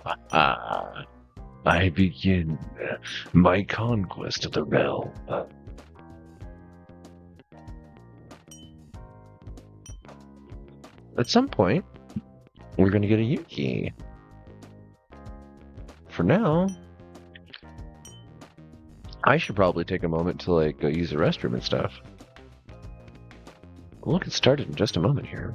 Ah, I begin my conquest of the realm. At some point, we're gonna get a Yuki. For now, I should probably take a moment to like go use the restroom and stuff. We'll get started in just a moment here.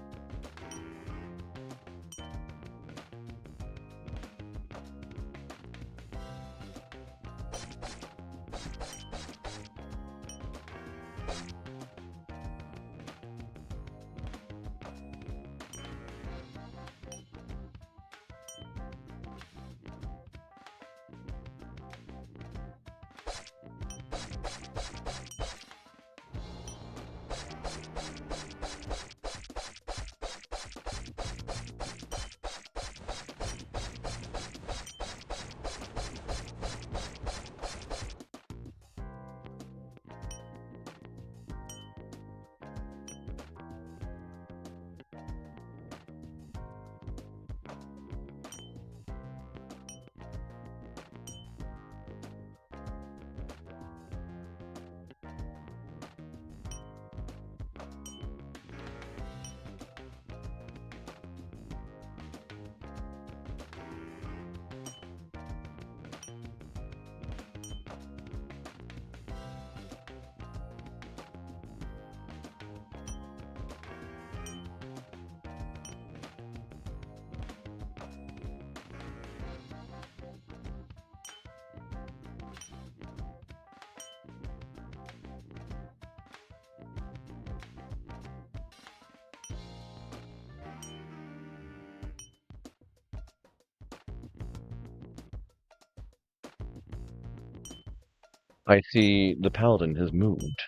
I see the paladin has moved.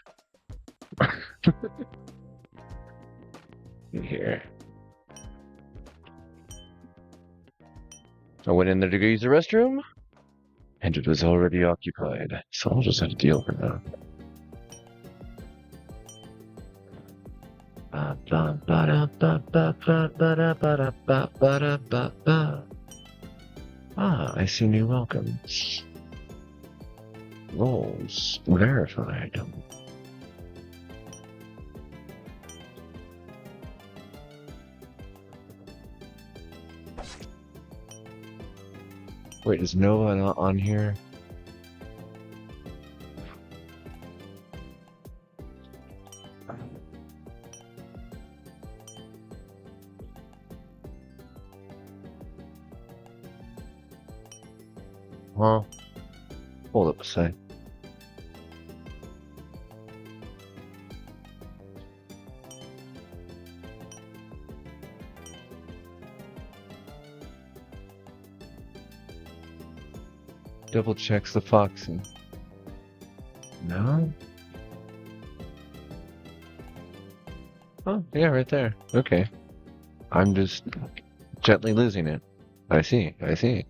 Here. I went in there to go use the restroom, and it was already occupied, so I'll just have to deal for now. Ah, I see new welcomes. Roles verified. Wait, is Nova not on here? Well, hold up a sec. Double checks the Foxy. No? Oh, yeah, right there. Okay. I'm just gently losing it. I see, I see.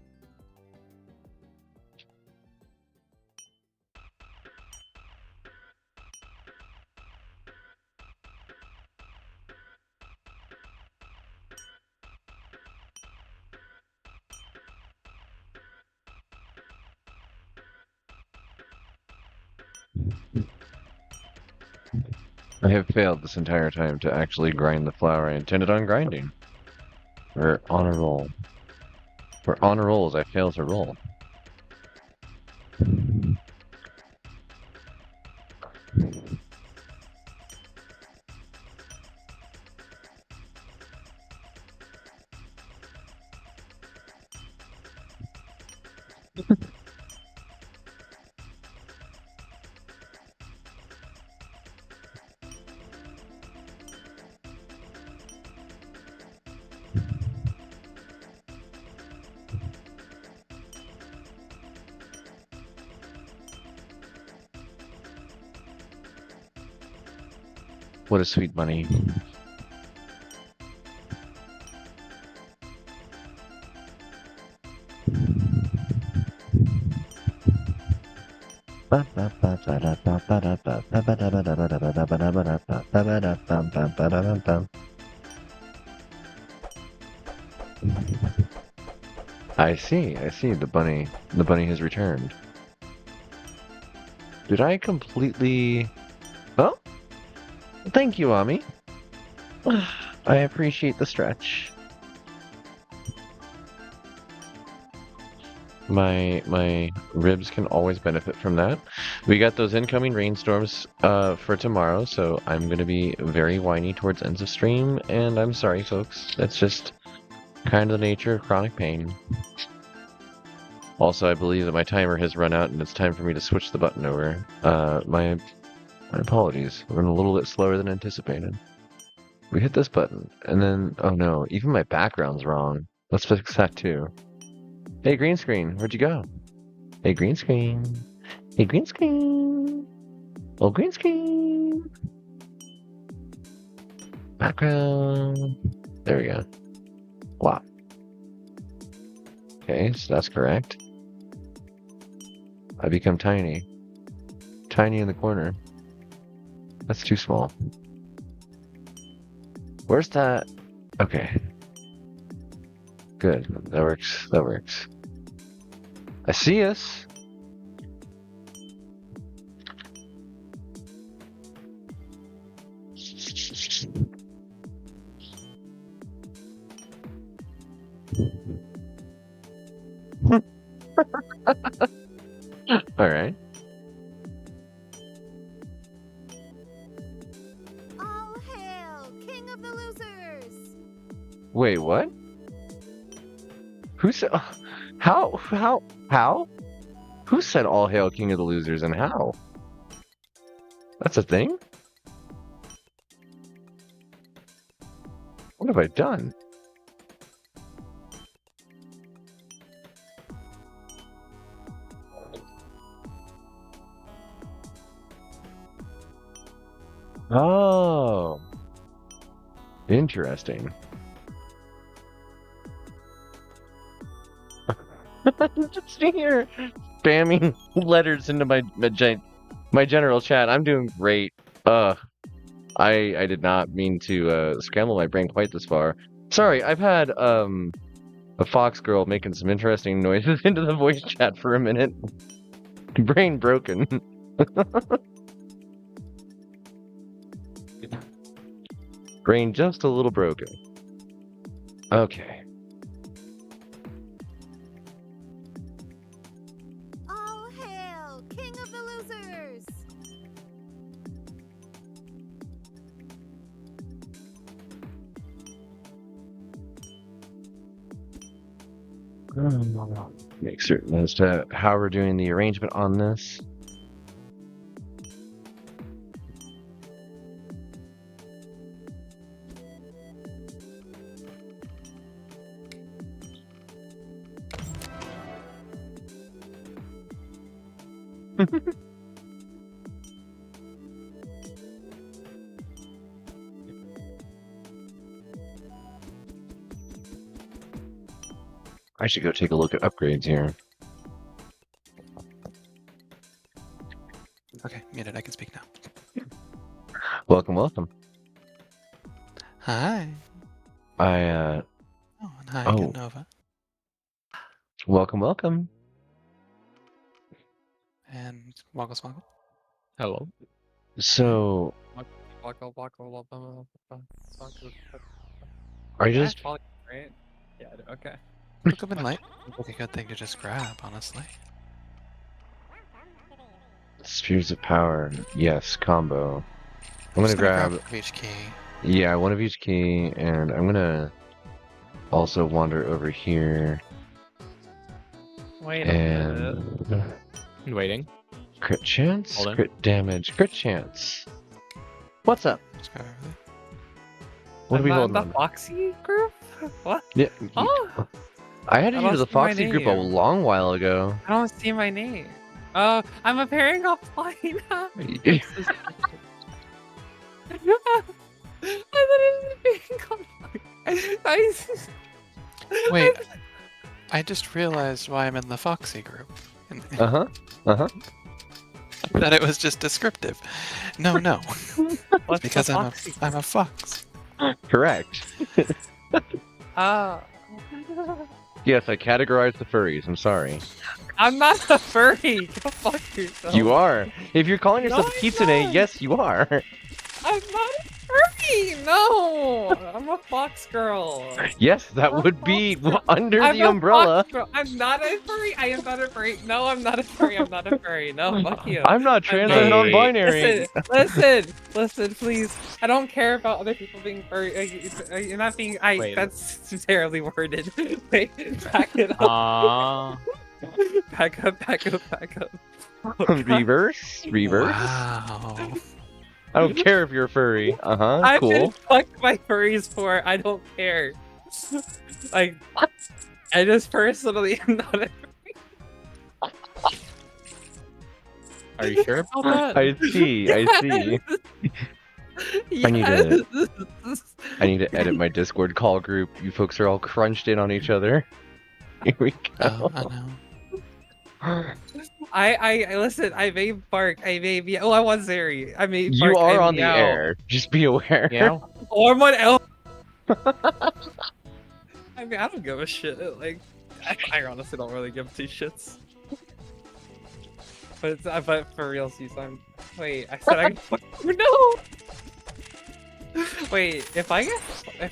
I have failed this entire time to actually grind the flour I intended on grinding. We're on a roll. We're on a roll as I fail to roll. What a sweet bunny. I see. I see. The bunny has returned. Did I completely? Oh, thank you, Ami. I appreciate the stretch. My ribs can always benefit from that. We got those incoming rainstorms for tomorrow, so I'm gonna be very whiny towards ends of stream, and I'm sorry, folks. That's just kind of the nature of chronic pain. Also, I believe that my timer has run out, and it's time for me to switch the button over. My apologies. We're a little bit slower than anticipated. We hit this button, and then oh no, even my background's wrong. Let's fix that too. Hey, green screen, where'd you go? Hey, green screen. Hey, green screen. Oh, green screen. Background. There we go. Wow. Okay, so that's correct. I become tiny. Tiny in the corner. That's too small. Where's that? Okay. Good. That works. That works. I see us. All right. All hail, King of the Losers! Wait, what? Who said? How? Who said all hail King of the Losers and how? That's a thing? What have I done? Oh, interesting. Just here spamming letters into my general chat. I'm doing great. I did not mean to scramble my brain quite this far. Sorry, I've had a fox girl making some interesting noises into the voice chat for a minute. Brain broken. Brain just a little broken. Okay. All hail, King of the Losers! Make certain as to how we're doing the arrangement on this. I should go take a look at upgrades here. Okay, muted. I can speak now. Welcome, welcome. Hi. Oh, and hi, Oh. Good Nova. welcome. And Woggle Swoggle. Hello. So, are you just Right? Yeah. Okay. Look up in light. Like a good thing to just grab, honestly. spheres of power? Yes, combo. I'm Just gonna grab, one of each key. yeah, one of each key, and I'm gonna also wander over here Wait a minute. and Waiting. crit chance, Hold on. crit damage, crit chance. What's up? Just grab everything. What are we I'm holding not on? in the Foxy group? What? Yeah, Oh, I added I you to the lost my Foxy group a name. long while ago. I don't see my name. Oh, I'm appearing offline. I thought it was being offline. Wait, I just realized why I'm in the Foxy group. And that it was just descriptive. No, What's because the I'm Foxy? a fox. Correct. Oh. Yes, I categorized the furries. I'm sorry. I'm not a furry. Go fuck yourself. You are. If you're calling yourself No, a I'm kitsune, not. yes, you are. I'm not a furry. No, I'm a fox girl. Yes, that I'm a would fox be girl. under I'm the a umbrella. fox girl. I'm not a furry. I am not a furry. No, I'm not a furry. I'm not a furry. No, fuck you. I'm not I'm trans. not I'm a furry. non-binary. Listen, please. I don't care about other people being furry. You're not being. Wait. That's terribly worded. Wait, back it up. Aww. Back up. Back up. Back up. Reverse. Wow. I don't care if you're a furry. I've been Cool. fucked by furries for. I don't care. Like, I just personally am not a. Are you sure about that? I see. I see. Yes. I need to- I need to edit my Discord call group. You folks are all crunched in on each other. Here we Oh, go. I know. I listen. I may bark. I may be. Oh, I want Zeri. I may. You bark, I are on the meow. air. Just be aware. Yeah. Or what else? I mean, I don't give a shit. Like, I honestly don't really give two shits. But for real, Season. Wait, I said I. No. Wait, if I'm. I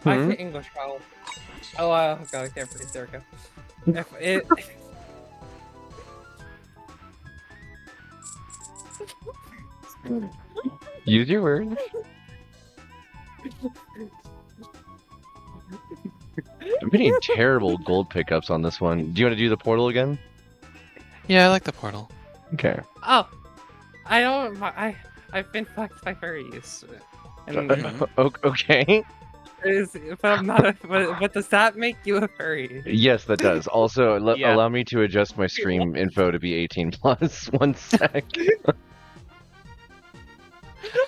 Hmm? say English vowel. Oh, god, I can't breathe. There we go. If it. Use your words. I'm getting terrible gold pickups on this one. Do you want to do the portal again? Yeah, I like the portal. Okay. Oh, I don't. I've been fucked by furries. And Okay. but I'm not. But does that make you a furry? Yes, that does. Also, Yeah. allow me to adjust my stream info to be 18 plus. 1 sec.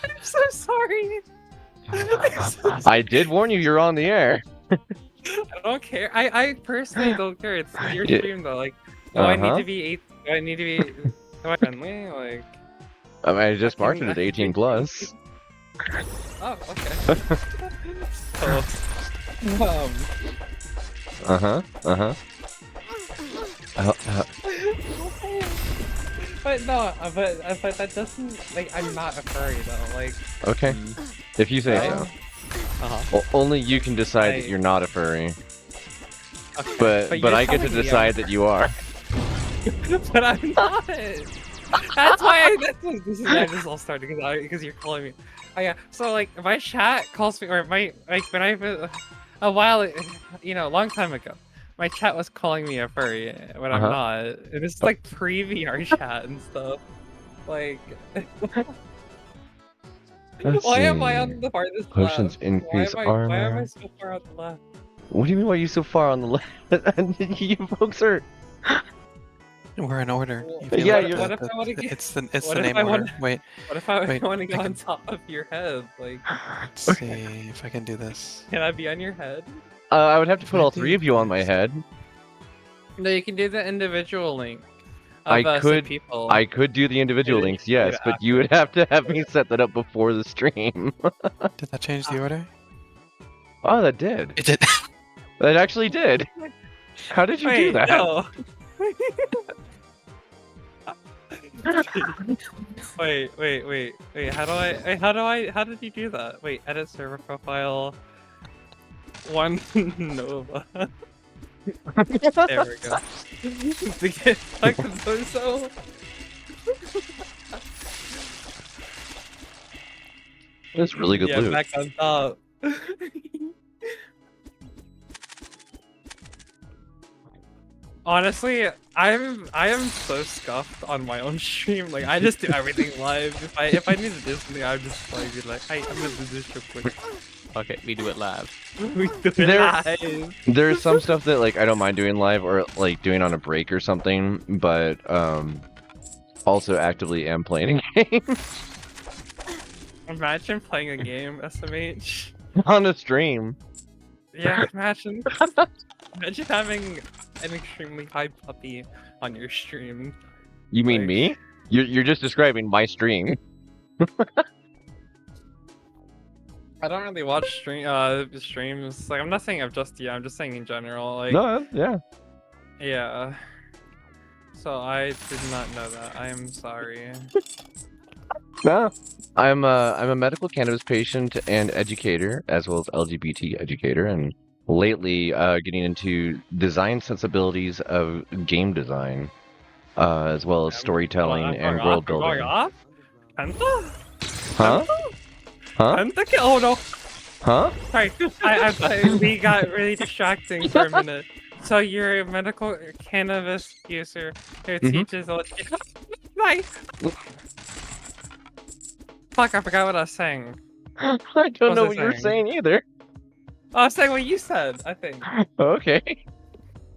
I'm so sorry. I did warn you. You're on the air. I don't care. I personally don't care. It's your Yeah. stream though. Like, do I need Uh-huh. to be Do I need to be? Am I friendly? Like, I mean, I just I marked can- it at 18 plus. oh, okay. So, Uh-huh. Uh-huh. but no, but that doesn't like I'm not a furry though. Like, Okay. If you say so. Only you can decide that I- you're not a furry. okay. But you're I get to telling me decide that you are. but I'm not. That's why this is why this all started because you're calling me. Oh yeah. So like my chat calls me or my like when I a while a long time ago. My chat was calling me a furry when I'm Uh-huh. not. And it's like pre-VR chat and stuff. Like, Let's why am I see. on the farthest Potions left? increase Why am I armor. so far on the left? What do you mean? Why are you so far on the left? You folks are. We're in order. Well, You feel yeah, like you're- the- what if the- I wanna get- It's what the if name I order. wanna- Wait, What if I Wait, want to I get on can- top of your head? Like, let's see if I can do this. can I be on your head? I would have to put all I do 3 of you on my head. No, you can do the individual link. I Of, said could- People. I could do the individual Maybe links, you do yes, it but you would have to have me set that up before the stream. Did that change the order? Oh, that did. It did. That actually did. How did you Wait, do that? no. wait. How did you do that? Wait, edit server profile. One Nova. There we go. To get like so. That's really good Yeah, loot. back on top. Honestly, I am so scuffed on my own stream. Like I just do everything live. If I need to do something, I'm just like be like, hey, I'm gonna do this real quick. Okay, we do it live. We do it There- live. There's some stuff that like I don't mind doing live or like doing on a break or something, but also actively am playing a game Imagine playing a game, SMH. on a stream. Yeah, imagine. Imagine having an extremely high puppy on your stream. You mean Like- me? You're just describing my stream. I don't really watch streams. Like I'm not saying of just I'm just saying in general. Like No, yeah. yeah. So I did not know that. I am sorry. No. I'm a medical cannabis patient and educator, as well as LGBT educator, and lately getting into design sensibilities of game design, as well as storytelling and world Going building. off? Penta? Huh? Huh? Penta? Oh no! Huh? Sorry, we got really distracting for a minute. So you're a medical cannabis user who teaches Nice. Fuck! I forgot what I was saying. I don't know was what I you were saying? saying either. I was saying what you said. I think. Okay.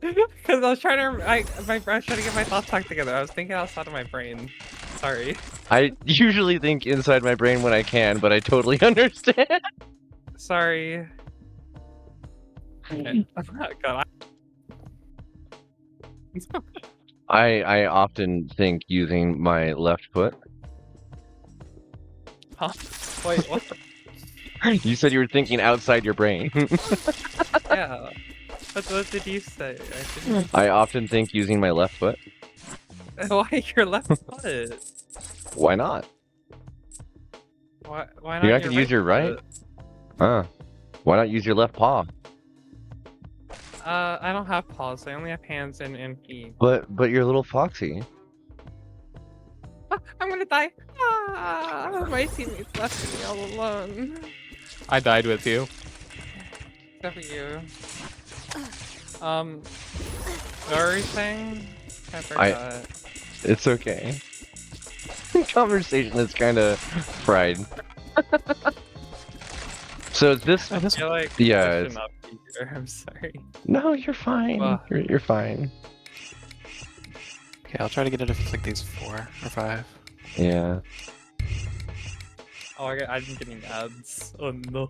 Because I was trying to, I was trying to get my thoughts back together. I was thinking outside of my brain. Sorry. I usually think inside my brain when I can, but I totally understand. Sorry. God, I often think using my left foot. huh? Wait, what? You said you were thinking outside your brain. Yeah. What did you say? I often think using my left foot. Why your left foot? Why not? Why not? You're not gonna use your right? foot? Huh. Why not use your left paw? I don't have paws. I only have hands and feet. But you're a little foxy. Ah, I'm gonna die. Ah, my teammates left me all alone. I died with you. Except for you. What were you saying? I forgot. It's okay. Conversation is kind of fried. So is this? I feel like Yeah, I should it's- not be here. I'm sorry. No, you're fine. Well. You're fine. Okay, I'll try to get it if it's like these 4 or 5. Yeah. Oh, I'm getting ads. Oh no.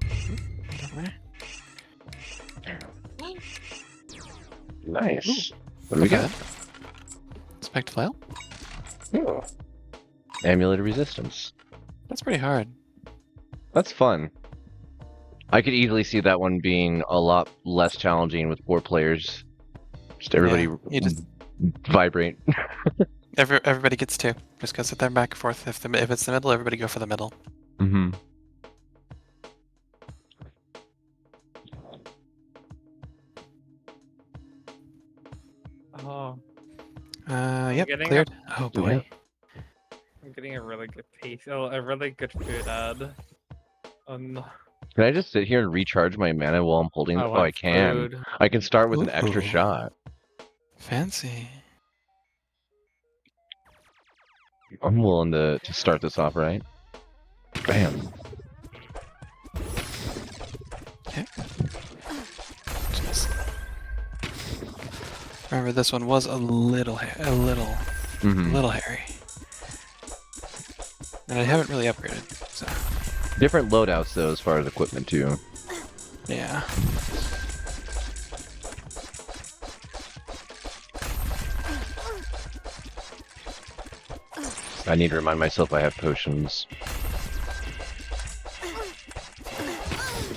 Nice. What do we got? Spect flail? Ooh. Amulet of Resistance. That's pretty hard. That's fun. I could easily see that one being a lot less challenging with 4 players. Just everybody Yeah, you just- vibrate. Everybody gets 2. Just go sit there back and forth. If it's the middle, everybody go for the middle. Mm-hmm. Oh, Yep, getting cleared. Oh boy. Yeah. I'm getting a really good piece. Oh, a really good food ad. Oh no. Can I just sit here and recharge my mana while I'm holding? Oh, I want can. food. I can start with an extra Ooh. shot. Fancy. I'm willing to start this off right. Bam. Just... Remember, this one was a little Mm-hmm. hairy. And I haven't really upgraded, so Different loadouts though, as far as equipment too. yeah. I need to remind myself I have potions.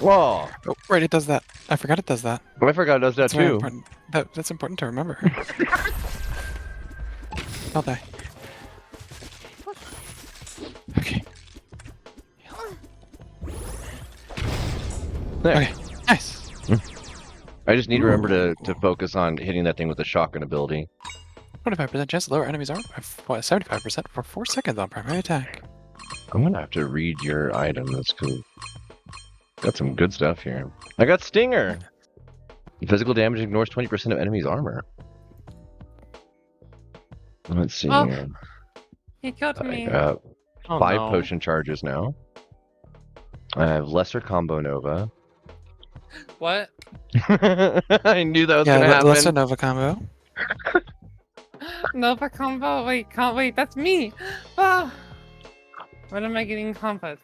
Whoa! Oh, right, it does that. I forgot it does that. I forgot it does that That's very too. important. That's important to remember. I'll die. Okay. There. Okay. Nice. I just need to remember to focus on hitting that thing with the shotgun ability. 25% chance to lower enemies armor by 75% for 4 seconds on primary attack. I'm gonna have to read your item. That's cool. Got some good stuff here. I got Stinger. Physical damage ignores 20% of enemy's armor. Let's see Oh, here. He killed I me. got Oh, 5 no. potion charges now. I have lesser combo Nova. What? I knew that was Yeah, gonna happen. let's a Nova combo. Nova combo. Wait, can't wait. That's me. Ah. When am I getting combos?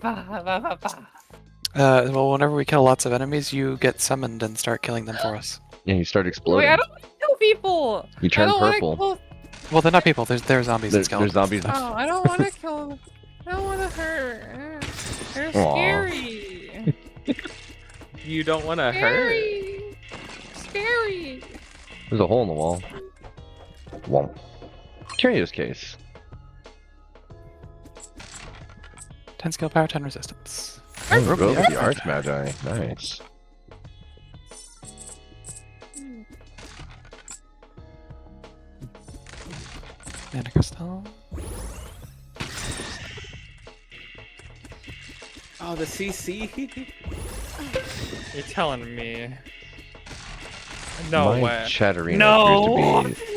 Well, whenever we kill lots of enemies, you get summoned and start killing them for us. And you start exploding. Wait, I don't want to kill people. You I turn don't wanna purple. kill- Well, they're not people. They're zombies They're and skeletons. zombies. Oh, I don't want to kill. I don't want to hurt. They're Aw. scary. You don't want to hurt. Scary. There's a hole in the wall. Womp. Curious case. 10 skill power, 10 resistance. Oh, Rope Rope of of the Archmagi. Nice. Mana crystal. Oh, the CC. You're telling me. No my way. Chatterina No! appears to be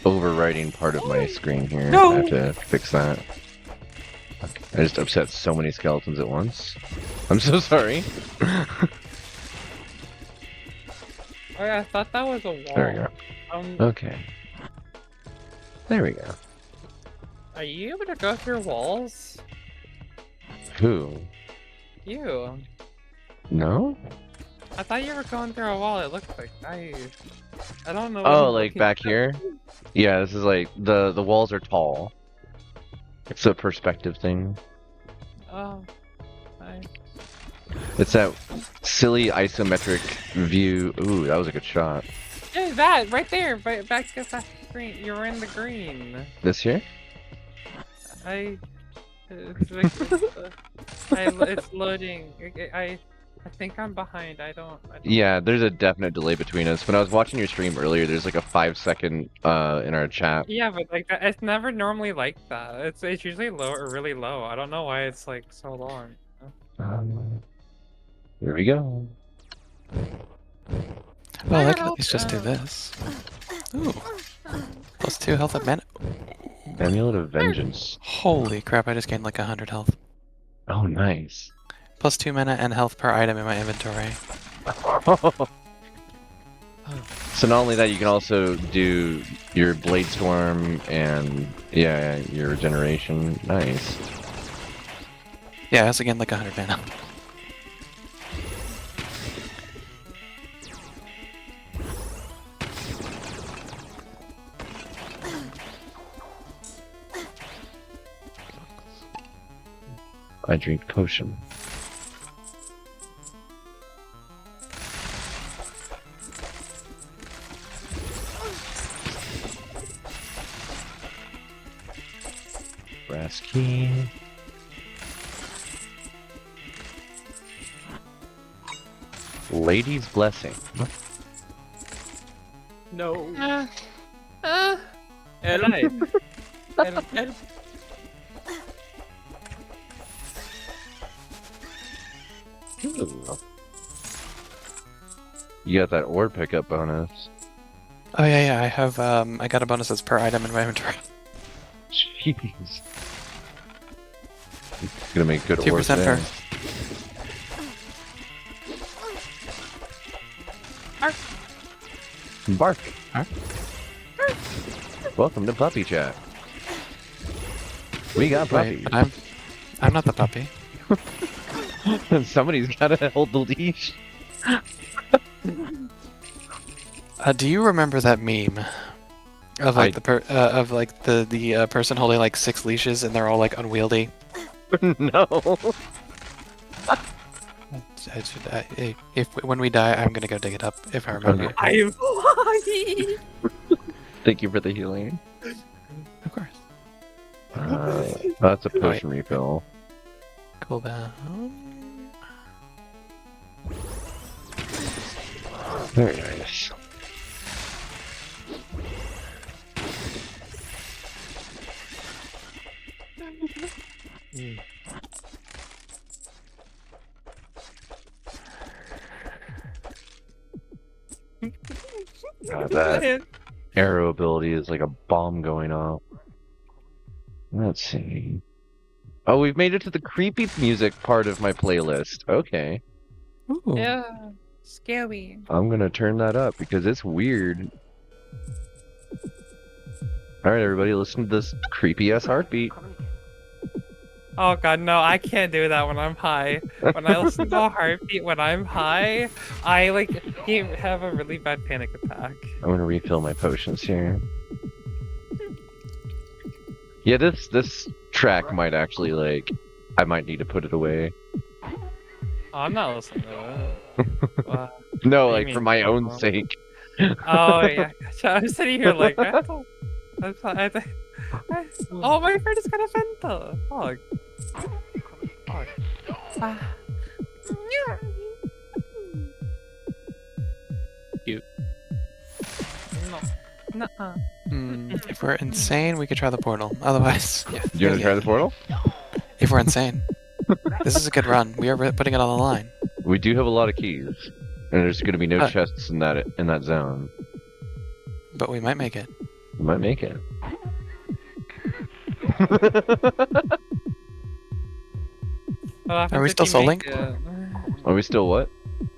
overwriting part of my screen here. No! I have to fix that. I just upset so many skeletons at once. I'm so sorry. Oh yeah, I thought that was a wall. There we go. Okay. There we go. Are you able to go through walls? Who? You. No? I thought you were going through a wall. It looked like I don't know. what Oh, I'm like looking back at. here? Yeah, this is like the walls are tall. It's a perspective thing. Oh. I... It's that silly isometric view. Ooh, that was a good shot. Yeah, that right there, back at that green. You're in the green. This here? It's, like, it's loading. I think I'm behind. I don't. Yeah, there's a definite delay between us. When I was watching your stream earlier, there's like a 5-second in our chat. Yeah, but like it's never normally like that. It's usually low or really low. I don't know why it's like so long. Here we go. Well, I can at least just do this. Ooh. Plus 2 health at mana. Amulet of Vengeance. Holy crap, I just gained like 100 health. Oh, nice. Plus 2 mana and health per item in my inventory. So not only that, you can also do your Blade Storm and yeah, your regeneration. Nice. Yeah, I also gained like 100 mana. I drink potion. Brass key. Lady's blessing. No. Help. Help. Ooh. You got that orb pickup bonus. Oh yeah, I have I got a bonus that's per item in my inventory. Jeez. Gonna make good 2% orb there. per. Bark. Arf. Welcome to Puppy Chat. We got Wait, puppies. but I'm not the puppy. Somebody's gotta hold the leash. Do you remember that meme of like the person holding like 6 leashes and they're all like unwieldy? No. If when we die, I'm gonna go dig it up if I remember. Okay. I am flying. Thank you for the healing. Of course. That's a potion refill. Cool down. Very nice. God, that arrow ability is like a bomb going off. Let's see. Oh, we've made it to the creepy music part of my playlist. Okay. Ooh. Yeah, scary. I'm gonna turn that up because it's weird. Alright, everybody, listen to this creepy ass heartbeat. Oh god, no, I can't do that when I'm high. When I listen to a heartbeat when I'm high, I like have a really bad panic attack. I'm gonna refill my potions here. Yeah, this track might actually like I might need to put it away. Oh, I'm not listening to it. No, What do you like for mean, my own FOMO? sake. Oh yeah, gotcha. I'm sitting here like oh, my friend is gonna vent. Fuck. Fuck. Ah. Cute. No. Nuh-uh. If we're insane, we could try the portal. Otherwise, yeah. Do you want to try the portal? If we're insane. This is a good run. We are putting it on the line. We do have a lot of keys, and there's going to be no chests in that zone. But we might make it. We might make it. What happens Are we if still you soul make linked? it? Are we still what?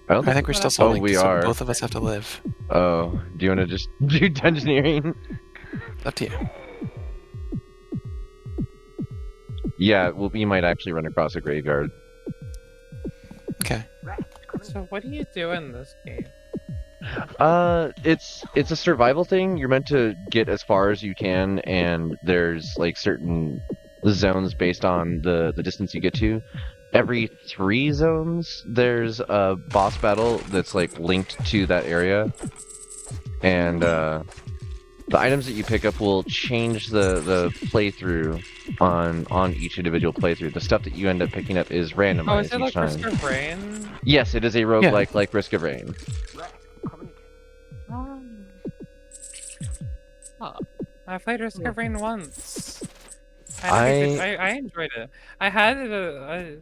I don't I think we're still Oh, soul linked, we so are. both of us have to live. Oh, do you want to just do dungeoneering? It's up to you. Yeah, well, we might actually run across a graveyard. Okay. So what do you do in this game? It's a survival thing. You're meant to get as far as you can, and there's like certain zones based on the distance you get to. Every 3 zones, there's a boss battle that's like linked to that area, and the items that you pick up will change the playthrough on each individual playthrough. The stuff that you end up picking up is randomized Oh, is it each like time. Risk of Rain? Yes, it is a roguelike like Risk of Rain. Oh. I played Risk of Rain once. I I enjoyed it. I had it. I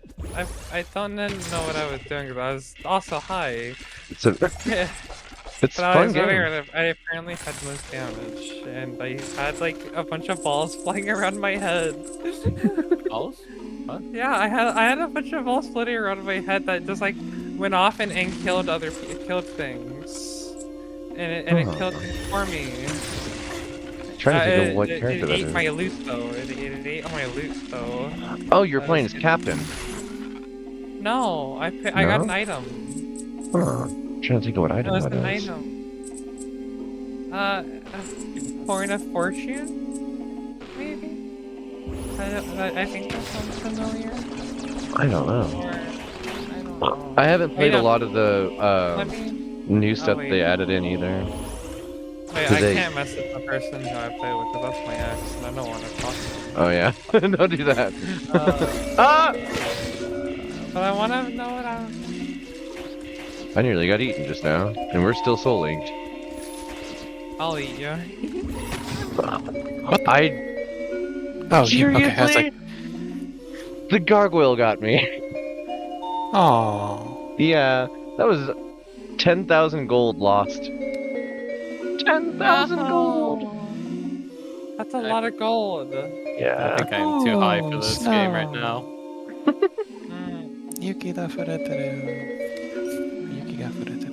don't know what I was doing because I was also high. it's a it's But I fun was game. aware that I apparently had most damage, and I had like a bunch of balls flying around my head. Balls? Yeah, I had a bunch of balls floating around my head that just like went off and killed killed things, and it Oh. killed things for me. Trying to think of what it character that ate is. my loot though. It ate all my loot though. Oh, you're playing as Captain. No, I got No? an item. Huh. Trying to think of what It item was that an is. item. A Horn of Fortune? Maybe? I think that sounds familiar. I don't know. Or, I don't know. I haven't played Wait, a lot of the Let me... new stuff wait. they added in either. Wait, Do I they- can't mess with the person who I play with because that's my ex, and I don't want to talk to him. Oh yeah, don't do that. Uh, Ah! But I want to know what I'm... I nearly got eaten just now, and we're still soul linked. I'll eat you. I Oh, you, okay. I was like, the gargoyle got me. oh. Yeah, that was 10,000 gold lost. 10,000 gold. That's a lot of gold. I Yeah. think I'm too high for this game right now. Mm. Yuki da fureteru. Yuki ga fureteru.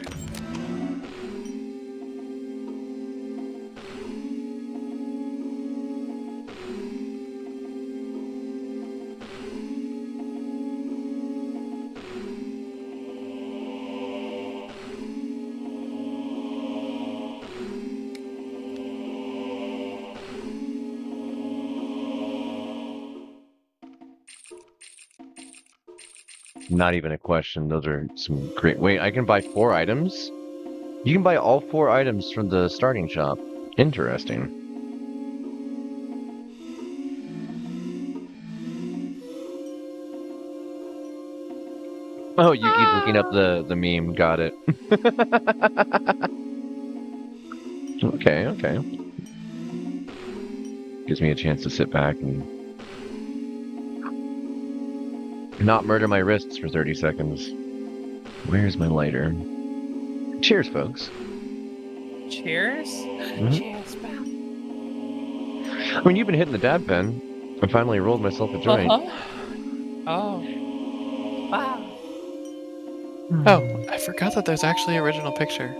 Not even a question. Those are some great. Wait, I can buy 4 items? You can buy all 4 items from the starting shop. Interesting. Oh, Yuki's looking up the meme. Got it. Okay, okay. Gives me a chance to sit back and not murder my wrists for 30 seconds. Where's my lighter? Cheers, folks. Cheers? Mhm. Cheers, pal. I mean, you've been hitting the dab pen. I finally rolled myself a joint. Oh. Wow. Oh, I forgot that there's actually an original picture.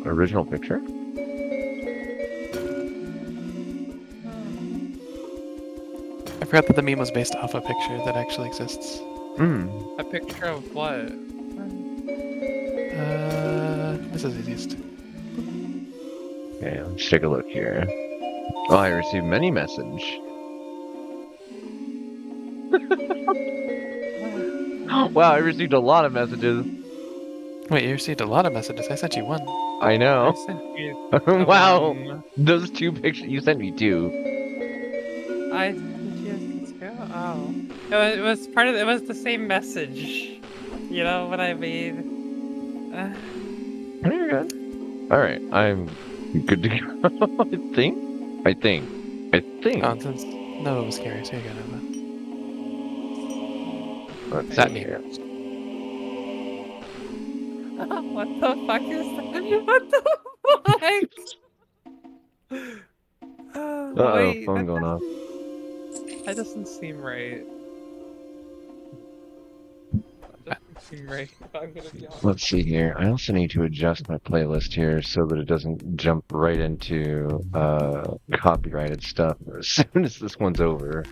Original picture? I forgot that the meme was based off a picture that actually exists. Hmm. A picture of what? This is easiest. Okay, let's take a look here. Oh, I received many message. Wow, I received a lot of messages. Wait, you received a lot of messages. I sent you one. I I know. sent you Wow. one. Those 2 pictures you sent me 2. I sent you two. Oh, it was part of. It was the same message. You know what I mean? You're good. All right, I'm good to go. I think. I think. I think. Nonsense. No, it was scary. So you got it. Let's That see meme. here. What the fuck is that? What the fuck? Uh-oh, Wait, phone going off. that doesn't seem right. That doesn't seem right. I'm gonna be honest. Let's see here. I also need to adjust my playlist here so that it doesn't jump right into copyrighted stuff as soon as this one's over.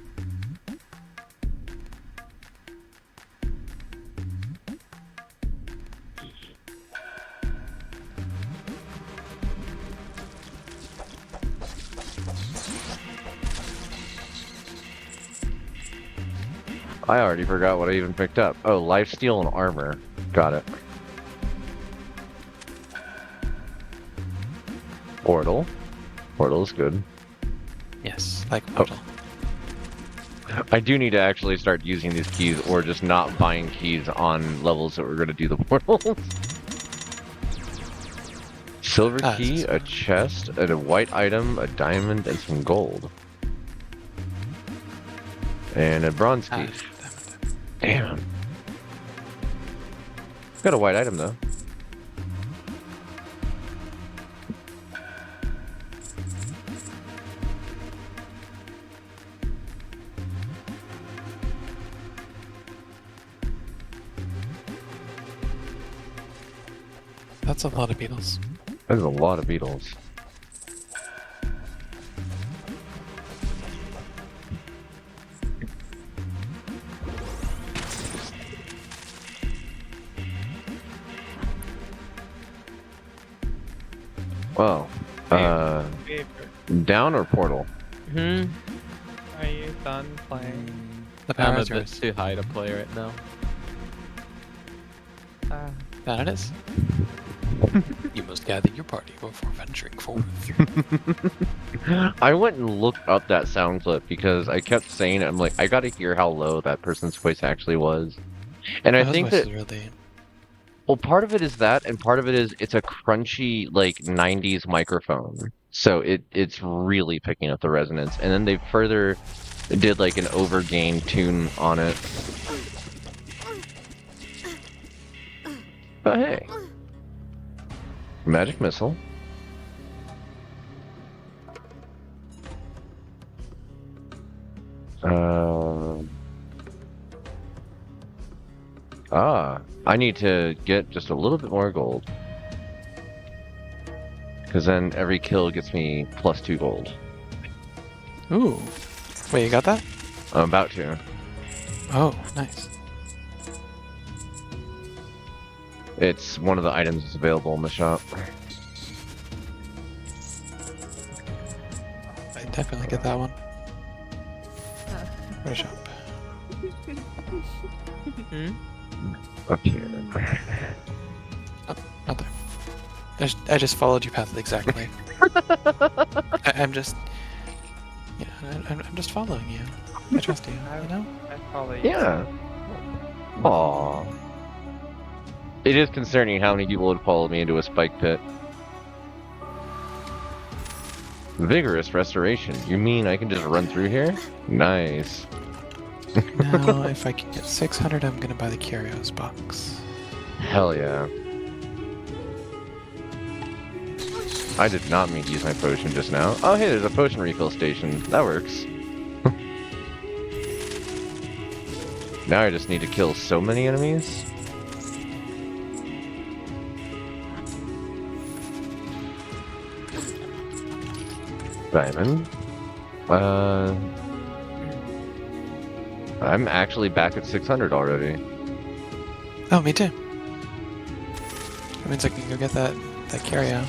I already forgot what I even picked up. Oh, lifesteal and armor. Got it. Portal. Portal is good. Yes, like Portal. I do need to actually start using these keys or just not buying keys on levels that we're going to do the portals. Silver Ah, key, a chest, and a white item, a diamond, and some gold. And a bronze key. Damn. Got a white item though. That's a lot of beetles. There's a lot of beetles. Wow. Down or portal? Are you done playing? The power I'm a is bit yours. too high to play right now. That it is. You must gather your party before venturing forth. I went and looked up that sound clip because I kept saying it. I'm like, I gotta hear how low that person's voice actually was. And I Those think that, voices really. well, part of it is that, and part of it is it's a crunchy, like, 90s microphone. So it's really picking up the resonance. And then they further did, like, an overgain tune on it. But hey. Magic missile. I need to get just a little bit more gold. Because then every kill gets me +2 gold. Ooh. Wait, you got that? I'm about to. Oh, nice. It's one of the items that's available in the shop. I definitely get that one. What a shop. Up here. Not there. I just followed your path exactly. I'm just. Yeah, I'm just following you. I trust you. You know. I probably. Yeah. Aww. It is concerning how many people would follow me into a spike pit. Vigorous restoration. You mean I can just run through here? Nice. Now, if I can get 600, I'm gonna buy the Curios box. Hell yeah. I did not mean to use my potion just now. Oh hey, there's a potion refill station. That works. Now I just need to kill so many enemies. Diamond. I'm actually back at 600 already. Oh, me too. That means I can go get that Curio.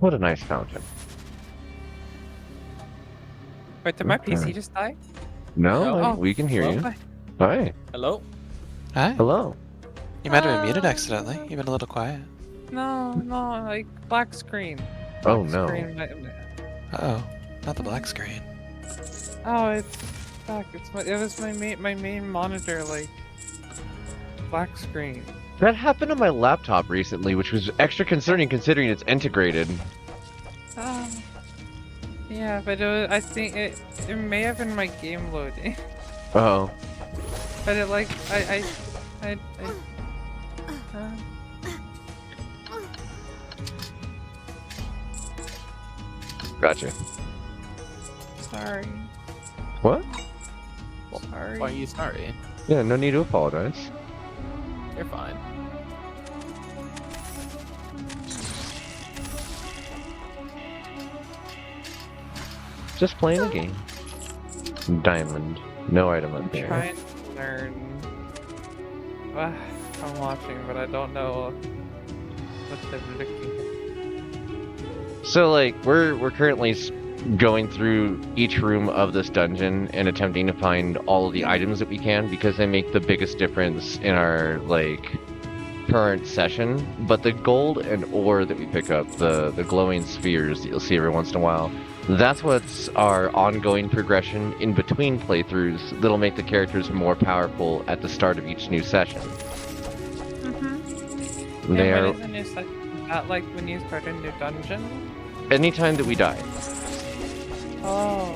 What a nice fountain. Wait, did my Okay. PC just die? No, Oh. we can hear Hello? you. Hi. Hi. Hello? Hi. Hello. You might have been muted accidentally. You've been a little quiet. No, like black screen. Oh, Black no. screen, Uh-oh. Not the black screen. Oh, it's back. It was my main monitor, like black screen. That happened on my laptop recently, which was extra concerning considering it's integrated. Oh. Yeah, but I think it may have been my game loading. Oh. But it like I Gotcha. sorry. What? Sorry. Why are you sorry? Yeah, no need to apologize. You're fine. Just playing a game. Diamond. No item up here. Trying to learn. I'm watching, but I don't know what they're looking at. So like we're currently going through each room of this dungeon and attempting to find all of the items that we can because they make the biggest difference in our like current session. But the gold and ore that we pick up, the glowing spheres that you'll see every once in a while, that's what's our ongoing progression in between playthroughs that'll make the characters more powerful at the start of each new session. Mm-hmm. They And are when is a new session? Not like when you start a new dungeon? anytime that we die. Oh.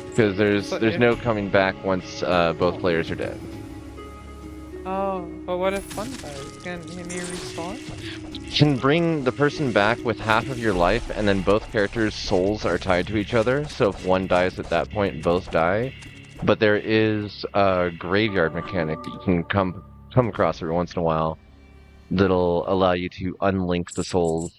Because there's So there's if- no coming back once both players are dead. Oh. But what if one dies? Can you respawn? Can bring the person back with half of your life, and then both characters' souls are tied to each other. So if one dies at that point, both die. But there is a graveyard mechanic that you can come across every once in a while that'll allow you to unlink the souls.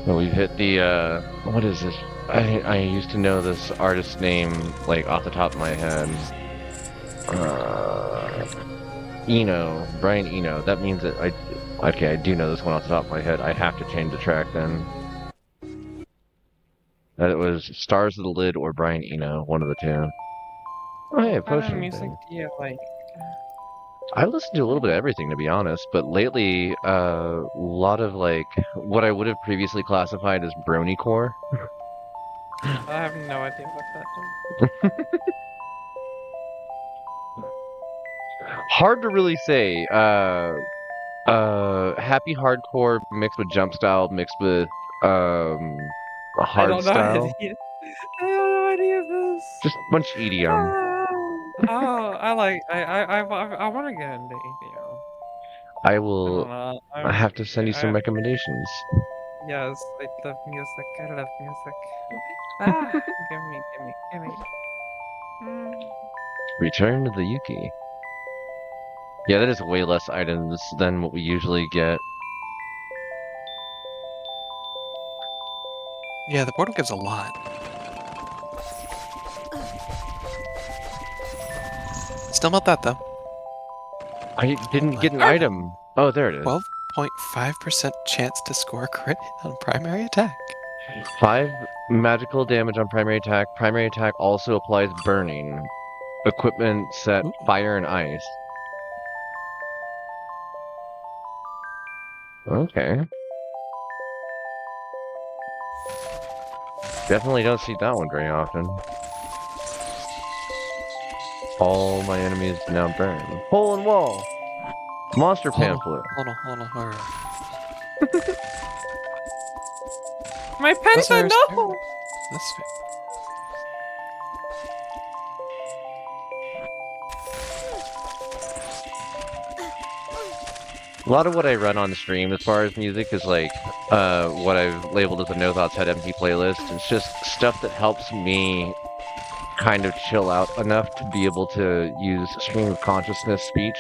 Well, we've hit the what is this? I used to know this artist's name like off the top of my head. Eno, Brian Eno. That means that I do know this one off the top of my head. I have to change the track then. That it was Stars of the Lid or Brian Eno, one of the two. Oh, hey, a What kind of potion music thing. do you like? I listen to a little bit of everything, to be honest, but lately, a lot of like what I would have previously classified as bronycore. I have no idea what that is. Hard to really say. Happy hardcore mixed with jump style mixed with I hard don't know style. any of I don't know any of this. Just a bunch of EDM. Oh, I want to get into EDM. I I don't will. know. I have to send you some I- recommendations. Yes, I love music. I love music. Ah, give me. Mm. Return to the Yuki. Yeah, that is way less items than what we usually get. Yeah, the portal gives a lot. Still not that though. I didn't get an item. Oh, there it is. 12.5% chance to score a crit on primary attack. 5 magical damage on primary attack. Primary attack also applies burning. Equipment set Ooh. fire and ice. Okay. Definitely don't see that one very often. All my enemies now burn. Hole in wall! Monster pamphlet. Hold on. My That's penta, very no! scary. That's fair. A lot of what I run on stream as far as music is like what I've labeled as a No Thoughts Head empty playlist. It's just stuff that helps me kind of chill out enough to be able to use stream of consciousness speech.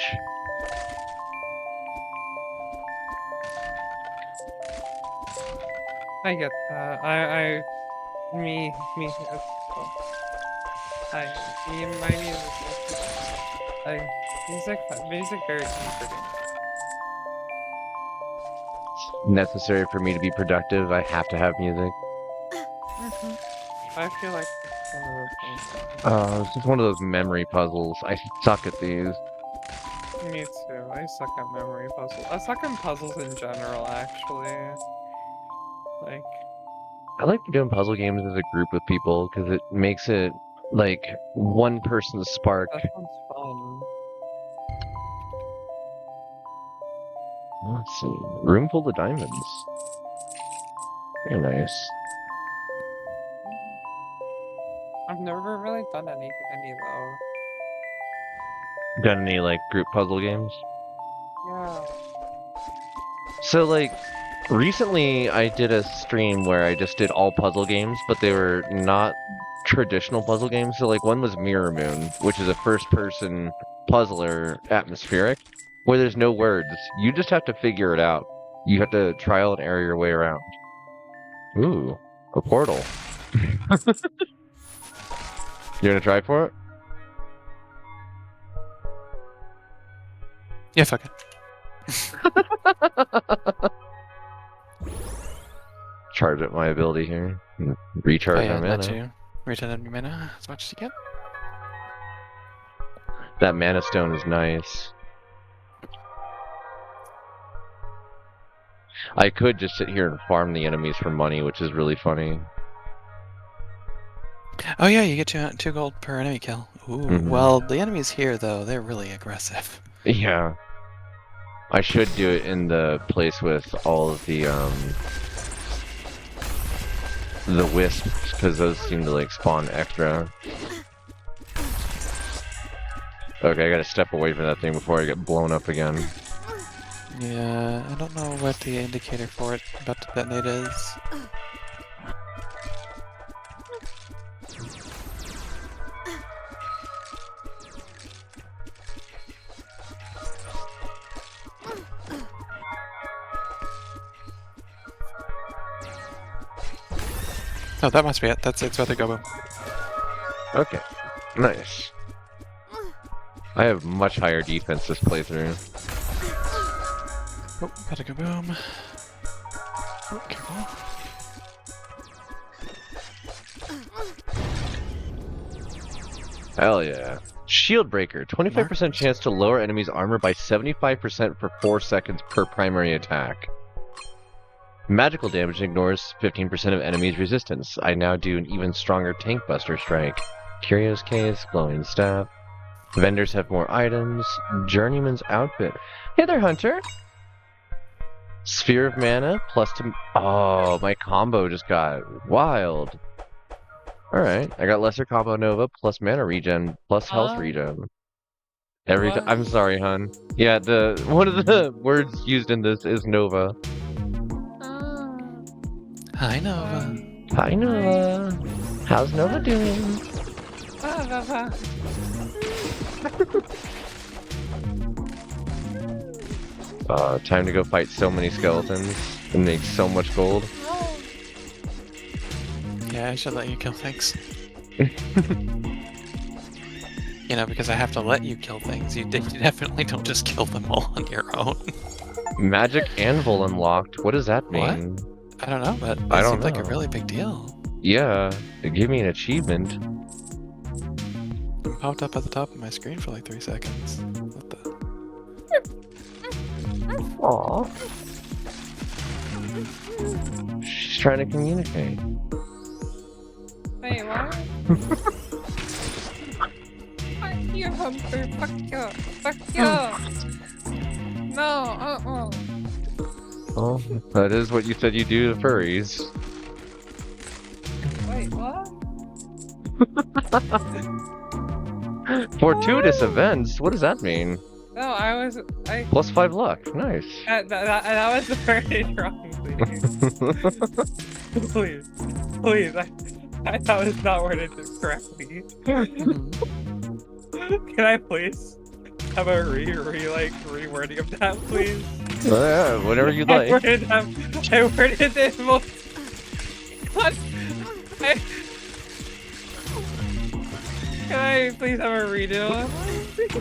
I get that. Me. My music. Music very comforting. Necessary for me to be productive. I have to have music. I feel like it's one of those things. It's just one of those memory puzzles. I suck at these. Me too. I suck at memory puzzles. I suck at puzzles in general, actually. Like, I like doing puzzle games as a group with people because it makes it like one person's spark. that sounds fun. Let's see. Room full of diamonds. Very nice. I've never really done any though. Done any like group puzzle games? Yeah. So like recently I did a stream where I just did all puzzle games, but they were not traditional puzzle games. So like one was Mirror Moon, which is a first person puzzler atmospheric, where there's no words. You just have to figure it out. You have to trial and error your way around. Ooh, a portal. You gonna try for it? Yeah, fuck it. Charge up my ability here. Recharge Oh, yeah, my let mana. you recharge your mana as much as you can. That mana stone is nice. I could just sit here and farm the enemies for money, which is really funny. Oh yeah, you get two gold per enemy kill. Ooh, Mhm. well, the enemies here though, they're really aggressive. Yeah. I should do it in the place with all of the wisps, because those seem to like spawn extra. Okay, I gotta step away from that thing before I get blown up again. Yeah, I don't know what the indicator for it about to detonate is. Oh, that must be it. It's about to go boom. Okay, nice. I have much higher defense this playthrough. Oh, about to go boom. Oh, careful. Hell yeah. Shield Breaker, 25% chance to lower enemies' armor by 75% for 4 seconds per primary attack. Magical damage ignores 15% of enemies' resistance. I now do an even stronger Tank Buster Strike. Curious Case, Glowing Staff. Vendors have more items. Journeyman's Outfit. Hey there, Hunter! Sphere of Mana, plus to... Oh, my combo just got wild. Alright, I got Lesser Combo Nova, plus mana regen, plus health regen. Every time. What? I'm sorry, hun. Yeah, one of the words used in this is Nova. Hi, Nova. Hi, Nova. How's Nova doing? Time to go fight so many skeletons and make so much gold. Yeah, I should let you kill things. You know, because I have to let you kill things. You definitely don't just kill them all on your own. Magic Anvil unlocked. What does that mean? I don't know, but it I don't seems like a know. really big deal. Yeah, it gave me an achievement. It popped up at the top of my screen for like 3 seconds. What the? Aww. She's trying to communicate. Wait, what? Fuck you, Hunter. Fuck you. Fuck you. No, Oh, that is what you said you do to furries. Wait, what? Fortuitous events? What does that mean? No, I Plus 5 luck. Nice. that was worded wrong, please. Please, that was not worded correctly. Can I please have a rewording of that, please? Whatever you I like. worded it most... What? Can I please have a redo? The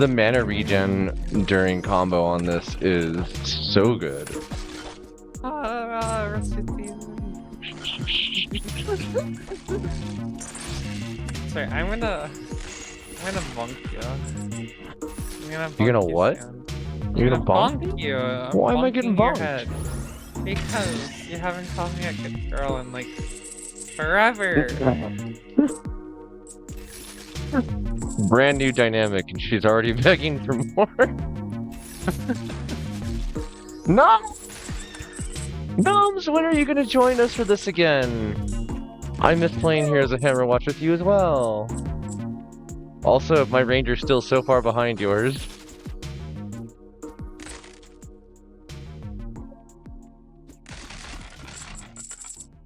mana regen during combo on this is so good. Sorry, I'm gonna bonk you. You're gonna bonk you what? soon. You're I'm gonna bonk you. I'm Why am I bonking getting your bonked? head. Because you haven't called me a good girl in like forever. Brand new dynamic, and she's already begging for more. No! Gnomes, when are you gonna join us for this again? I miss playing here as a Hammer Watch with you as well. Also, my ranger's still so far behind yours.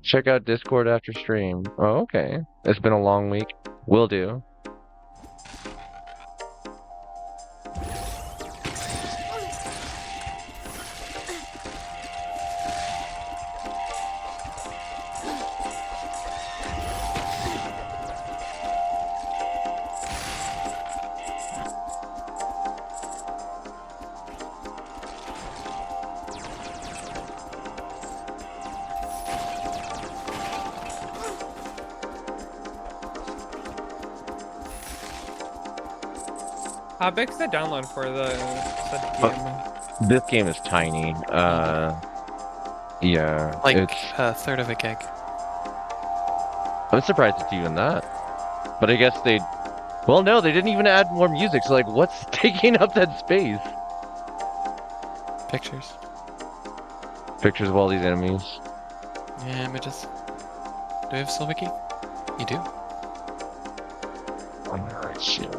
Check out Discord after stream. Oh, okay. It's been a long week. Will do. How big's the download for the game? This game is tiny. Yeah. Like it's. a third of a gig. I'm surprised it's even that. But I guess they. Well, no, they didn't even add more music. So, like, what's taking up that space? Pictures. Pictures of all these enemies. Yeah, images. Do we have Silviki? You do? Oh, shit.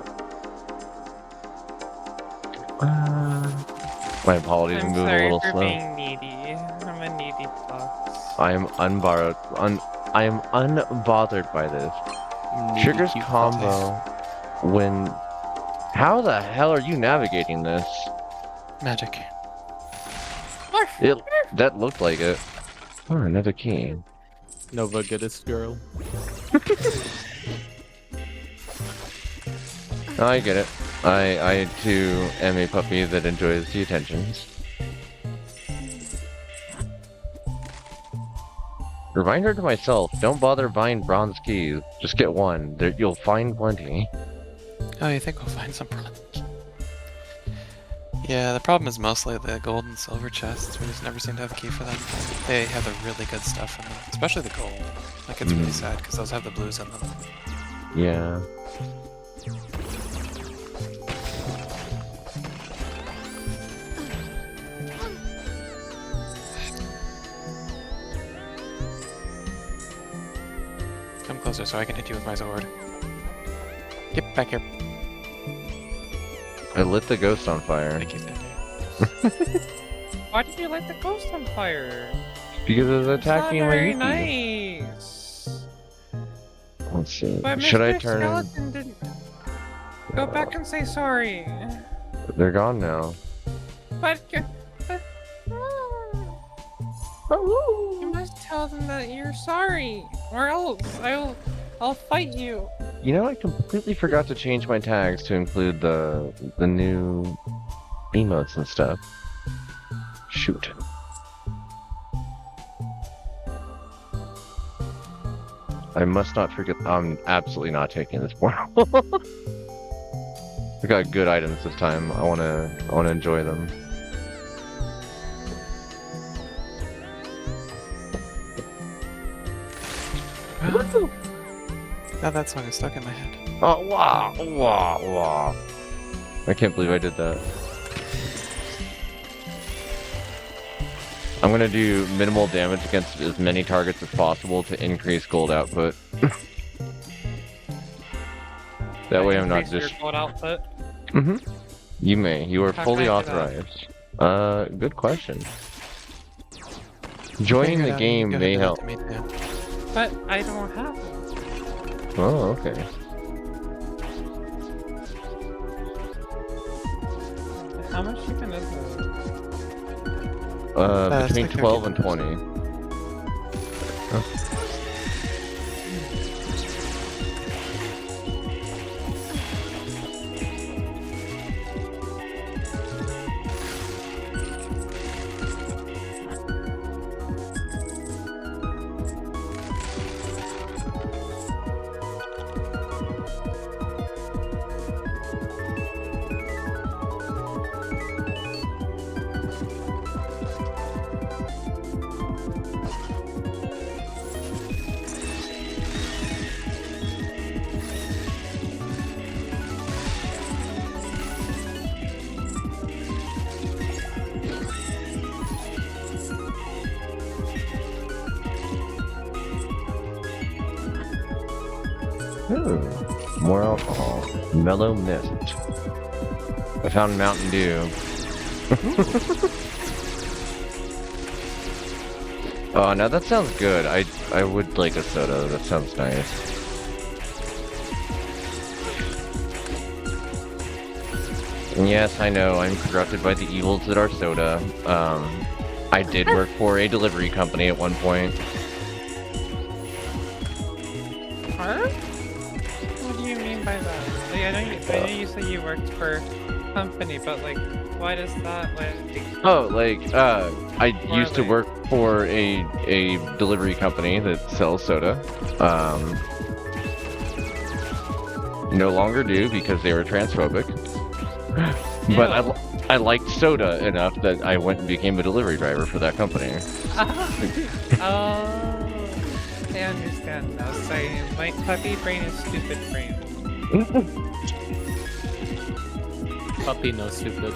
My apologies, I'm I'm moving a sorry little for slow. being needy. I'm a needy fox. I am unborrowed. I am unbothered by this. Triggers Cute combo when. How the hell are you navigating this? Magic. That looked like it. Oh, another key. Nova goodest girl. Oh, I get it. I too am a puppy that enjoys the attentions. Reminder to myself, don't bother buying bronze keys. Just get one. There, you'll find plenty. Oh, you think we'll find some bronze? Yeah, the problem is mostly the gold and silver chests. We just never seem to have a key for them. They have the really good stuff in them, especially the gold. Like, it's really sad because those have the blues in them. Yeah. Come closer so I can hit you with my sword. Get back here. I lit the ghost on fire. Thank you, Sandy. Why did you light the ghost on fire? Because it was It's not attacking my very Yuki. nice. Let's see. But Should I Mr. turn? Skeleton didn't. Go back and say sorry. They're gone now. But you must tell them that you're sorry, or else I'll fight you. You know, I completely forgot to change my tags to include the new emotes and stuff. Shoot. I must not forget. I'm absolutely not taking this portal. I got good items this time. I wanna enjoy them. Now that song is stuck in my head. Oh wow, wow, wow! I can't believe I did that. I'm gonna do minimal damage against as many targets as possible to increase gold output. That way I'm not Increase just. your gold output. Mm-hmm. You may. You are How fully can I do that? authorized. Good question. Joining Figure it the out, game go may ahead help. and do it to me, too. But I don't have one. Oh, okay. How much chicken is it? It's Between like 12 and $13. 20. Ooh, more alcohol. Mellow mist. I found Mountain Dew. Oh, now that sounds good. I would like a soda. That sounds nice. And yes, I know, I'm corrupted by the evils that are soda. I did work for a delivery company at one point. Huh? What do you mean by that? Like, I know you said you worked for a company, but like, why does that like? Oh, like, I used to Marley. work for a delivery company that sells soda. No longer do because they were transphobic. But I liked soda enough that I went and became a delivery driver for that company. Oh, I understand now. Sorry, my puppy brain is stupid brain. Puppy no stupid.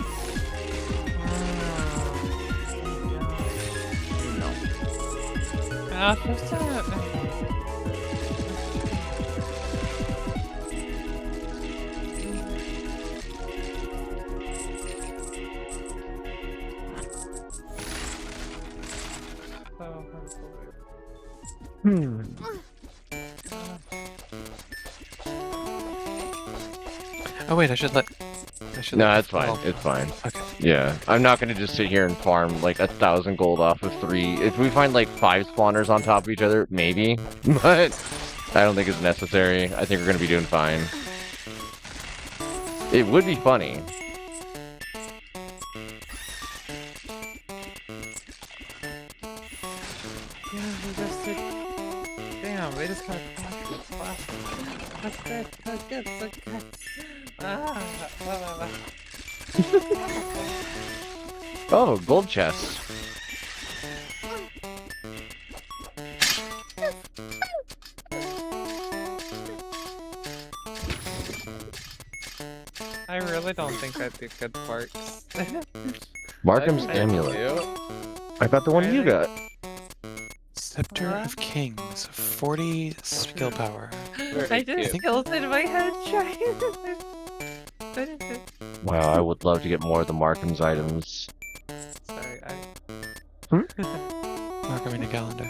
Oh, just Oh wait, I should let. No, let it's fine. oh, It's fine. Okay. Yeah, I'm not gonna just sit here and farm like 1,000 gold off of 3. If we find like 5 spawners on top of each other, maybe. But I don't think it's necessary. I think we're gonna be doing fine. It would be funny. Yeah, we just did. Damn, they just got classic. That's good, that's good, that's good. Ah, la, la, la. Oh, gold chest. I really don't think that did good works. Markham's I- amulet. I got the one you got. Scepter of Kings, 40 skill power. I just cute. killed it in my head trying. Wow, I would love to get more of the Markham's items. Sorry, Markham in a calendar.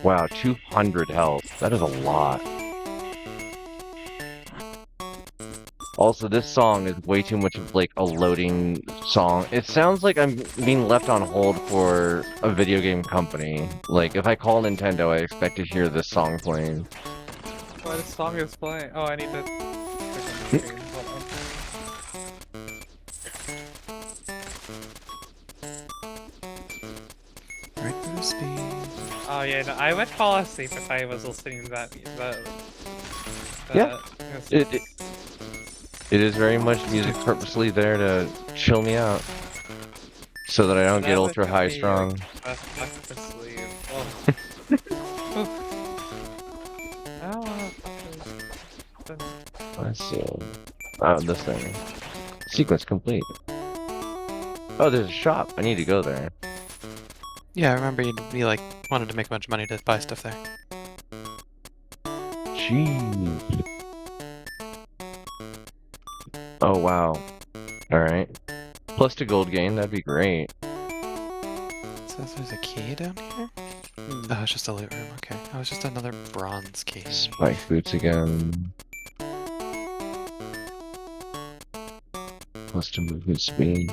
Wow, 200 health. That is a lot. Also, this song is way too much of like a loading song. It sounds like I'm being left on hold for a video game company. Like, if I call Nintendo, I expect to hear this song playing. What song is playing? Oh, I need to. Hold on. Right speed. Oh yeah, no, I would fall asleep if I was listening to that. Yeah. It is very much music purposely there to chill me out. So that I don't get ultra high strong. For sleep. Oh. I don't wanna fucking- Let's see. Oh, this thing. Sequence complete. Oh, there's a shop. I need to go there. Yeah, I remember you like wanted to make a bunch of money to buy stuff there. Jeez. Oh wow. Alright. Plus 2 gold gain, that'd be great. Says there's a key down here? Oh, it's just a loot room, okay. Oh, it's just another bronze key. Spike boots again. Plus 2 movement speed.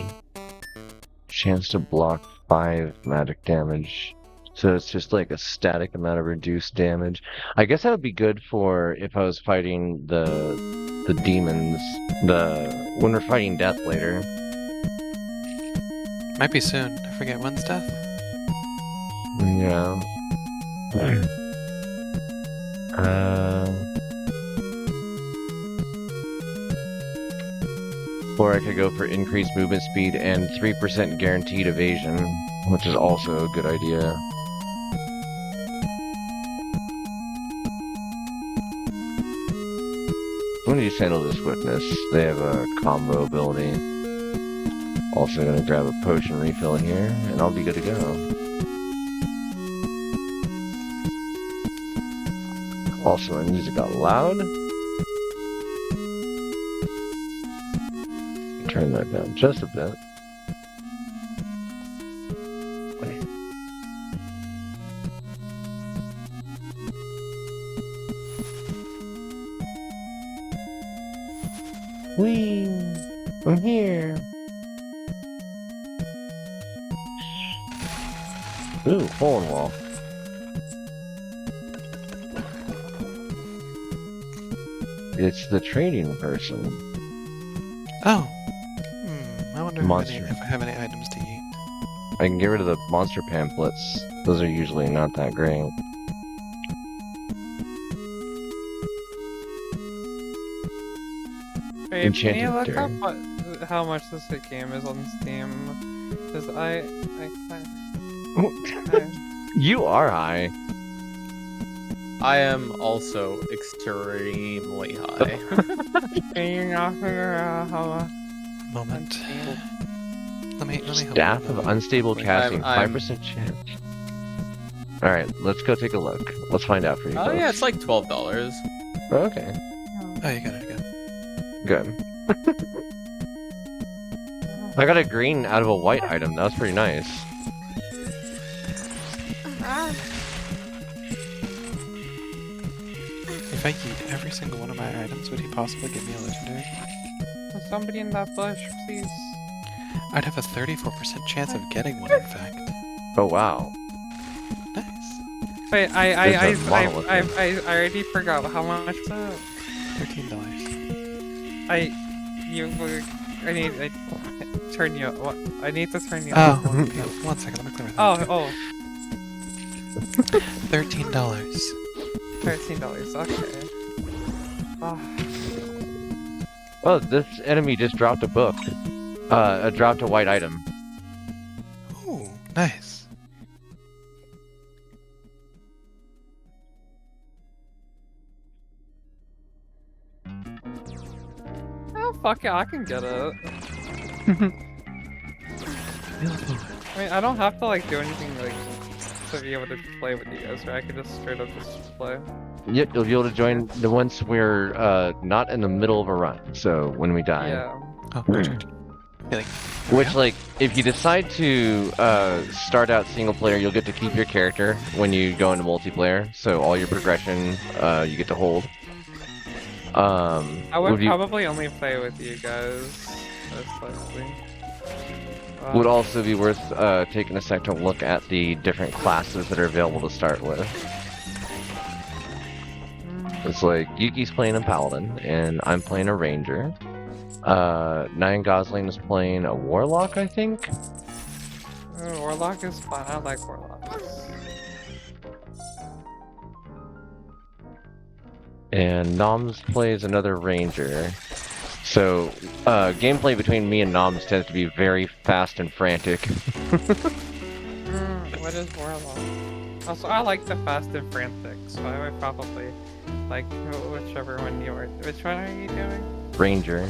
Chance to block 5 magic damage. So it's just like a static amount of reduced damage. I guess that would be good for if I was fighting the demons. When we're fighting death later. Might be soon. I forget when's death. Yeah. Or I could go for increased movement speed and 3% guaranteed evasion, which is also a good idea. I'm gonna just handle this swiftness. They have a combo ability. Also gonna grab a potion refill here, and I'll be good to go. Also, my music got loud. Turn that down just a bit. Whee! I'm here! Ooh, hole in wall. It's the trading person. Oh! I wonder Monster. if I have any items to eat. I can get rid of the monster pamphlets. Those are usually not that great. Hey, can you Enchanted look up Dirt. how much this game is on Steam? Because I You are high. I am also extremely high. can you not figure out how much? Moment. Let me help Staff you. of unstable casting, I'm- 5% chance. Alright, let's go take a look. Let's find out for you. Oh folks. yeah, it's like $12. Okay, Oh, you got it again. good. I got a green out of a white item. That was pretty nice. If I eat every single one of my items, would he possibly give me a legendary? There's somebody in that bush, please. I'd have a 34% chance of getting one, in fact. Oh wow. Nice. Wait, There's a monolith I already forgot how much is it? $13. I need turn you. What? I need to turn you. Oh, no, 1 second, let me clear my throat. Oh, $13. $13. Okay. Oh, Oh, this enemy just dropped a book. Dropped a white item. Ooh, nice. oh, fuck it, I can get it. I mean, I don't have to like do anything like to be able to play with you guys, right? I can just straight up just play. Yep, you'll be able to join the once we're not in the middle of a run. So when we die. Yeah. Oh, Richard. Which, like, if you decide to start out single player, you'll get to keep your character when you go into multiplayer. So all your progression, you get to hold. I would probably only play with you guys, most likely. Would also be worth taking a sec to look at the different classes that are available to start with. It's like Yuki's playing a paladin, and I'm playing a ranger. Nyan Gosling is playing a warlock, I think. Warlock is fun. I like warlocks. And Noms plays another ranger. So, gameplay between me and Noms tends to be very fast and frantic. What is warlock? Also, I like the fast and frantic, so I would probably like whichever one you are. Which one are you doing? Ranger.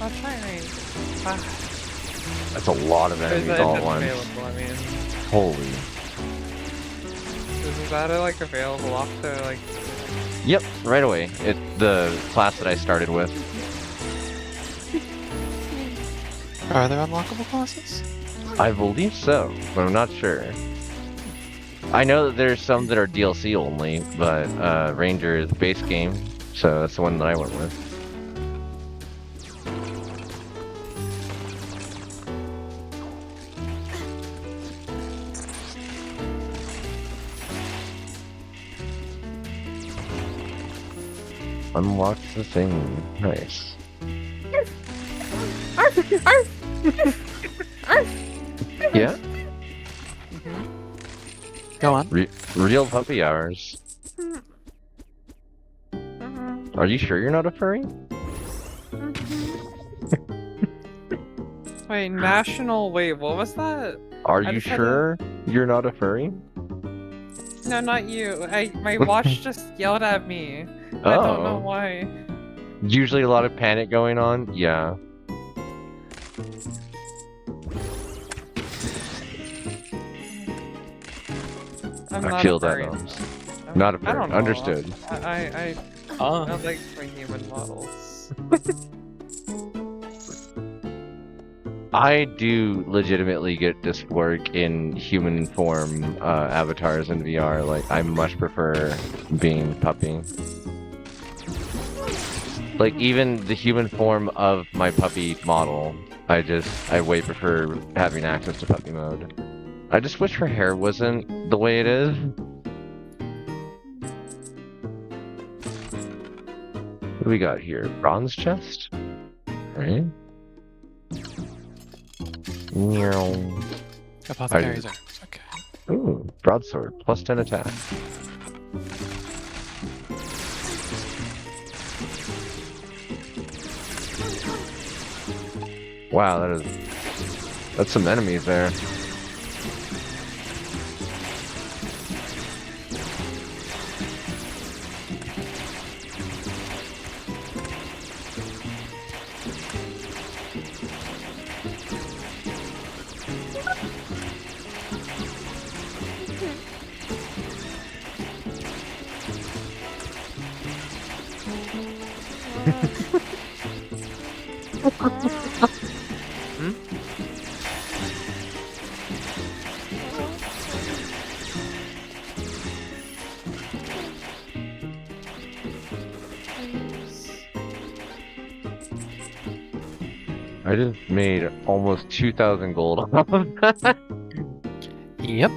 I'll try and That's a lot of enemies all at once. available, I mean. Holy. Is that like available off the like? Yep, right away. It's the class that I started with. Are there unlockable classes? I believe so, but I'm not sure. I know that there's some that are DLC only, but Ranger is base game, so that's the one that I went with. Unlock the thing. Nice. Yeah? Go on. Real puppy hours. Are you sure you're not a furry? Wait, national. Wait, what was that? Are I you just had sure you're not a furry? No, not you. My watch just yelled at me. I don't know why. Usually a lot of panic going on. Yeah. I'm I not feel a that. furry. Not a I furry. don't know. Understood. I Oh. like my human models. I do legitimately get dysphoric in human form avatars in VR. Like, I much prefer being puppy. Like, even the human form of my puppy model, I way prefer having access to puppy mode. I just wish her hair wasn't the way it is. What do we got here? Bronze chest? Right? Meow. Apothecary's Herbs. Okay. Ooh, broadsword, plus 10 attack. Wow, that's some enemies there. I just made almost 2,000 gold off of that. Yep.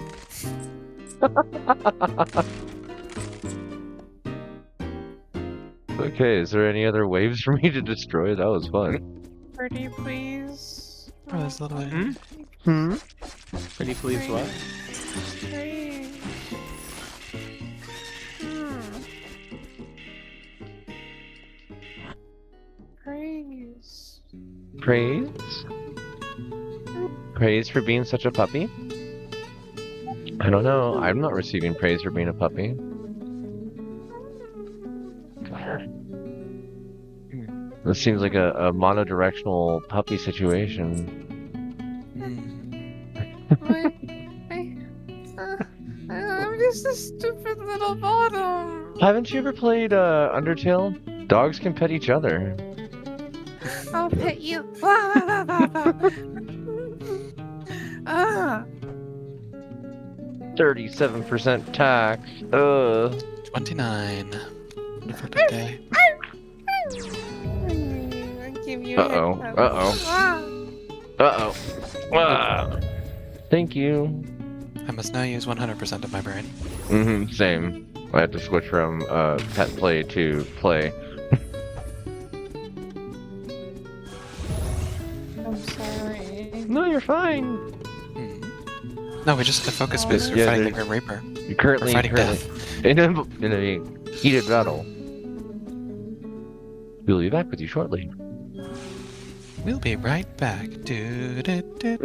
Okay, is there any other waves for me to destroy? That was fun. Pretty please. Oh, there's a little. Hmm? Pretty please what? Pretty. Praise. Praise? Praise for being such a puppy? I don't know. I'm not receiving praise for being a puppy. This seems like a monodirectional puppy situation. I'm just a stupid little bottom. Haven't you ever played Undertale? Dogs can pet each other. I'll pet you. 37% tax. Ugh. 29. What a perfect day. I give you Uh-oh. a Uh-oh. Uh-oh. Ah. Thank you. I must now use 100% of my brain. Mm-hmm, same. I had to switch from pet play to play. I'm sorry. No, you're fine. No, we just have to focus because Yeah, you're fighting the there's- Grim Reaper. You're currently, We're fighting in a heated battle. We'll be back with you shortly. We'll be right back. Do, do, do,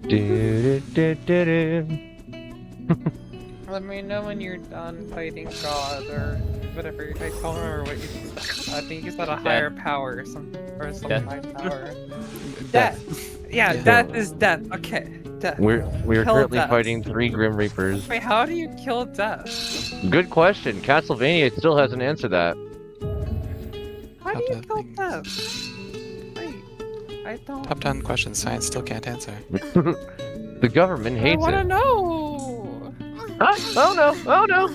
do, do, do. Let me know when you're done fighting God or whatever. I don't remember what you. I think you said a higher power or some Death. high power. Death. Yeah, Yeah. death is death. Okay. Death. We're Kill currently Death. fighting 3 Grim Reapers. Wait, how do you kill Death? Good question. Castlevania still hasn't answered that. How do you Top kill down Death? Wait, I don't. Top 10 questions science still can't answer. The government I hates wanna it. know. Huh? Oh no! Oh no!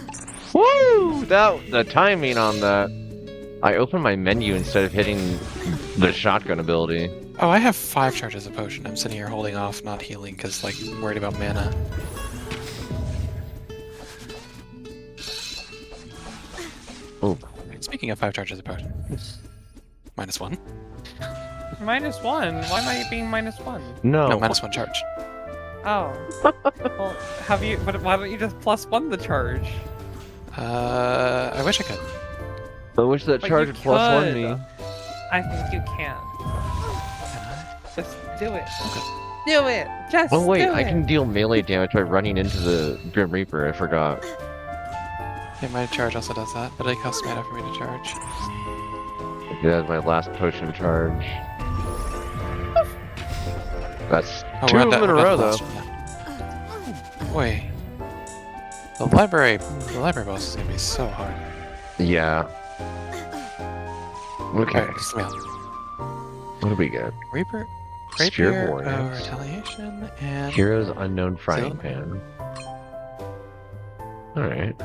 Woo! The timing on that. I opened my menu instead of hitting the shotgun ability. Oh, I have 5 charges of potion. I'm sitting here holding off, not healing, because, like, I'm worried about mana. Oh, Speaking of 5 charges of potion. -1. -1. Why am I being -1? no! No, -1 charge. Oh. Well, have you? But why don't you just +1 the charge? I wish I could. I wish that But charge you would +1 could. me. I think you can. Can I? Just do it. Okay. Do it. Just. Oh wait, do I it. can deal melee damage by running into the Grim Reaper. I forgot. Yeah, my charge also does that, but it costs mana for me to charge. That's my last potion charge. That's Oh, 2 we're of them in a we're row, the though. last one now. Wait. The library boss is gonna be so hard. Yeah. Okay, Alright, just let me out. what do we get? Reaper, Spear Rapier, Hornets. Retaliation, and Hero's Unknown Frying Silver. Pan. Alright.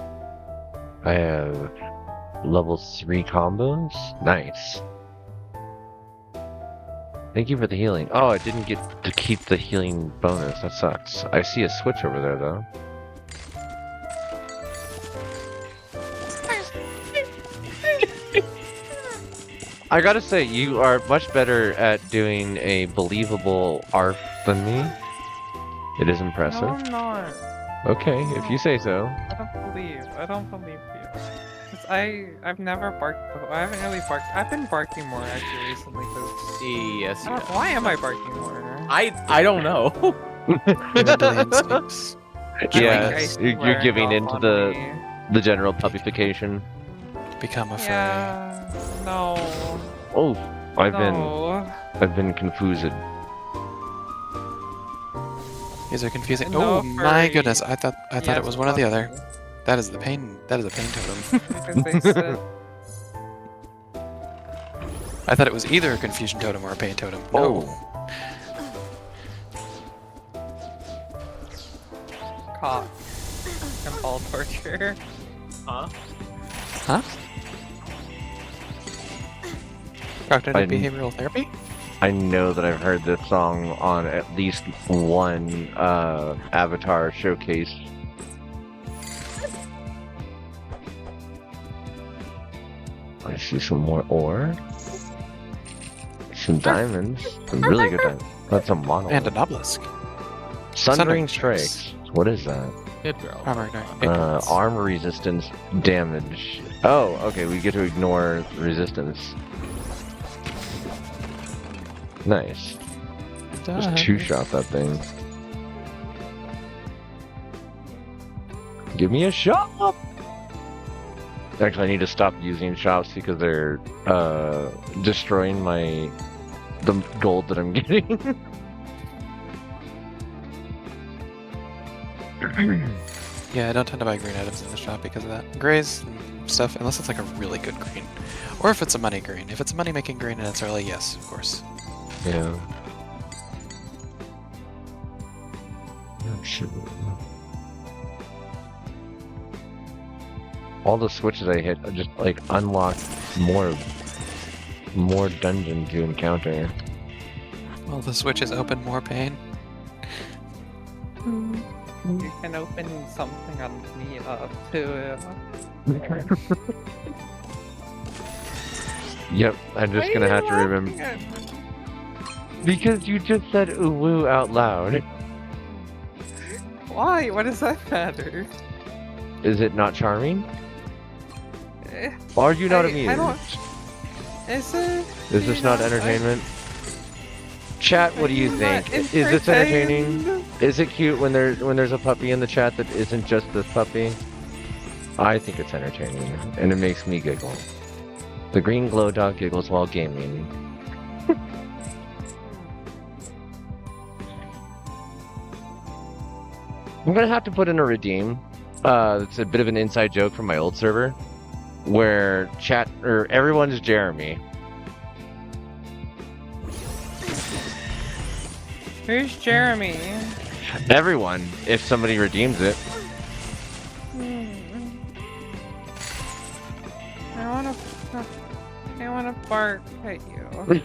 I have level 3 combos. Nice. Thank you for the healing. Oh, I didn't get to keep the healing bonus. That sucks. I see a switch over there, though. I gotta say, you are much better at doing a believable ARF than me. It is impressive. No, I'm not. Okay, if you say so. I don't believe. I don't believe you. 'Cause I've never barked. I haven't really barked. I've been barking more actually recently. 'Cause Yes, I don't- why am I barking more? I don't know. Mental instincts. Yeah, I you're swear giving off into on the me. the general puppification. Become a furry. Yeah. No. Oh, I've been confused. These are confusing. No Oh my furry. goodness! I thought Yes, it was one or the other. possibly. That is the pain. That is a pain totem. Because they said I thought it was either a confusion totem or a pain totem. No. cock and ball torture. Huh? Huh? Cognitive I'm- behavioral therapy? I know that I've heard this song on at least one Avatar showcase. I see some more ore. Some diamonds. Some really good diamonds. That's a monolith. And an obelisk. Sundering Sundering Strikes. What is that? Good girl. Armor ignorance. Armor resistance damage. Oh, okay, we get to ignore resistance. Nice. Just two-shot that thing. Give me a shop! Actually, I need to stop using shops because they're destroying the gold that I'm getting. Yeah, I don't tend to buy green items in the shop because of that. Grays and stuff, unless it's like a really good green. Or if it's a money green. If it's a money making green and it's early, yes, of course. Yeah. Oh, shit. All the switches I hit just like unlock more dungeons to encounter. Well, the switches open more pain. You can open something on me up too. Yep, I'm just gonna have to remember. Because you just said uwu out loud. Why? What does that matter? Is it not charming? Eh, Are you not I amused? don't- Is it? Is this not entertainment? Chat, what do you think? Is this entertaining? Is it cute when there's a puppy in the chat that isn't just this puppy? I think it's entertaining, and it makes me giggle. The green glow dog giggles while gaming. I'm gonna have to put in a redeem. It's a bit of an inside joke from my old server, where everyone is Jeremy. Who's Jeremy? Everyone, if somebody redeems it. I wanna bark at you.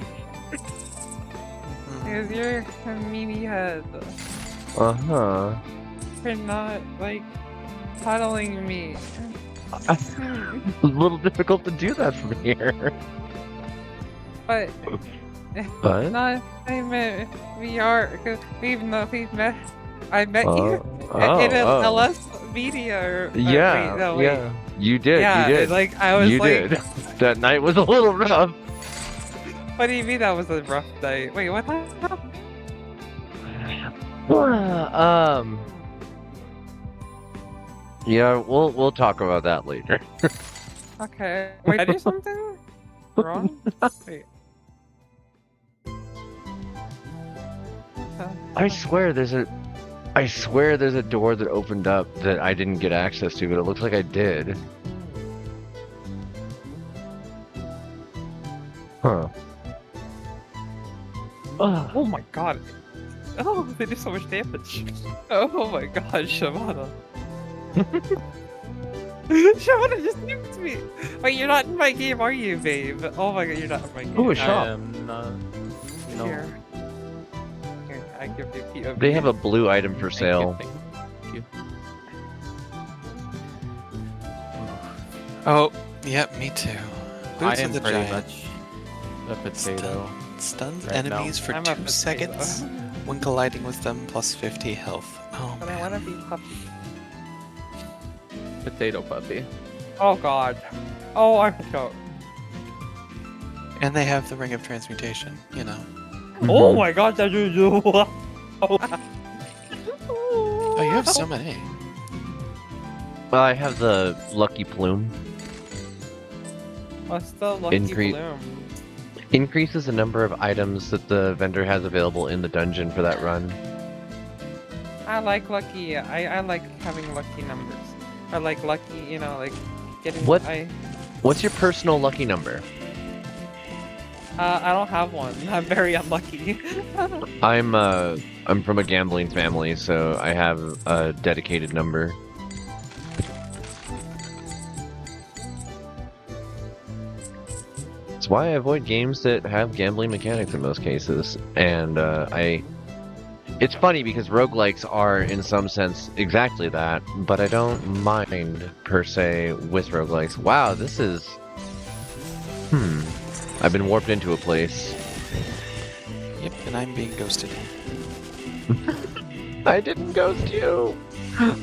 Because you're a meaty head. Uh-huh. You're not, like, cuddling me. It's a little difficult to do that from here. But, But? not, I meant, we are, because we've met, I met you Oh, in an oh. LS media, or, Yeah, wait, no, wait. yeah. You did, Yeah, you did. like, I was you like, did. That night was a little rough. what do you mean that was a rough night? Wait, what happened? Yeah, we'll talk about that later. Okay, wait, did I do something wrong? Wait. I swear there's a door that opened up that I didn't get access to, but it looks like I did. Huh. Ugh. Oh my god. Oh, they do so much damage. Oh my god, Shavana. Shavana just nuked me. Wait, you're not in my game, are you, babe? Oh my god, you're not in my game. Ooh, a I shop. am not. No. Here. Here, I give you POV. They have a blue item for Thank you, sale. thank you. Oh, yep, me too. I Boots am of the pretty Giant much a potato. stuns right now. enemies for I'm a 2 potato. seconds when colliding with them, plus 50 health. Oh But I man. wanna be puppy. Potato puppy. Oh god. Oh, I forgot. And they have the Ring of Transmutation, you know. Oh my god, that you do. Oh, you have so many. Well, I have the lucky plume. What's the lucky bloom? Increases the number of items that the vendor has available in the dungeon for that run. I like lucky. I like having lucky numbers. I like lucky, you know, like getting. What? I What's your personal lucky number? I don't have one. I'm very unlucky. I'm from a gambling family, so I have a dedicated number. It's why I avoid games that have gambling mechanics in most cases, and it's funny because roguelikes are, in some sense, exactly that, but I don't mind, per se, with roguelikes. Wow, this is... I've been warped into a place. Yep, and I'm being ghosted. I didn't ghost you! I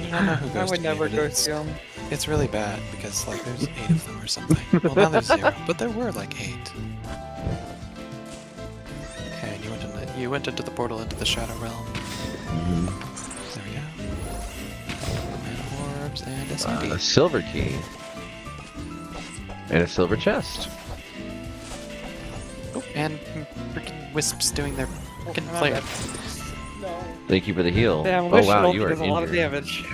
do not know who ghosted I would me, never but go it's- see him. It's really bad because like there's 8 of them or something. Well, now there's 0, but there were like 8. Okay, and you went into the portal into the Shadow Realm. There we go. And orbs and a zombie. A silver key. And a silver chest. Oh, and freaking wisps doing their freaking flare. No. Thank you for the heal. Damn, Oh wish wow, ulti you are does a lot of injured. damage.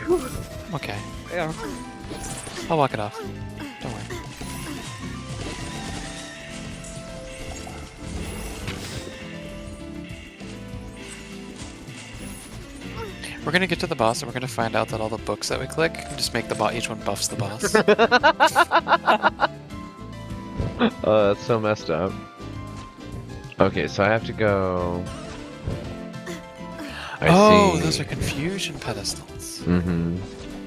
Okay, Damn. I'll walk it off. Don't worry. We're gonna get to the boss and we're gonna find out that all the books that we click just make the bot each one buffs the boss. Oh, that's so messed up. Okay, so I have to go... Oh, see. those are confusion pedestals. Mm-hmm.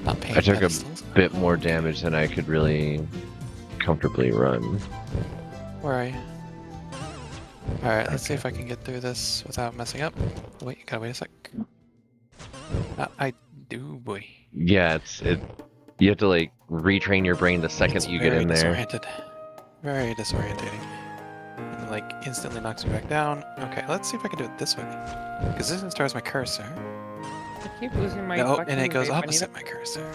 Not pain I took a pedestals. bit more damage than I could really comfortably run. Where are you? Alright, let's see if I can get through this without messing up. Wait, you gotta wait a sec. I do, boy. Yeah, you have to like retrain your brain the second It's you get very in there. disoriented. Very disorientating. And like instantly knocks me back down. Okay, let's see if I can do it this way. Because this stars my cursor. I keep losing my No, fucking and it goes vape. opposite my cursor.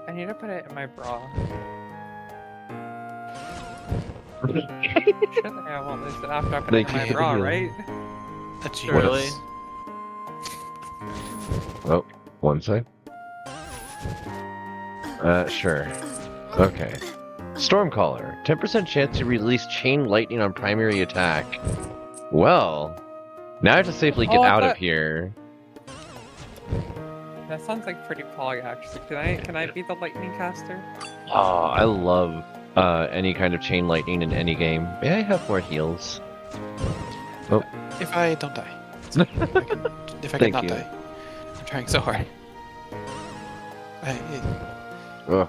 I need to put it in my bra. Shit, I won't lose it after I put it Thank in my you. bra, right? A Really? genius. Oh, one sec. Sure. Okay. Stormcaller. 10% chance to release chain lightning on primary attack. Well, now I have to safely get Oh, I out of thought- here. That sounds like pretty pog actually. Can I be the lightning caster? Oh, I love any kind of chain lightning in any game. May I have more heals? If I don't die. If I can Thank not you. die. I'm trying so hard. Ugh.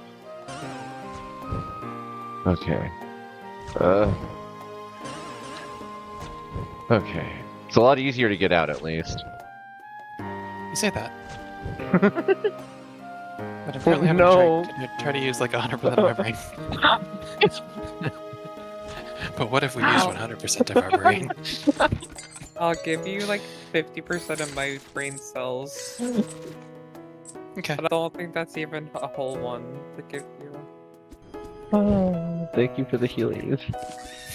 Okay. Okay. It's a lot easier to get out, at least. You say that. But apparently I'm no. gonna try to use like 100% of my brain. But what if we use 100% of our brain? I'll give you like 50% of my brain cells. Okay. But I don't think that's even a whole one to give you. Oh, thank you for the healings.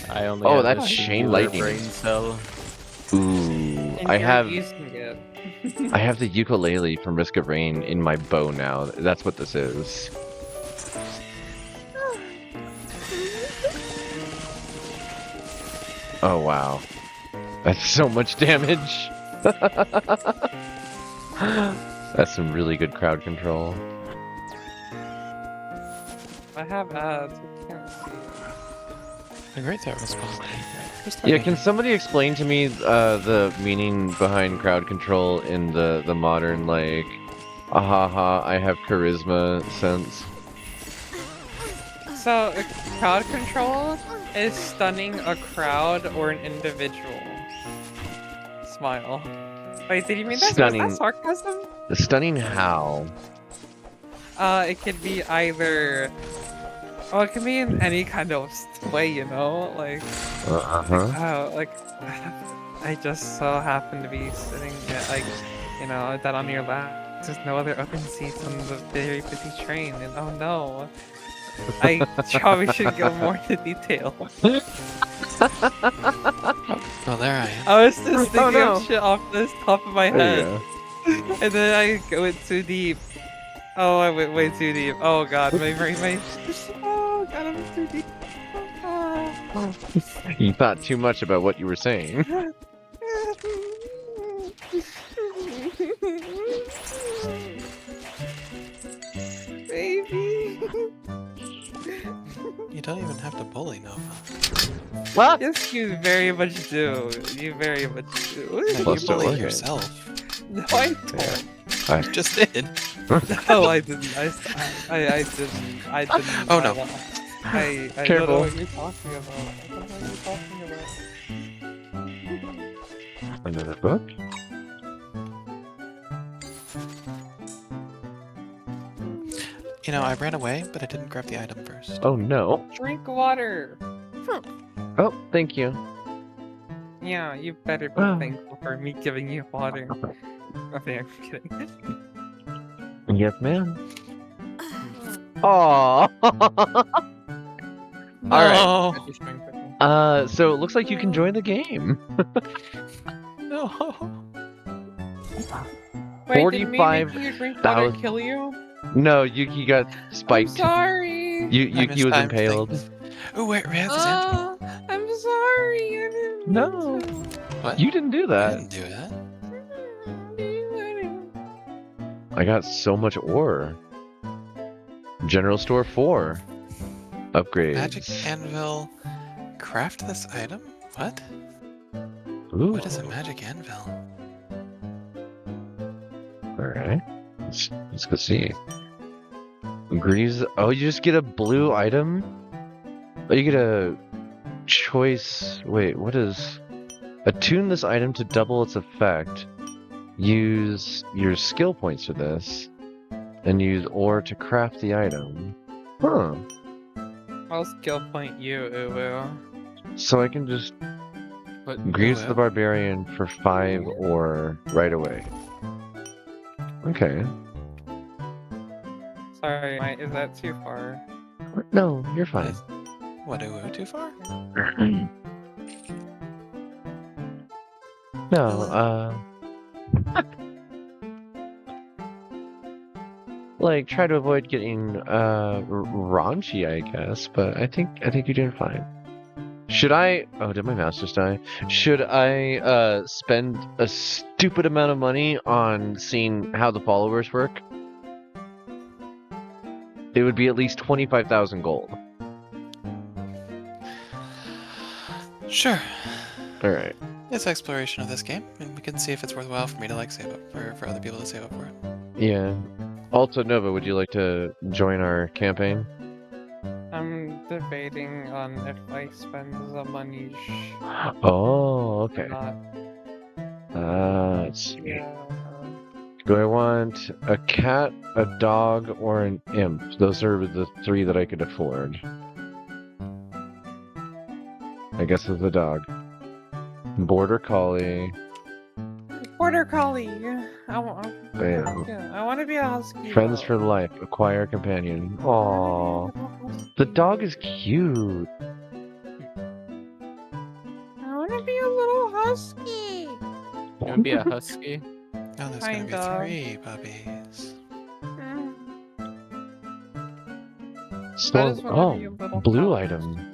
I only Oh, have that's a chain singular lightning. brain cell. Ooh, And I you're have using it. I have the ukulele from Risk of Rain in my bow now. That's what this is. Oh wow, that's so much damage. That's some really good crowd control. I have ads. I can't see. The great threat was probably. Yeah, can somebody explain to me the meaning behind crowd control in the modern like, ahaha, I have charisma sense? So, crowd control is stunning a crowd or an individual. Smile. Wait, did you mean that? Was Stunning. that sarcasm? Stunning how? It could be either. Oh, it can be in any kind of way, you know? Like, Uh-huh. like, I just so happen to be sitting at, like, you know, that on your lap. There's no other open seats on the very busy train, and oh no. I probably should go more into detail. Well, there I am. I was just thinking no. of shit off the top of my There you head, go. and then I went too deep. Oh, I went way too deep. Oh god, my brain, oh god, I'm too deep. Ah. You thought too much about what you were saying. Baby. You don't even have to bully Nova. What? Yes, you very much do. You very much do. No, you Plus, don't bully look at it. yourself. No, I don't. I, You just did. No, I didn't. I didn't. I didn't. Oh, no. I don't Careful. know what you're talking about. I don't know what you're talking about. another book? You know, I ran away, but I didn't grab the item first. Oh no. Drink water. Oh, thank you. Yeah, you better be thankful for me giving you water. Okay, I'm kidding. Yes, ma'am. Aww. No. Just drink water. So it looks like you can join the game. No. Wait, did me making 45,000 you drink water kill you? No, Yuki got I'm spiked. sorry. Yuki was mistimed impaled. things. Oh, wait, we have this answer. Oh, I'm sorry. I didn't No. mean to. What? You didn't do I that. didn't do that. I got so much ore. General Store 4. Upgrades. Magic anvil. Craft this item? What? Ooh. What is a magic anvil? Alright. Let's go see. Grease. Oh, you just get a blue item? Oh, you get a choice. Wait, what is. Attune this item to double its effect. Use your skill points for this. And use ore to craft the item. Huh. I'll skill point you, Uwu. So I can just What? grease the barbarian for 5 ore right away. Okay. Sorry, is that too far? No, you're fine. What, too far? No, like try to avoid getting raunchy, I guess. But I think you're doing fine. Should I? Oh, did my mouse just die? Should I spend a stupid amount of money on seeing how the followers work? It would be at least 25,000 gold. Sure. All right. It's exploration of this game, and we can see if it's worthwhile for me to like save up for other people to save up for it. Yeah. Also, Nova, would you like to join our campaign? I'm debating on if I spend the money Oh, or okay. not. Let's see. Yeah. Do I want a cat, a dog, or an imp? Those are the three that I could afford. I guess it's a dog. Border Collie. Border Collie. I Bam. want to be a husky. Friends though. for life. Acquire a companion. Aww. The dog is cute. I want to be a little husky. You would be a husky. Oh, there's gonna Kinda. be 3 puppies. Mm, Storm. just wanna Oh, be a little blue puppy. item.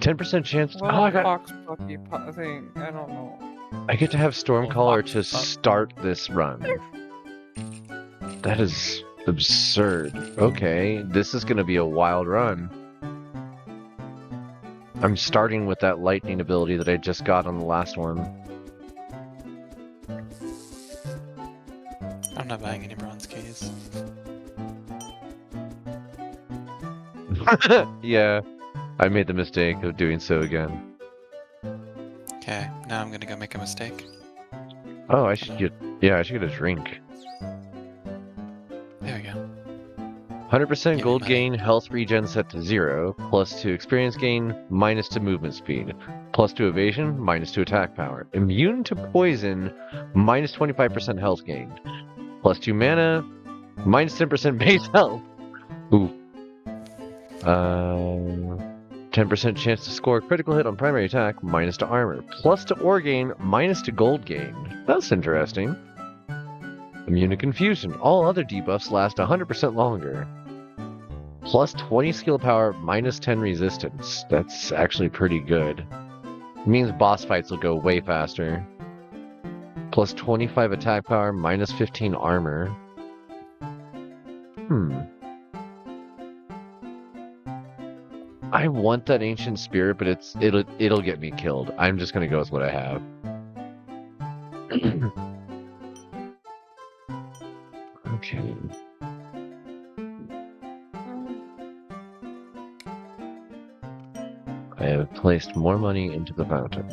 10% chance. Little Oh, I got. fox puppy thing. I don't know. I get to have Stormcaller Fox to pup. start this run. That is absurd. Okay, this is gonna be a wild run. I'm starting with that lightning ability that I just got on the last one. I'm not buying any bronze keys. Yeah, I made the mistake of doing so again. Okay, now I'm gonna go make a mistake. Oh, I should get. Yeah, I should get a drink. There we go. 100% Give me gold money. gain, health regen set to 0, +2 experience gain, -2 movement speed, +2 evasion, -2 attack power. Immune to poison, -25% health gain, +2 mana, -10% base health. Ooh. 10% chance to score a critical hit on primary attack, -to armor, +to ore gain, -to gold gain. That's interesting. Immune to confusion. All other debuffs last 100% longer. +20 skill power, -10 resistance. That's actually pretty good. It means boss fights will go way faster. +25 attack power, -15 armor. I want that ancient spirit, but it'll get me killed. I'm just gonna go with what I have. Okay. I have placed more money into the fountain.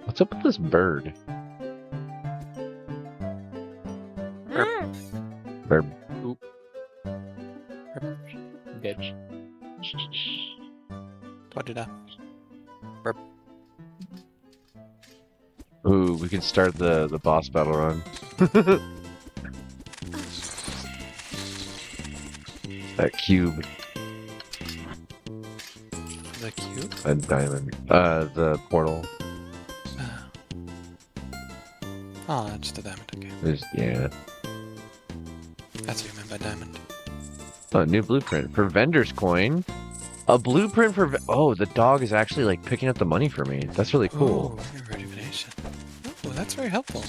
What's up with this bird? Bird. Bitch. What did I? Ooh, we can start the boss battle run. That cube, The cube? a diamond, the portal. Oh, that's the diamond. Okay, Yeah. that's what you meant by diamond. Oh, new blueprint for vendor's coin. A blueprint for. Oh, the dog is actually like picking up the money for me. That's really cool. Ooh, rejuvenation. Oh, that's very helpful.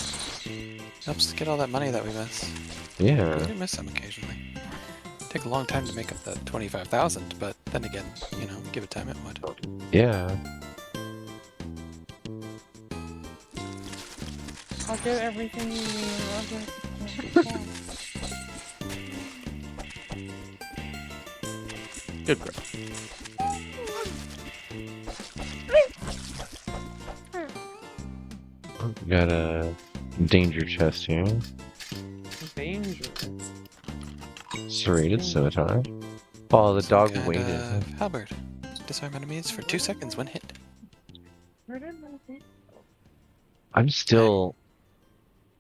Helps to get all that money that we miss. We Yeah. do miss some occasionally. Take a long time to make up that 25,000, but then again, you know, give it time, it would. Yeah. I'll get everything you need. I'll get Good girl. Got a danger chest here. danger. Serrated scimitar. Oh, the dog Some kind waited. of halberd. Disarm enemies for 2 seconds when hit. Where did my thing? I'm still.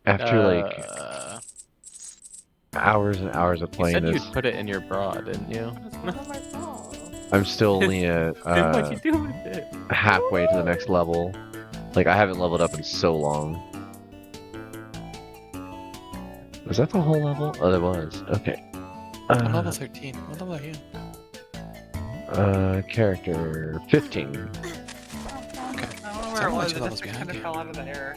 After like Uh, hours and hours of you playing said this, you'd put it in your bra, didn't you? It's not on my phone. I'm still only at Then what'd you do with it? halfway to the next level. Like I haven't leveled up in so long. Was that the whole level? Oh, that was. Okay. I'm level 13. What level are you? Character 15. Okay. I don't know So where it I'm only was. 2 It levels just behind kind of you. fell out of the air.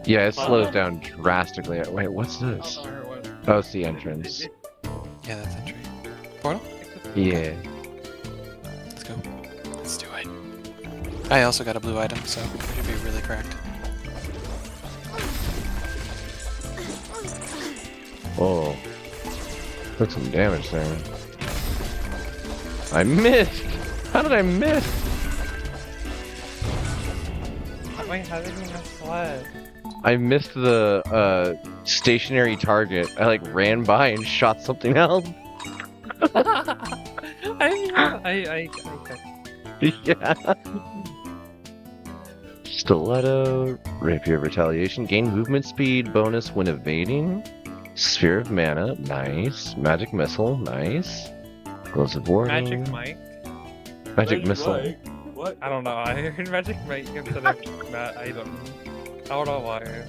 Yeah, it slows down drastically. Wait, what's I this? don't know where it was. Oh, it's the entrance. Yeah, that's entry. Portal? Yeah. Let's go. Let's do it. I also got a blue item, so we should be really cracked. Oh. Took some damage there. I missed! How did I miss? Wait, how did you miss what? I missed the stationary target. I like ran by and shot something else. I didn't even. Okay. Yeah. Stiletto, Rapier of Retaliation, gain movement speed bonus when evading. Sphere of Mana, nice. Magic Missile, nice. Gloves of Warding. Magic Mike. Magic Missile. What? I don't know. I heard Magic Mike instead of that item. I don't know why. I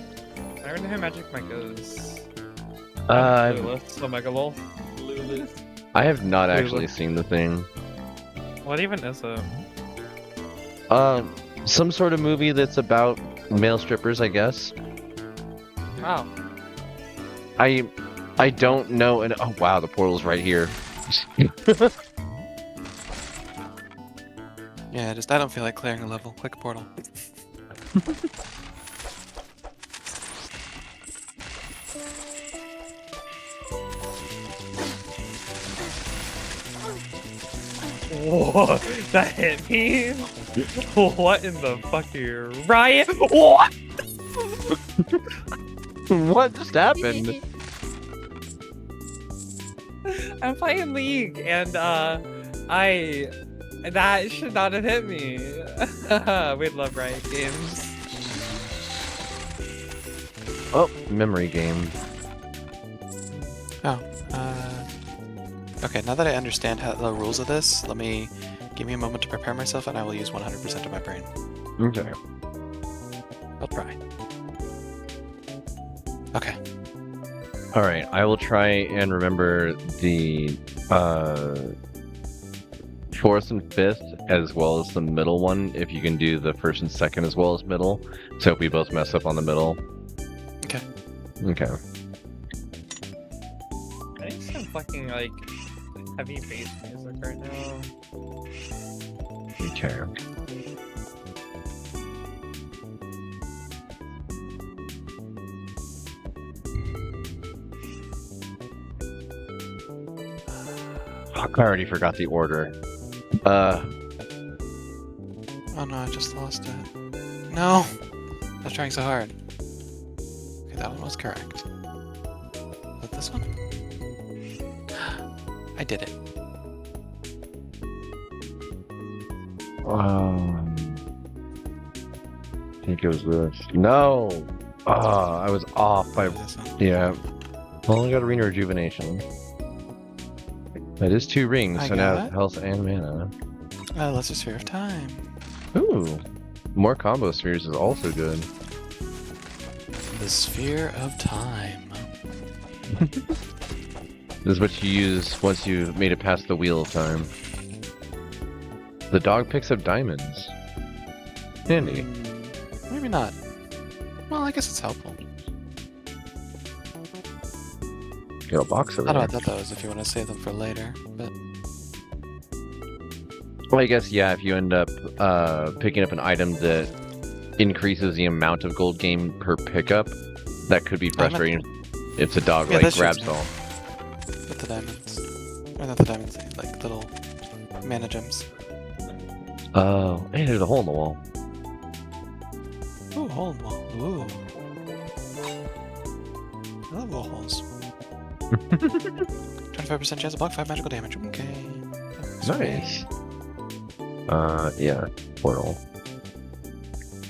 don't know who Magic Mike is. Clueless. Oh, Megalol. I have not actually seen the thing. What even is it? Some sort of movie that's about male strippers, I guess. Wow. I don't know, and oh wow, the portal's right here. Yeah, just I don't feel like clearing a level. Click portal. Whoa, that hit me. What in the fuck are you, Ryan? What? What just happened? I'm playing League, and that should not have hit me. We love Riot Games. Oh, memory game. Oh, okay, now that I understand how the rules of this, give me a moment to prepare myself and I will use 100% of my brain. Okay. I'll try. Okay. All right, I will try and remember the fourth and fifth as well as the middle one. If you can do the first and second as well as middle, so if we both mess up on the middle. Okay. Okay. I need some fucking like heavy bass music right now. Okay. Fuck, I already forgot the order. Oh no, I just lost it. No! I was trying so hard. Okay, that one was correct. Was it this one? I did it. I think it was this. No! I was off by. This one. Yeah. Only got Arena Rejuvenation. That is 2 rings, I so now got it. health and mana. Let's just Sphere of Time. Ooh. More combo spheres is also good. The Sphere of Time. This is what you use once you've made it past the Wheel of Time. The dog picks up diamonds. Handy. Maybe not. Well, I guess it's helpful. Got a box over Not there. about that though, is if you want to save them for later, but Well, I guess, yeah, if you end up picking up an item that increases the amount of gold gain per pickup, that could be frustrating if the dog, Yeah, like, that shoots grabs me. all. with the diamonds. Or not the diamonds, like little mana gems. Oh, hey, there's a hole in the wall. Ooh, hole in the wall. Ooh. I love little holes. 25% chance to block 5 magical damage. Okay. Nice. Yeah, portal.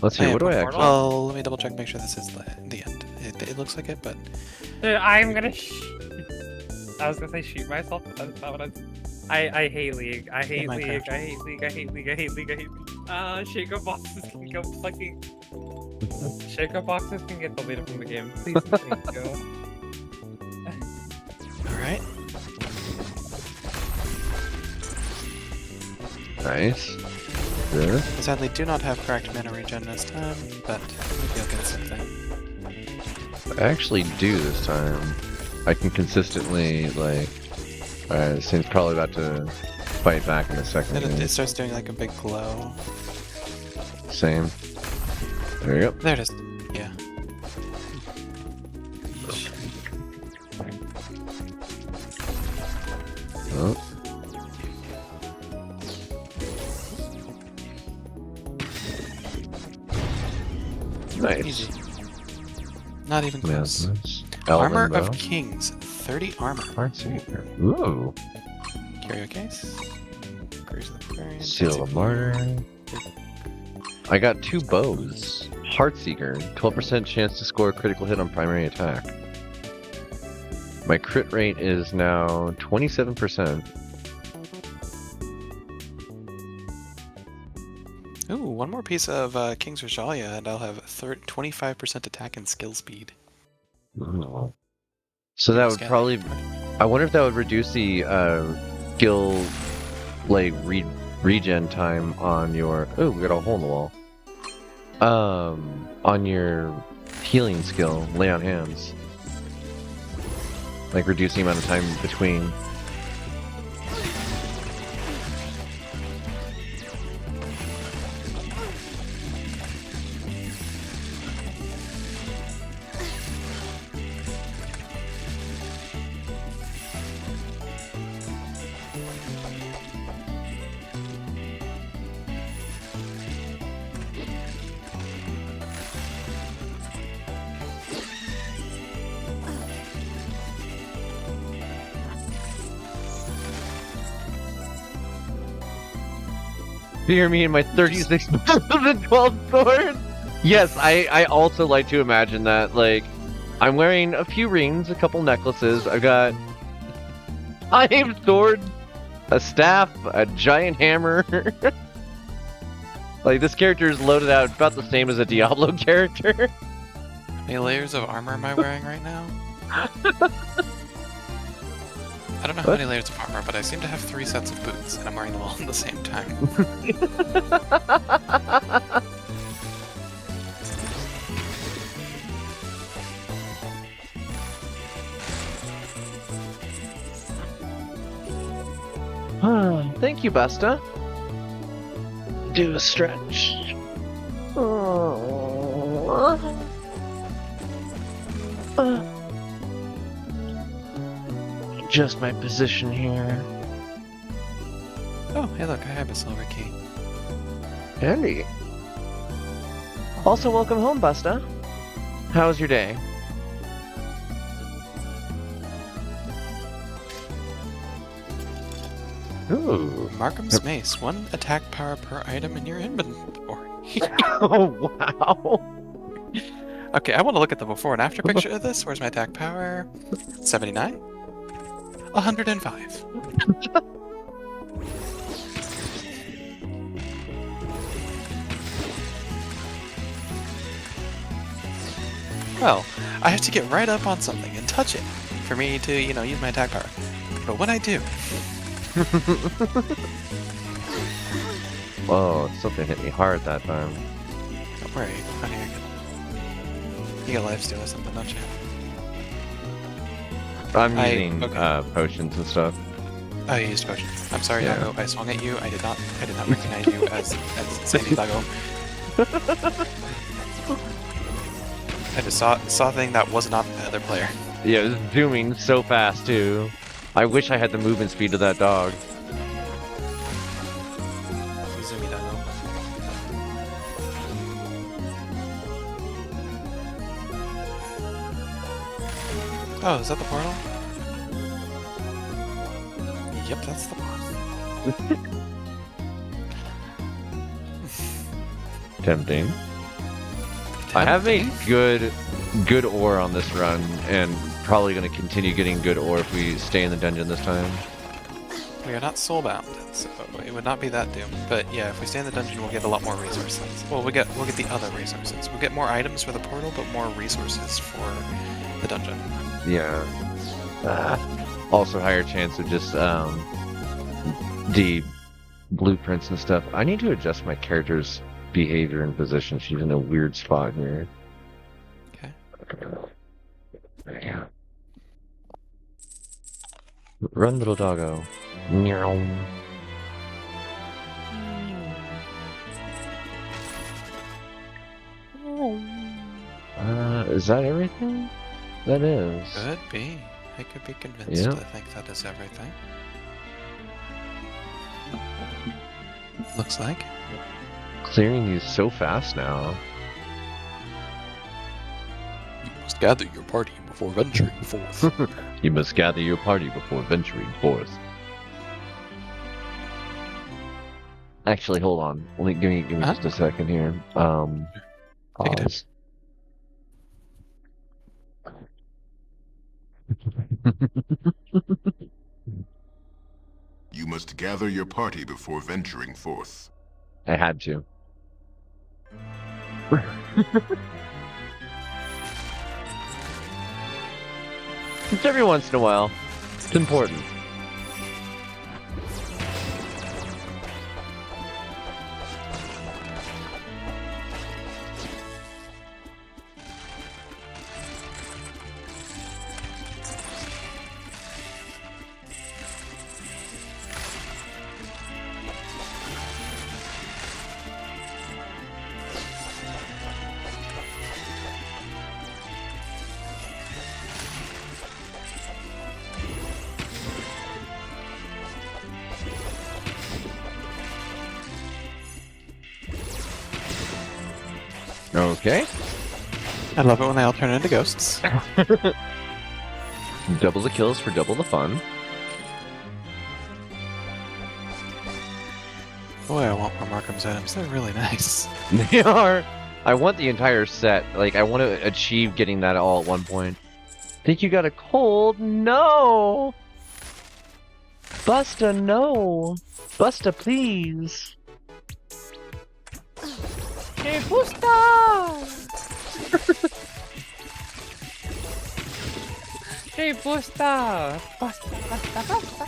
Let's see, Oh, yeah, what do I portal. actually... Well, let me double check, make sure this is the end. It looks like it, but Dude, I'm gonna I was gonna say shoot myself, but that's not what I hate League. I hate League. Minecraft. I hate League. I hate League. I hate League. I hate League. Shaker boxes can go fucking. Shaker boxes can get deleted from the game. Please, thank you. Alright. Nice. Good. I sadly do not have correct mana regen this time, but maybe I'll get something. I actually do this time. I can consistently, like... Alright, this thing's probably about to fight back in a second. It starts doing like a big glow. Same. There you go. There it is. Yeah. Yeesh. Oh. Nice. Easy. Not even Yeah, close. nice. Armor Elven of bow. Kings, 30 armor. Heartseeker. Ooh. Curio case. Graves of the Barbarian. Seal of Martyr. I got 2 bows. Heartseeker. 12% chance to score a critical hit on primary attack. My crit rate is now 27%. Ooh, one more piece of King's Regalia, and I'll have 25% attack and skill speed. Ooh. So that would Scan. probably... I wonder if that would reduce the skill, like, regen time on your... Oh, we got a hole in the wall. On your healing skill, Lay on Hands. Like, reducing the amount of time between. Fear me and my 36 and 12 sword. Yes, I also like to imagine that. Like, I'm wearing a few rings, a couple necklaces. I've got 5 swords, a staff, a giant hammer. Like, this character is loaded out about the same as a Diablo character. How many layers of armor am I wearing right now? I don't know how many layers of armor, but I seem to have 3 sets of boots, and I'm wearing them all at the same time. Thank you, Busta. Do a stretch. Just my position here. Oh, hey look, I have a silver key. Handy. Also, welcome home, Busta. How was your day? Ooh. Markham's Mace, 1 attack power per item in your inventory. Oh, wow. Okay, I want to look at the before and after picture of this. Where's my attack power? 79? 105. Well, I have to get right up on something and touch it for me to, you know, use my attack power. But when I do, Whoa, something hit me hard that time. don't worry, honey, you're good. You get lifesteal or something, don't you? I'm I- using okay. potions and stuff. Oh, you used potion. I'm sorry, Yeah. Dago. I swung at you. I did not recognize you as Sandy Dago. I just saw a thing that was not the other player. Yeah, it was zooming so fast too. I wish I had the movement speed of that dog. Zoomy Dago. Oh, is that the portal? Yep, that's the portal. Tempting. I have made good ore on this run, and probably going to continue getting good ore if we stay in the dungeon this time. We are not soulbound, so it would not be that doom. But yeah, if we stay in the dungeon, we'll get a lot more resources. Well, we'll get the other resources. We'll get more items for the portal, but more resources for the dungeon. Yeah. Also higher chance of just the blueprints and stuff. I need to adjust my character's behavior and position. She's in a weird spot here. Okay. Yeah. Run, little doggo. Meow. Is that everything? That is. Could be. I could be convinced. Yeah. I think that is everything. Looks like. Clearing these so fast now. You must gather your party before venturing forth. You must gather your party before venturing forth. Actually, hold on. Give me Huh? just a second here. Take it in. Pause. You must gather your party before venturing forth. I had to. Just every once in a while. It's important. Okay. I love it when they all turn into ghosts. Double the kills for double the fun. Boy, I want more Markham's items. They're really nice. They are. I want the entire set. Like, I want to achieve getting that all at one point. Think you got a cold? No! Busta, no! Busta, please! Hey, Busta! Hey, Busta! Busta.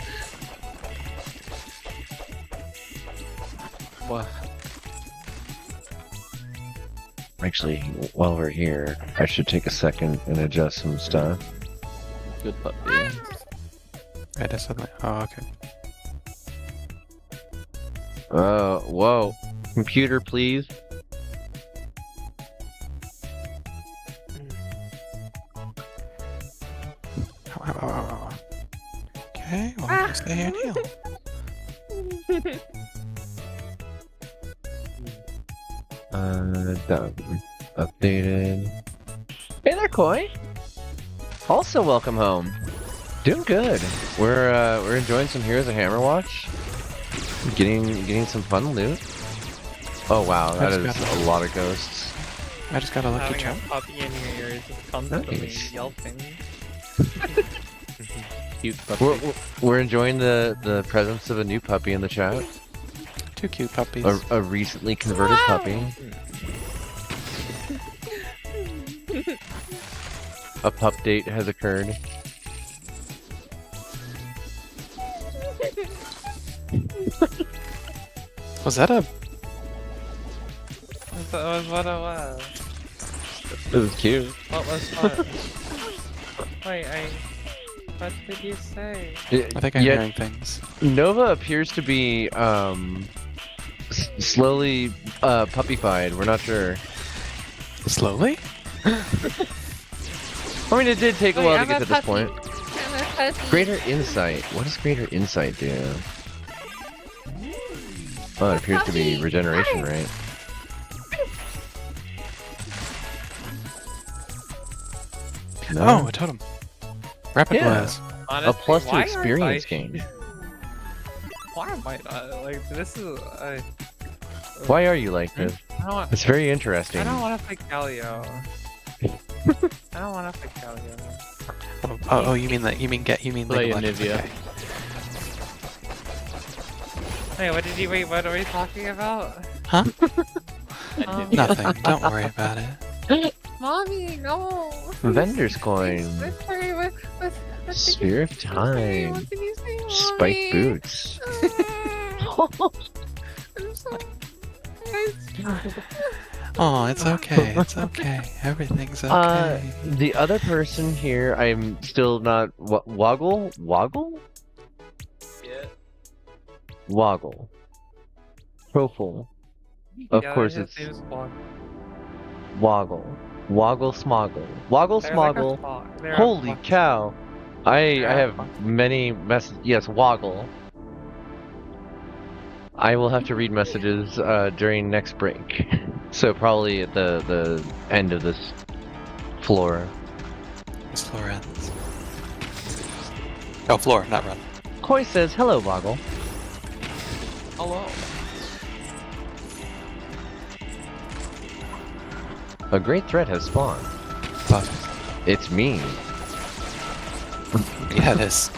What? Actually, while we're here, I should take a second and adjust some stuff. Good puppy. I just suddenly. Oh, okay. Whoa. Computer, please. Okay, well, I'll stay here and heal. Done. Updated. Hey there, Koi. Also, welcome home. Doing good. We're enjoying some Heroes of Hammerwatch. Getting some fun loot. Oh wow, that is a lot of ghosts. I just got a lucky Having charm. a puppy in your ears just constantly Nice. yelping. Cute puppy. We're enjoying the presence of a new puppy in the chat. Two cute puppies. A recently converted puppy. A pup date has occurred. Was that a? That was what it was. It was cute. What was fun? Wait, what did you say? I think I'm Yet hearing things. Nova appears to be slowly puppyfied. We're not sure. Slowly? I mean, it did take a Wait, while to I'm get a to this puppy. point. I'm a puppy. Greater insight. What does greater insight do? Oh, it appears to be Puppy. regeneration, right? No. Oh, a totem. Rapid Yeah. blast. Honestly, A plus to why aren't experience I- gain. Why am I not like this? Is Why are you like this? I don't want. It's very interesting. I don't want to play Calio. I don't want to play Calio. Oh, you mean that? You mean Play League of Legends, Anivia. okay. Hey, what did you wait? What are we talking about? Huh? Anivia. Nothing. Don't worry about it. Mommy, no. Vendor's coin. What Sphere of Time. What did you say, Spiked Mommy? boots. I'm sorry. Oh, it's okay. It's okay. Everything's okay. The other person here, I'm still not. Woggle? Woggle? Yeah. Woggle. Profile. Of Yeah, course his it's name is Wog. Woggle. Woggle Smoggle. Woggle They're like a Smoggle. fog. They're a Holy fog. cow. I They're a have fog. many messages. Yes, Woggle. I will have to read messages during next break. So probably at the end of this floor. This floor ends. Oh, floor, not run. Koi says, hello, Woggle. Hello. A great threat has spawned. Pause. It's me. Yeah, it is.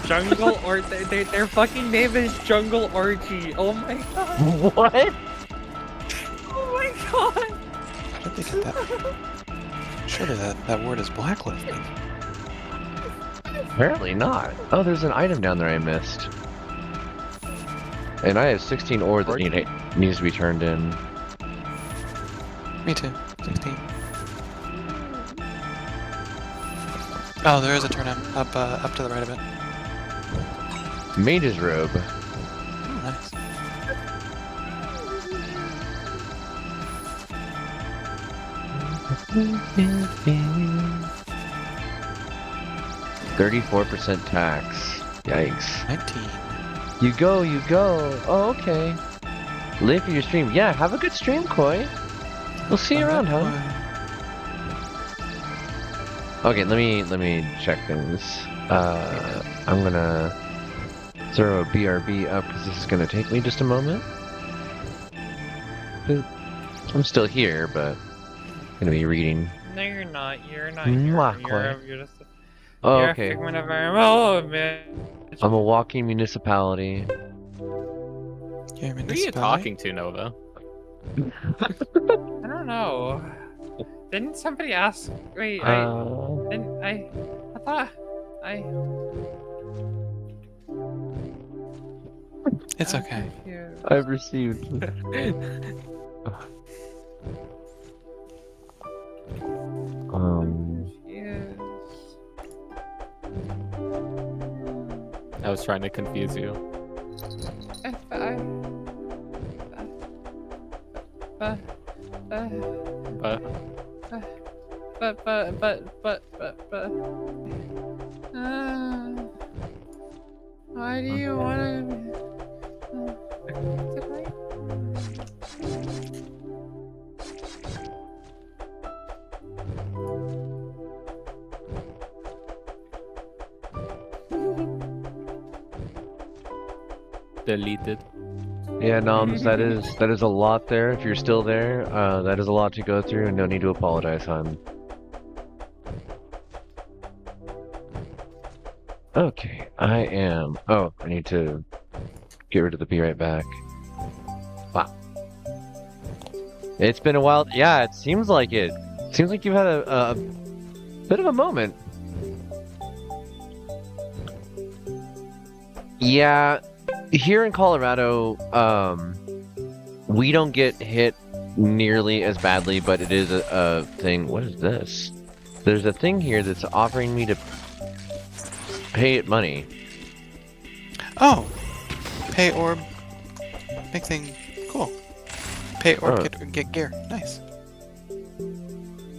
Jungle or their fucking name is Jungle Orgy. Oh my god. What? Oh my god. How did they get that? Surely that word is blacklisted. Apparently not. Oh, there's an item down there I missed. And I have 16 ore that needs to be turned in. Me too. 16. Oh, there is a turn up to the right of it. Mage's robe. Oh, nice. $34% tax. Yikes. 19. You go, you go. Oh, okay. Live for your stream. Yeah, have a good stream, Koi. We'll see you around, huh? Okay, let me check things. I'm gonna throw a BRB up because this is gonna take me just a moment. I'm still here, but I'm gonna be reading. No, you're not. You're not. Mwah, You're just. Oh, you're okay. A figment of our. Oh man. I'm a walking municipality. Yeah, Who are you talking to, Nova? I don't know. Didn't somebody ask? Wait, I thought I. It's I'm okay. confused. I've received. Confused. I was trying to confuse you. Why do you want to? Deleted. Yeah, Noms, that is a lot there. If you're still there, that is a lot to go through, and no need to apologize, hon. Okay, I am. Oh, I need to get rid of the be right back. Wow. It's been a while. Yeah, it seems like it. Seems like you've had a bit of a moment. Yeah, here in Colorado, we don't get hit nearly as badly, but it is a thing. What is this? There's a thing here that's offering me to pay it money. Oh! Pay orb. Big thing. Cool. Pay orb, Oh. get gear. Nice.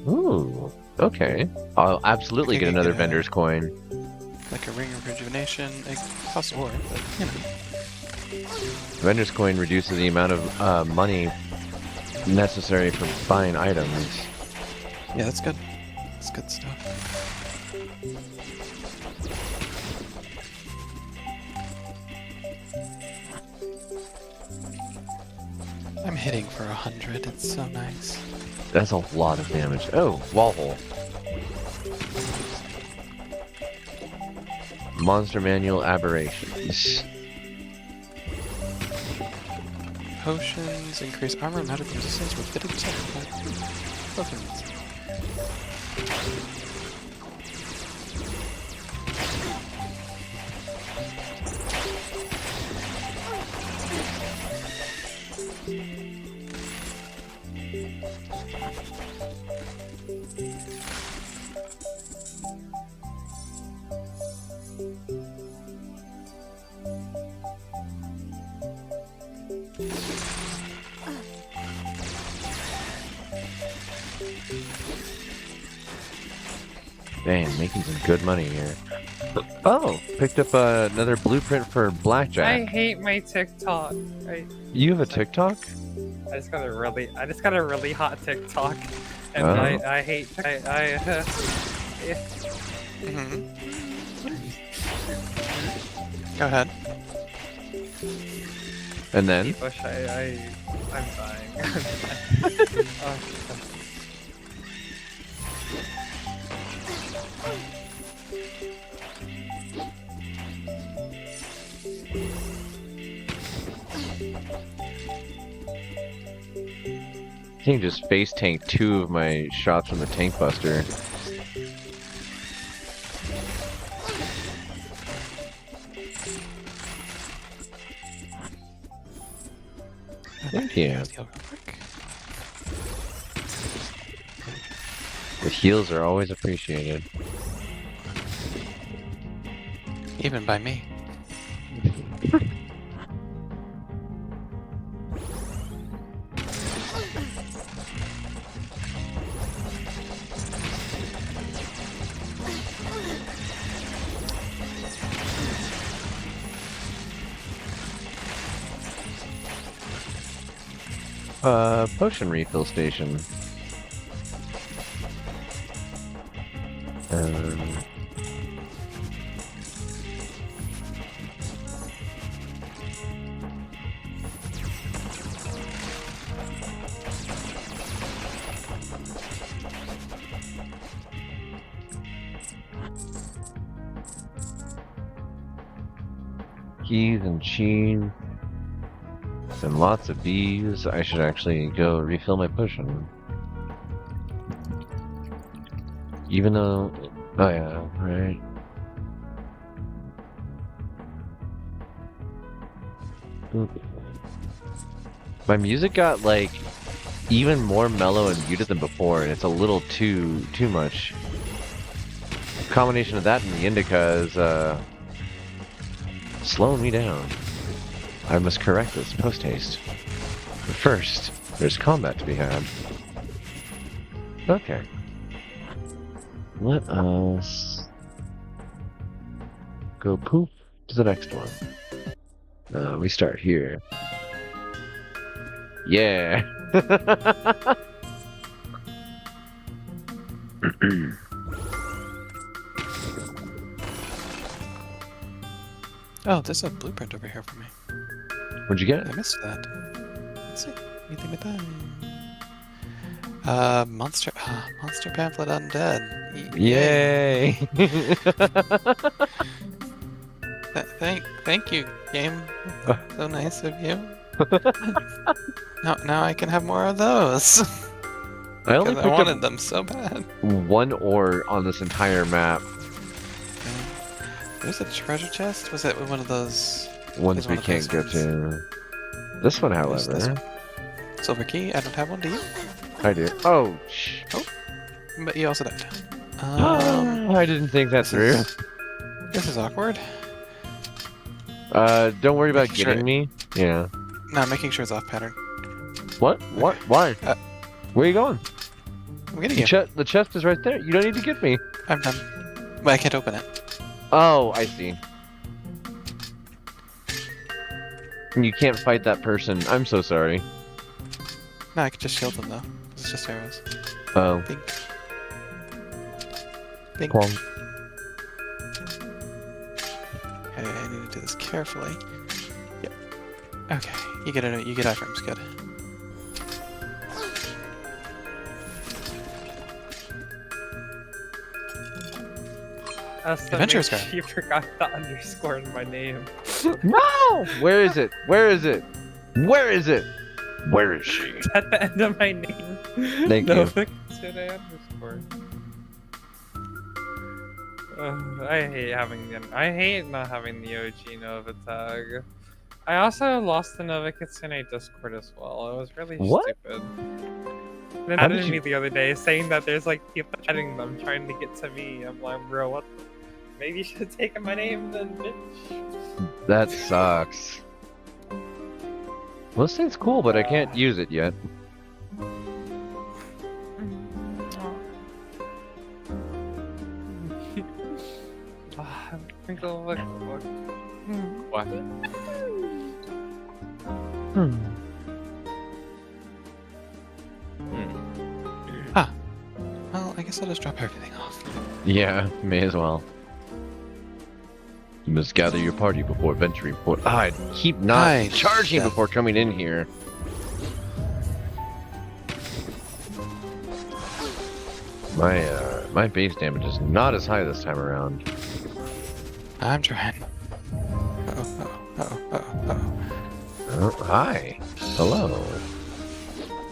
Ooh, okay. I'll absolutely Okay, get you another get a- vendor's coin. Like a ring of rejuvenation. It costs orb, but you know. Vendor's coin reduces the amount of money necessary for buying items. Yeah, that's good. That's good stuff. I'm hitting for 100. It's so nice. That's a lot of damage. Oh, wall hole. Monster Manual Aberrations. Potions increase armor and magic resistance with 50% tokens. Dang, making some good money here. Oh, picked up another blueprint for I blackjack. hate my TikTok. You have a TikTok? I just got a really hot TikTok, and Oh. I hate Mm-hmm. Go ahead. And then? Bush. I'm dying. Oh, King just face tanked 2 of my shots from the tank buster. Thank you. Heal real quick. The heals are always appreciated. Even by me. Potion refill station. Keys and cheese. And lots of bees. I should actually go refill my potion. Even though... Oh yeah, right. Oop. My music got, like, even more mellow and muted than before, and it's a little too much. Combination of that and the indica is, slowing me down. I must correct this post-haste. But first, there's combat to be had. Okay. Let us go poop to the next one. We start here. Yeah! Oh, there's a blueprint over here for me. What'd you get? I missed that. Let's see. Anything with that? Monster pamphlet undead. Yay! Thank you, game. So nice of you. Now I can have more of those. I only Because I picked wanted up them so bad. 1 ore on this entire map. There's a treasure chest. Was it one of those Ones There's we one of can't those go to. This one, There's however, this silver key? I don't have one. Do you? I do. Oh, shh. But you also don't. I didn't think that through. This is awkward. Don't worry about Making getting sure- me. Yeah. No, I'm making sure it's off pattern. What? What? Why? Where are you going? I'm getting The, you. the chest is right there. You don't need to get me. I'm done. But I can't open it. Oh, I see. You can't fight that person. I'm so sorry. No, I can just shield them though. It's just arrows. Oh. Bink. Bink. Quong. Okay, I need to do this carefully. Yep. Okay, you get it. You get iframes. Good. Adventurous guy. You forgot the underscore in my name. No! Where is it? Where is it? Where is it? Where is she? It's at the end of my name. Thank you. Nova Kitsune underscore. I hate not having the OG Nova tag. I also lost the Nova Kitsune Discord as well. It was really What? stupid. They How did added me you- the other day saying that there's like people chatting them trying to get to me. I'm like, bro, what? Maybe you should have taken my name then, bitch. That sucks. Well, this thing's cool, but I can't use it yet. Twinkle, look. What? Hmm. Well, I guess I'll just drop everything off. Yeah, may as well. You must gather your party before venturing forth. I keep not Hi, charging Chef. before coming in here. My base damage is not as high this time around. I'm trying. Uh-oh. Oh, hi. Hello.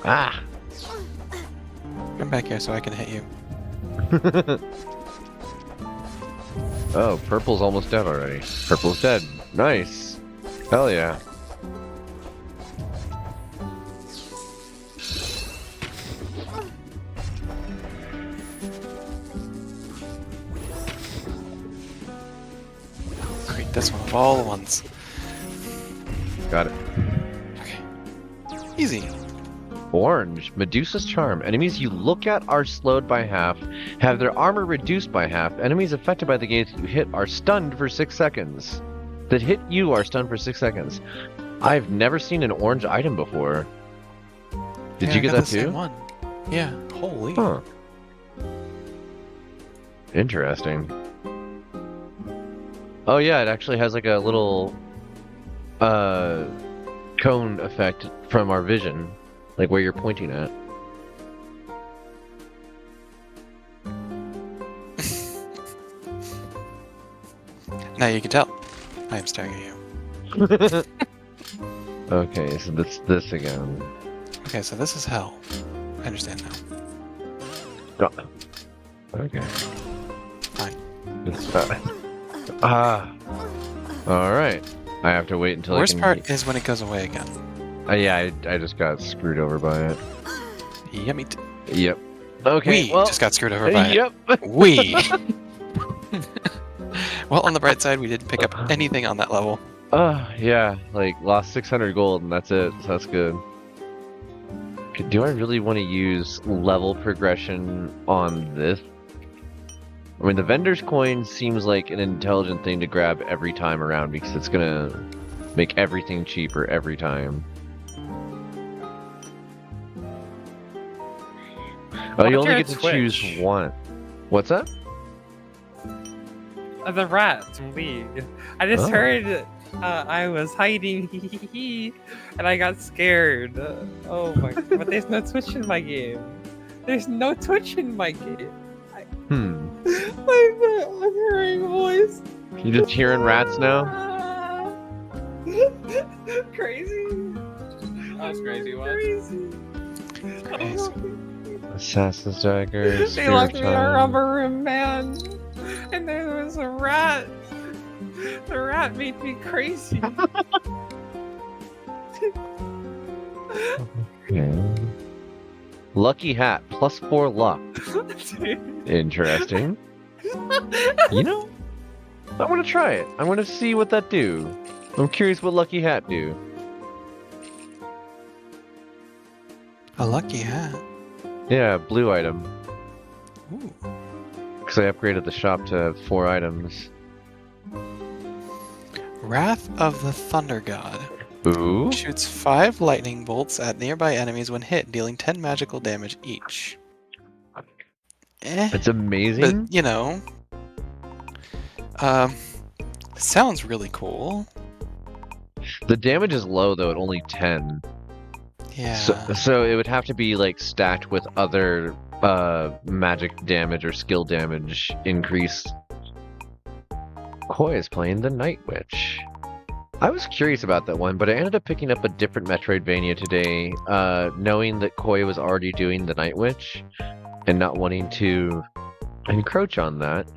Ah. Come back here so I can hit you. Oh, purple's almost dead already. Purple's dead. Nice. Hell yeah. Great, this one of all the ones. Got it. Okay. Easy. Orange, Medusa's Charm. Enemies you look at are slowed by half, have their armor reduced by half. Enemies affected by the gaze you hit are stunned for 6 seconds. That hit you are stunned for 6 seconds. I've never seen an orange item before. Did Yeah, you I get got that the same too? one. Yeah, holy. Huh. Interesting. Oh yeah, it actually has like a little cone effect from our vision, like where you're pointing at. Now you can tell. I am staring at you. Okay, so that's this again. Okay, so this is hell. I understand now. Oh. Okay. Fine. All right. I have to wait until The worst I can. part is when it goes away again. Yeah, I just got screwed over by it. Yummy. Yep. Okay. We well, just got screwed over by Yep. it. We. Well, on the bright side, we didn't pick up anything on that level. Yeah, like lost 600 gold and that's it. So that's good. Okay, do I really want to use level progression on this? I mean, the vendor's coin seems like an intelligent thing to grab every time around because it's gonna make everything cheaper every time. Oh, you Watch only your get to choose Twitch. one. What's that? The rats league. I just Oh. heard I was hiding, and I got scared. Oh my! But there's no Twitch in my game. There's no Twitch in my game. Hmm. I'm hearing a voice. You just hearing rats now? Crazy. That's crazy, what? Crazy. Crazy. Assassin's Dagger, They Spear locked me in a Time. rubber room, man. And there was a rat. The rat made me crazy. Okay. Lucky hat, +4 luck. Interesting. You know, I want to try it. I want to see what that do. I'm curious what Lucky Hat do. A lucky hat. Yeah, blue item. Ooh. Because I upgraded the shop to 4 items. Wrath of the Thunder God. Ooh. Shoots 5 lightning bolts at nearby enemies when hit, dealing 10 magical damage each. It's amazing. But, you know... sounds really cool. The damage is low though, at only 10. Yeah. So it would have to be like stacked with other magic damage or skill damage increase. Koi is playing the Night Witch. I was curious about that one, but I ended up picking up a different Metroidvania today, knowing that Koi was already doing the Night Witch, and not wanting to encroach on that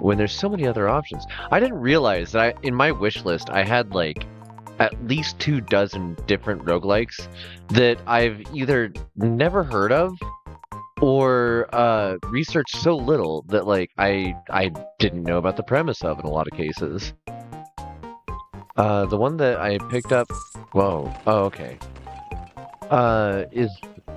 when there's so many other options. I didn't realize that in my wish list I had like at least 24 different roguelikes that I've either never heard of or researched so little that like I didn't know about the premise of in a lot of cases. The one that I picked up, okay, is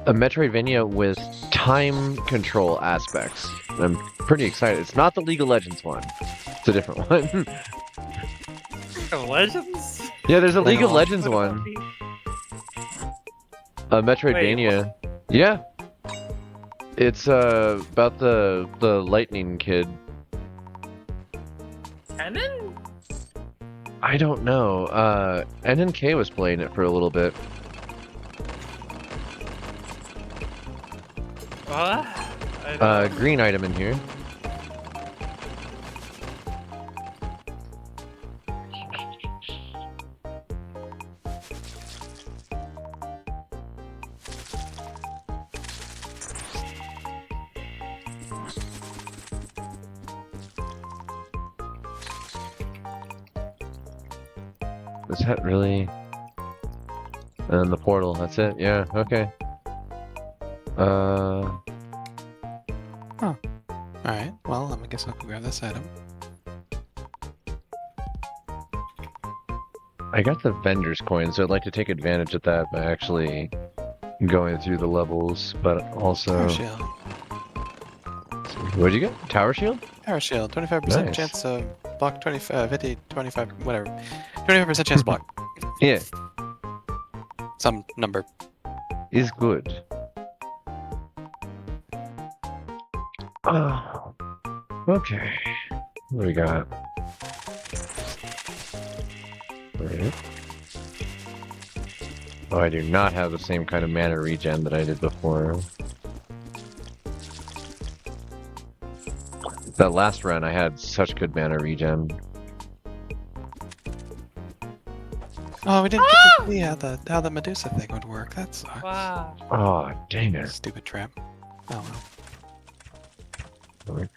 a Metroidvania with time control aspects. I'm pretty excited. It's not the League of Legends one. It's a different one. Legends? Yeah, there's a League of Legends. Legends one. A Metroidvania. Yeah. It's about the lightning kid. Canon? I don't know. NNK was playing it for a little bit. What? I don't- Green item in here. Is that really? And the portal, that's it? Yeah, okay. Alright, well, I guess I'll go grab this item. I got the vendor's coin, so I'd like to take advantage of that by actually going through the levels, but also... Power shield. What'd you get? Tower shield? Power shield. 25% Nice. chance to block 25, 50, 25, whatever. 25% chance to block. Yeah, Some number. is good. Oh, okay. What do we got? Alright. Oh, I do not have the same kind of mana regen that I did before. That last run, I had such good mana regen. Oh, we didn't get to see how the Medusa thing would work. That sucks. Wow. Oh, dang it. Stupid trap. Oh well.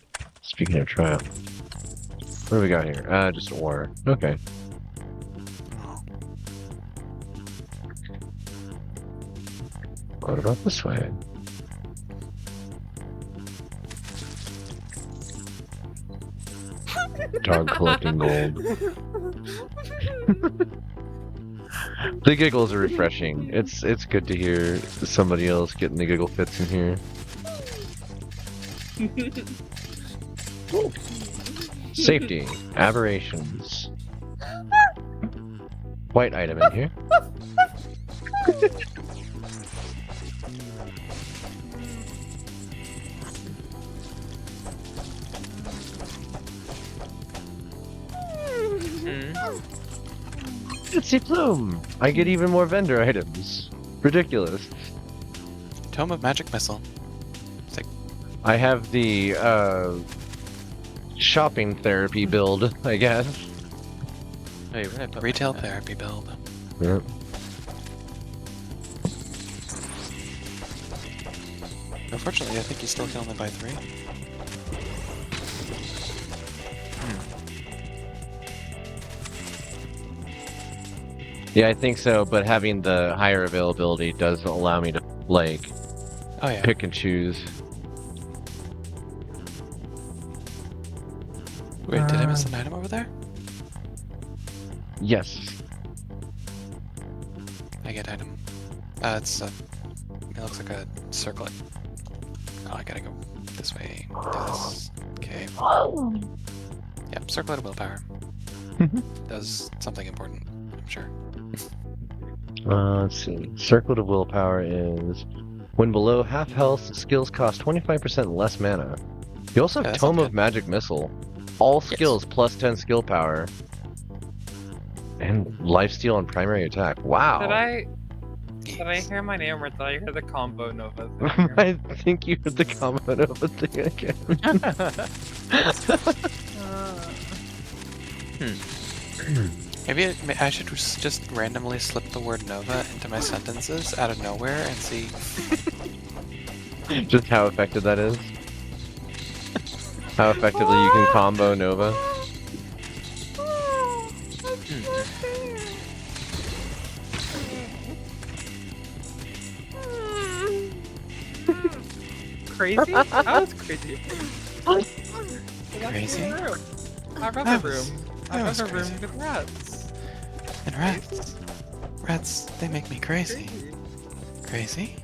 Speaking of triumph. What do we got here? Just ore. Okay. Oh. What about this way? Dog collecting gold. The giggles are refreshing. It's good to hear somebody else getting the giggle fits in here. Safety. Aberrations. White item in here. Itsy Plume! I get even more vendor items. Ridiculous. Tome of Magic Missile. I have the shopping therapy build, I guess. Hey, where did I put my Retail hat? therapy build. Yep. Unfortunately, I think you still can only buy 3. Yeah, I think so, but having the higher availability does allow me to, like, Oh yeah. pick and choose. Wait, did I miss an item over there? Yes. I get item. It's it looks like a circlet. Oh, I gotta go this way. Do this. Okay. Yep, circlet of willpower. Does something important, I'm sure. Let's see. Circlet of Willpower is when below half health, skills cost 25% less mana. You also Yeah, have that's not Tome of bad. Magic Missile. All skills plus 10 skill power. And lifesteal and primary attack. Wow. Did I hear my name or did I hear the combo Nova thing? I think you heard the comment of a thing again. Maybe I should just randomly slip the word Nova into my sentences out of nowhere and see. Just how effective that is. How effectively you can combo Nova. Crazy? I was crazy. Crazy? I run That the was- room. that I run was the room crazy. with rats. And rats. Rats, they make me crazy. Crazy?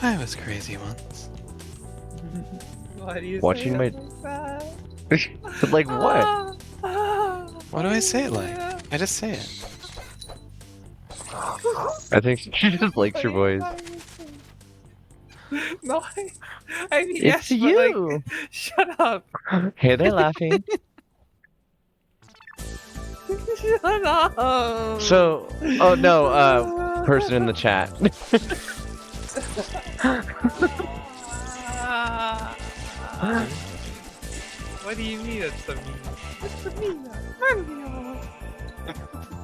I was crazy once. Why do you Watching say my- it like that? But like what? What do I say it like? I just say it. I think she just likes your voice. No, I mean, It's yes, but, you. like, shut up. Hey there, laughing. Shut up. So, oh no, person in the chat. What do you mean it's a me? It's a me. Mario.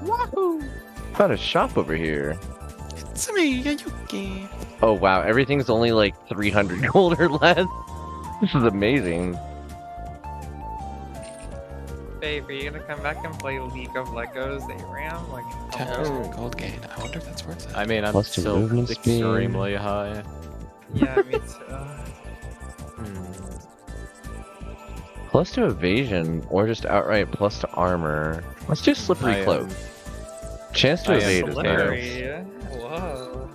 Wahoo! Found a shop over here. It's me, Yayuki. Oh wow, everything's only like 300 gold or less. This is amazing. Babe, are you gonna come back and play League of Legos ARAM? Like, 10% gold gain. I wonder if that's worth it. I mean, I'm Plus two still movement speed. extremely high. yeah, me too. Plus to evasion, or just outright plus to armor. Let's do slippery I, cloak. Chance to I am evade is nice. Slippery. Whoa.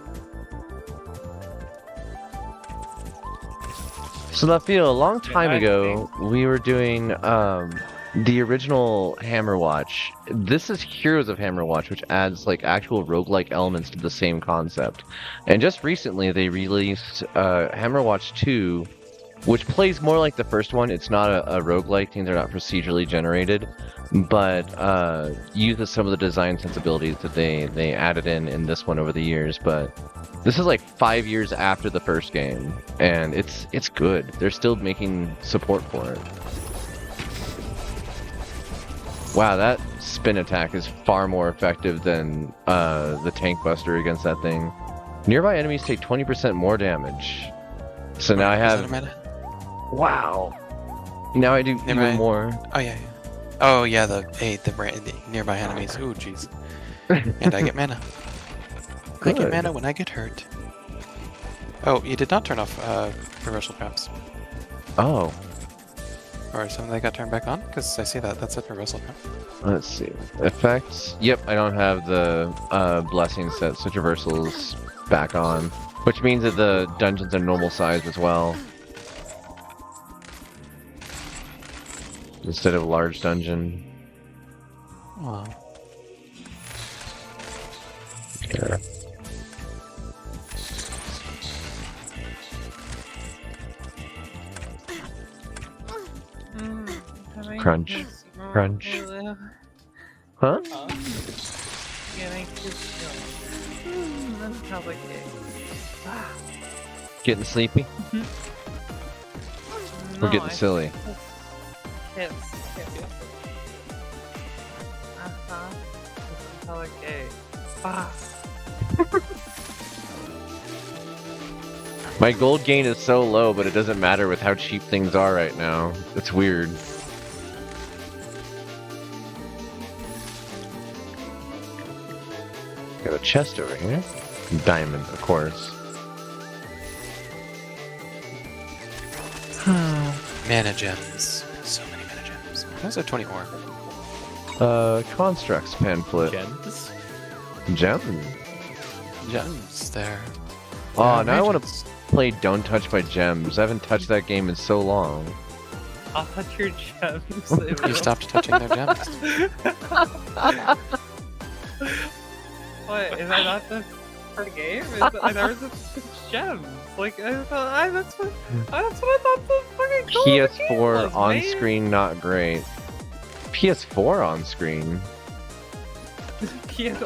So Lafio, a long time I ago, we were doing the original Hammerwatch. This is Heroes of Hammerwatch, which adds like actual roguelike elements to the same concept. And just recently, they released Hammerwatch 2, which plays more like the first one. It's not a roguelike thing; they're not procedurally generated, but uses some of the design sensibilities that they added in this one over the years. But this is like 5 years after the first game, and it's good. They're still making support for it. Wow, that spin attack is far more effective than the Tank Buster against that thing. Nearby enemies take 20% more damage. So now I Is that a have... meta? Wow! Now I do Nearby- even more. Oh yeah, yeah. Oh yeah, the nearby enemies. Ooh jeez. And I get mana. I get Good. mana when I get hurt. Oh, you did not turn off reversal traps. Oh, Or something that got turned back on? Because I see that. That's a reversal trap. let's see. Effects. Yep, I don't have the blessing set, so traversal's back on. Which means that the dungeons are normal size as well. Instead of a large dungeon. Wow. Yeah. Crunch. Crunch. Huh? Getting sleepy? We're getting silly. Yes. Hella gay. My gold gain is so low, but it doesn't matter with how cheap things are right now. It's weird. Got a chest over here. Diamond, of course. Mana gems. So many mana gems. Those are 20 ore. Constructs pamphlet. Gems? Gem. Gems there. Oh, Yeah, now I want to regions. play Don't Touch My Gems. I haven't touched that game in so long. I'll touch your gems. You stopped touching their gems. What? Is that not the per game? Is that, there was a gems. Like, that's what I thought the fucking goal of the game PS4 was, on man. screen, not great. PS4 on screen?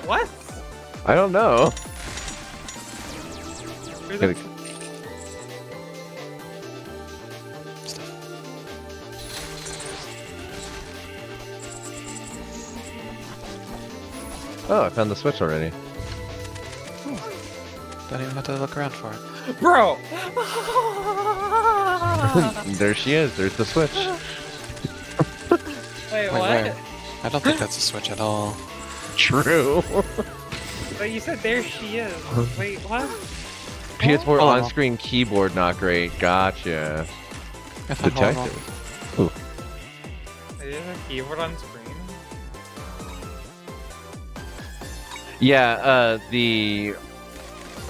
What? I don't know. There's Gotta- a- Oh, I found the switch already. Don't even have to look around for it. Bro! There she is. There's the switch. Wait, Wait, what? where? I don't think that's a switch at all. True. Wait, you said there she is. Wait, what? PS4 Oh. on-screen keyboard not great. Gotcha. I found all of them. Detective. Is there a keyboard on screen? Yeah,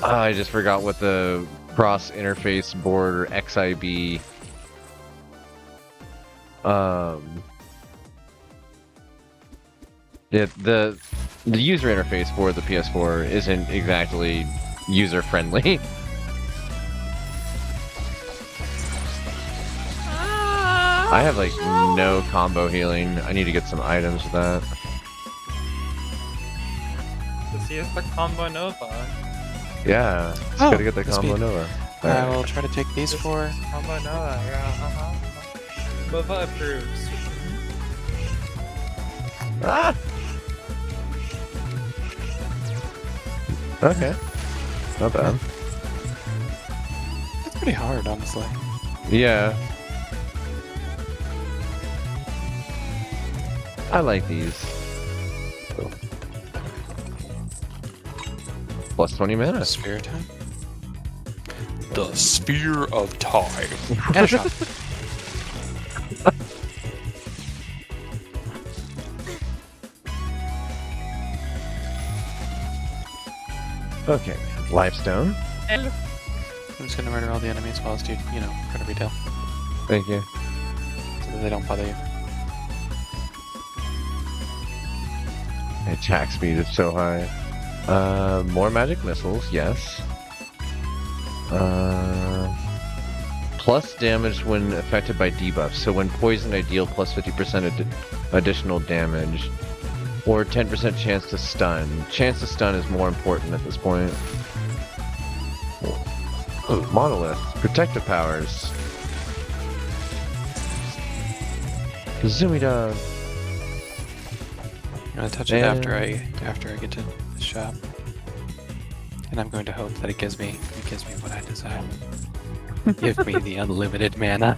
I just forgot what the cross interface board or XIB. Yeah, the user interface for the PS4 isn't exactly user friendly. I have like no combo healing. I need to get some items with that. To see it's the Combo Nova. Yeah, just Oh, gotta get the this combo speed. Nova. I will try to take these four. Combo Nova, yeah, Nova approves. Ah! Okay. Not bad. It's pretty hard, honestly. Yeah. I like these. Plus 20 mana. Sphere time. The Sphere of Time. And a shot. Okay. Lifestone. And I'm just gonna murder all the enemies while you know, try to retail. Thank you. So that they don't bother you. Attack speed is so high. More magic missiles, yes. Plus damage when affected by debuffs. So when poisoned, I deal plus 50% additional damage. Or 10% chance to stun. Chance to stun is more important at this point. Oh, Monolith. Protective powers. Zumida. I'm gonna touch it after I get to the shop. And I'm going to hope that it gives me what I desire. Give me the unlimited mana.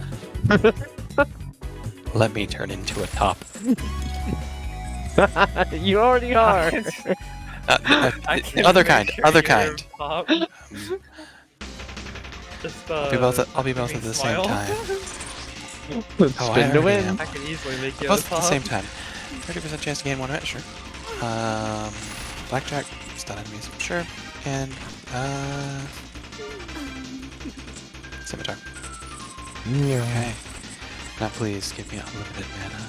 Let me turn into a top. You already are. The other kind. Other kind. Just, I'll be both at the same smile. time. Spin I to already win. am. I could easily make you Both a at the top. same time. 30% chance to gain one extra. Blackjack, stun enemies, sure. And scimitar. Okay. Now please give me unlimited mana.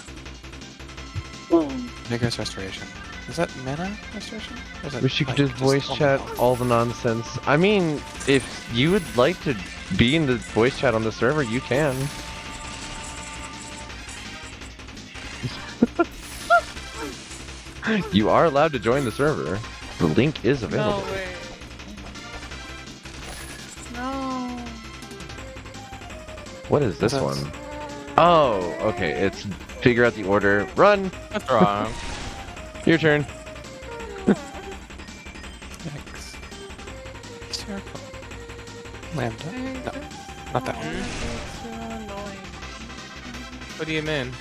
Vigorous restoration. Is that mana restoration? Or is that Wish you could like just voice only chat health? all the nonsense. I mean, if you would like to be in the voice chat on the server, you can. You are allowed to join the server. The link is No available. way. No. What is this What's that? one? Oh, okay. It's figure out the order. Run. That's wrong. Your turn. Yikes. Circle. Lambda? No, not that one. What do you mean?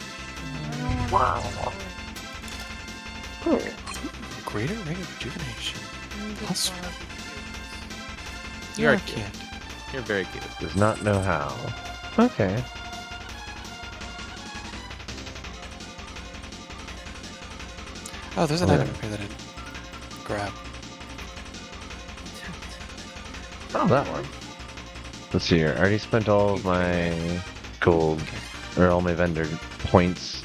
Greater rate of rejuvenation. Plus You're a cute. kid. You're very cute. Does not know how. Okay. Oh, there's an Oh. item up here that I didn't grab. Oh, that one. Let's see here. I already spent all of my gold, or all my vendor points.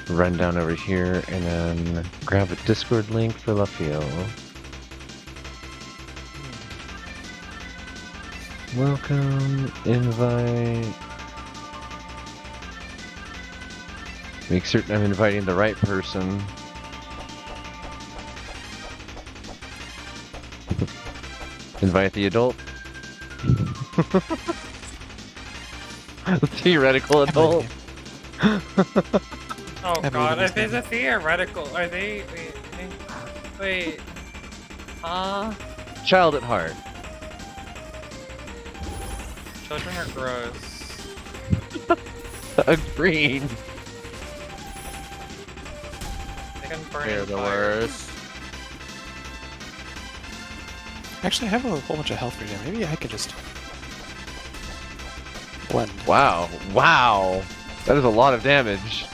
Run down over here and then grab a Discord link for Lafio. Welcome, invite. Make certain I'm inviting the right person. Invite the adult. Theoretical I believe adult. you. Oh I believe god, in if this it's a theoretical, are they... Wait, Wait. Child at heart. Children are gross. Agreed. They can burn They're in the fire. worst. Actually, I have a whole bunch of health regen. Maybe I could just blend. Wow. Wow. That is a lot of damage.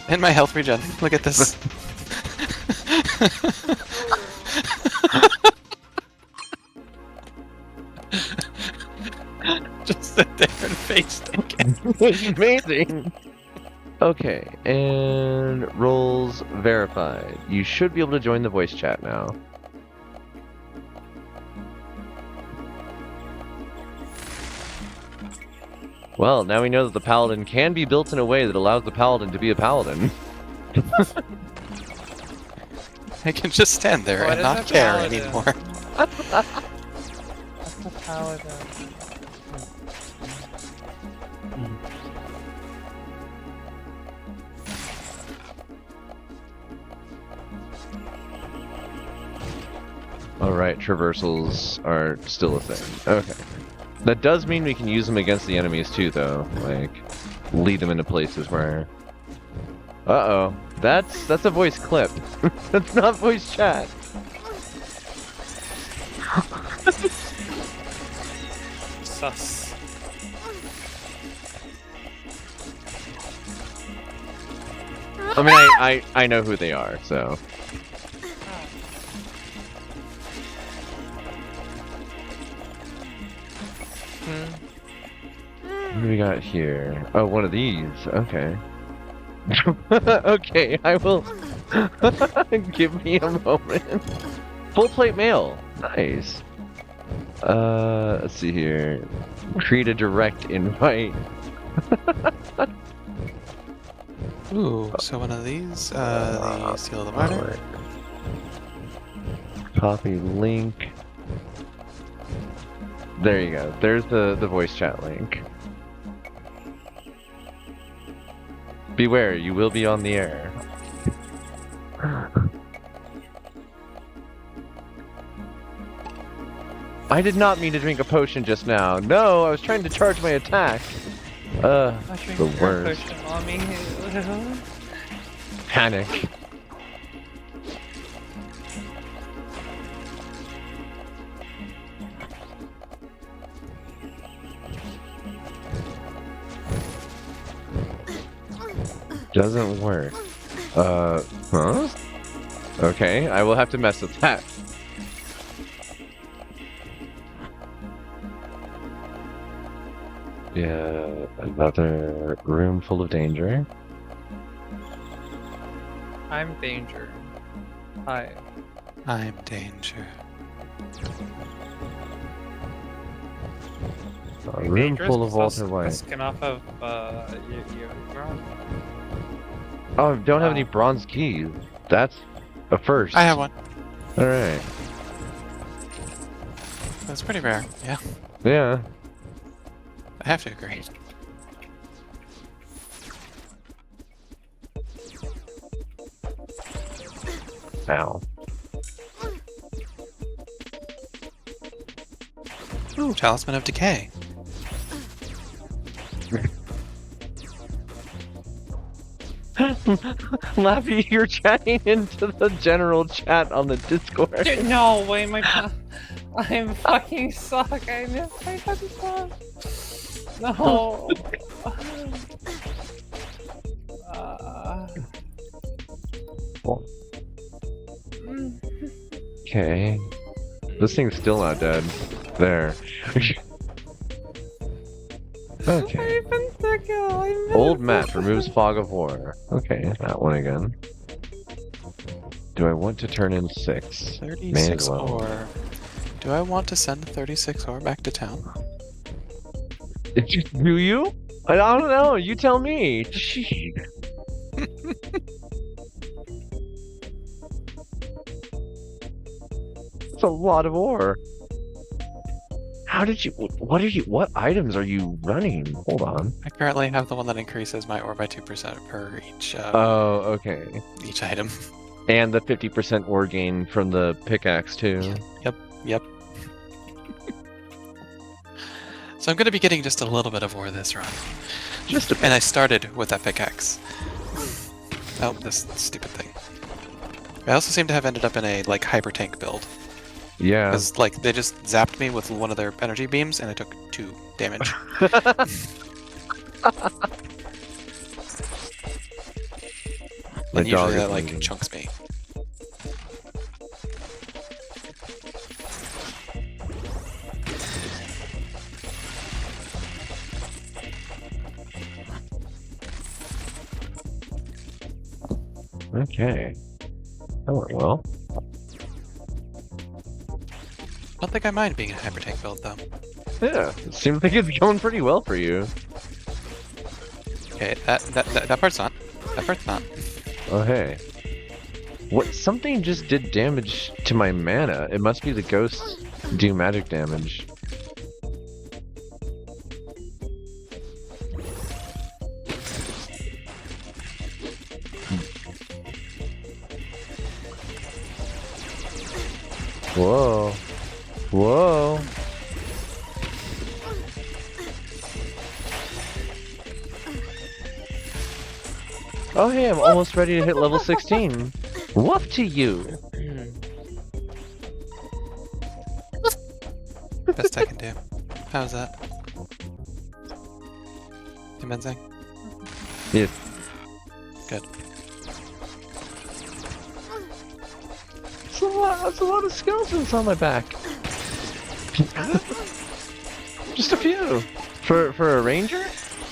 And my health regen. Look at this. Just sit there and face it. Amazing. Okay, and roles verified. You should be able to join the voice chat now. Well, now we know that the paladin can be built in a way that allows the paladin to be a paladin. I can just stand there What and is not a care paladin? anymore. That's a paladin. Alright, traversals are still a thing. Okay. That does mean we can use them against the enemies too, though. Like, lead them into places where... Uh-oh. That's a voice clip. That's not voice chat. Sus. I mean, I know who they are, so... What do we got here? Oh, one of these. Okay. Okay, I will... Give me a moment. Full plate mail. Nice. Let's see here. Create a direct invite. Ooh, so one of these, the Seal of the Martyr. Alright. Copy link. There you go. There's the voice chat link. Beware, you will be on the air. I did not mean to drink a potion just now. No, I was trying to charge my attack. The worst. Potion on me. Panic. Doesn't work. Huh? Okay, I will have to mess with that. Yeah, another room full of danger. I'm danger. Hi. I'm danger. A room Dangerous full of plus Walter White. skin off of you. Oh, don't have any Wow. bronze keys. That's a first. I have one. Alright. That's pretty rare. Yeah, Yeah. I have to agree. Ow. Ooh, Talisman of Decay. Laffy, you're chatting into the general chat on the Discord. Dude, no way, I'm fucking suck. I missed my fucking suck. No. Okay. This thing's still not dead. There. Okay. Old map removes fog of war. Okay, that one again. Do I want to turn in 6? 36 well. ore. Do I want to send 36 ore back to town? Do you? I don't know. You tell me. It's a lot of ore. How did you? What are you? What items are you running? Hold on. I currently have the one that increases my ore by 2% per Oh, okay. each item. And the 50% ore gain from the pickaxe too. Yep. So I'm gonna be getting just a little bit of ore this run. Just a And I started with that pickaxe. Oh, this stupid thing. I also seem to have ended up in a like hyper tank build. yeah. Because like they just zapped me with one of their energy beams and I took 2 damage. My And dog usually is that like moving. chunks me. Okay. That went well. I don't think I mind being a hyper tank build though. Yeah. It seems like it's going pretty well for you. Okay, that part's not. That part's not. Oh hey. What? Something just did damage to my mana. It must be the ghosts do magic damage. Whoa. Whoa. Oh hey, I'm almost ready to hit level 16. Woof to you. Best I can do. How's that? Demenzing? Yeah. Good. That's a lot of skeletons on my back. Just a few. For a ranger?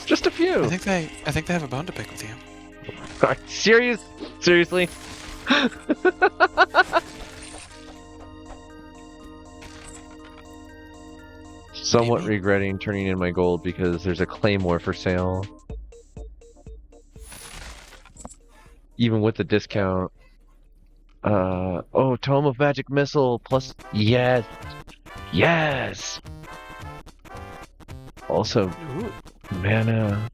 Just a few. I think they have a bone to pick with you. Seriously? Somewhat Maybe. regretting turning in my gold because there's a claymore for sale. Even with the discount. Oh, Tome of Magic Missile plus. Yes! Yes! Also, mana.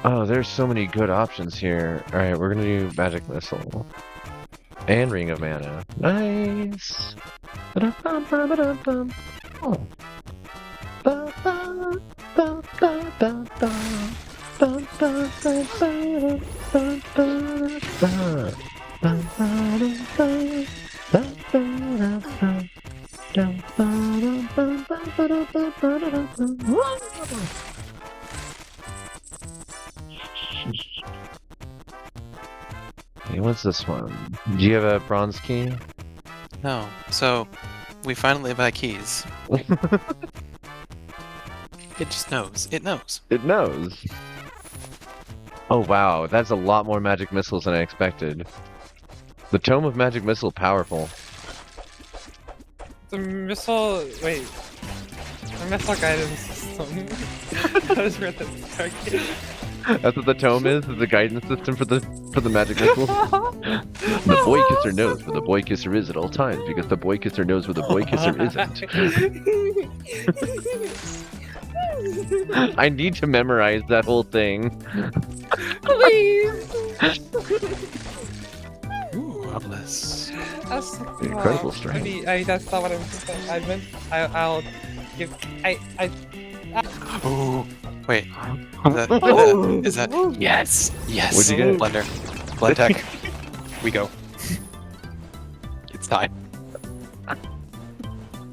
Oh, there's so many good options here. Alright, we're gonna do Magic Missile. And Ring of Mana. Nice! Ba-da-bum-ba-ba-dum-bum. Oh. Ba-ba-ba-ba-ba-ba. Ba-ba-ba-ba-ba-ba-ba. Ba-ba-da-ba. Ba-ba-da-ba. Dum-ba-dum-bum-ba-ba-da-ba-ba-da-ba. Okay, what's this one? Do you have a bronze key? No. So we finally buy keys. It just knows. It knows. It knows. Oh wow, that's a lot more magic missiles than I expected. The Tome of Magic Missile, powerful. The missile. Wait. The missile guidance system. I just read that. Okay. That's what the tome is the guidance system for the magic missile. The boy kisser knows where the boy kisser is at all times because the boy kisser knows where the boy kisser isn't. I need to memorize that whole thing. Please. Ooh, obelisk. That's Incredible strength. That's not what I meant. I'll give. Ooh. Wait. Is that? Yes. Yes. What'd you get? Blender. Blend tech. We go. It's time.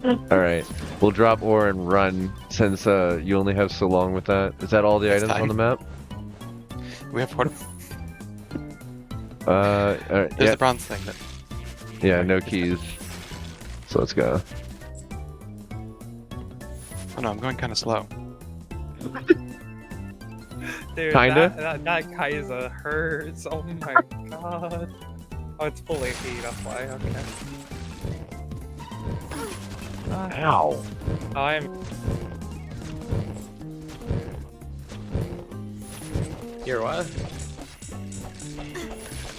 Alright, we'll drop ore and run since you only have so long with that. Is that all the It's items time. on the map? We have portal. There's There's the bronze thing that. yeah, no keys. So let's go. Oh no, I'm going kind of slow. Dude, Kinda? that Kaiser hurts. Oh my god. Oh, it's full AP, that's why. Okay. Ow! You're what?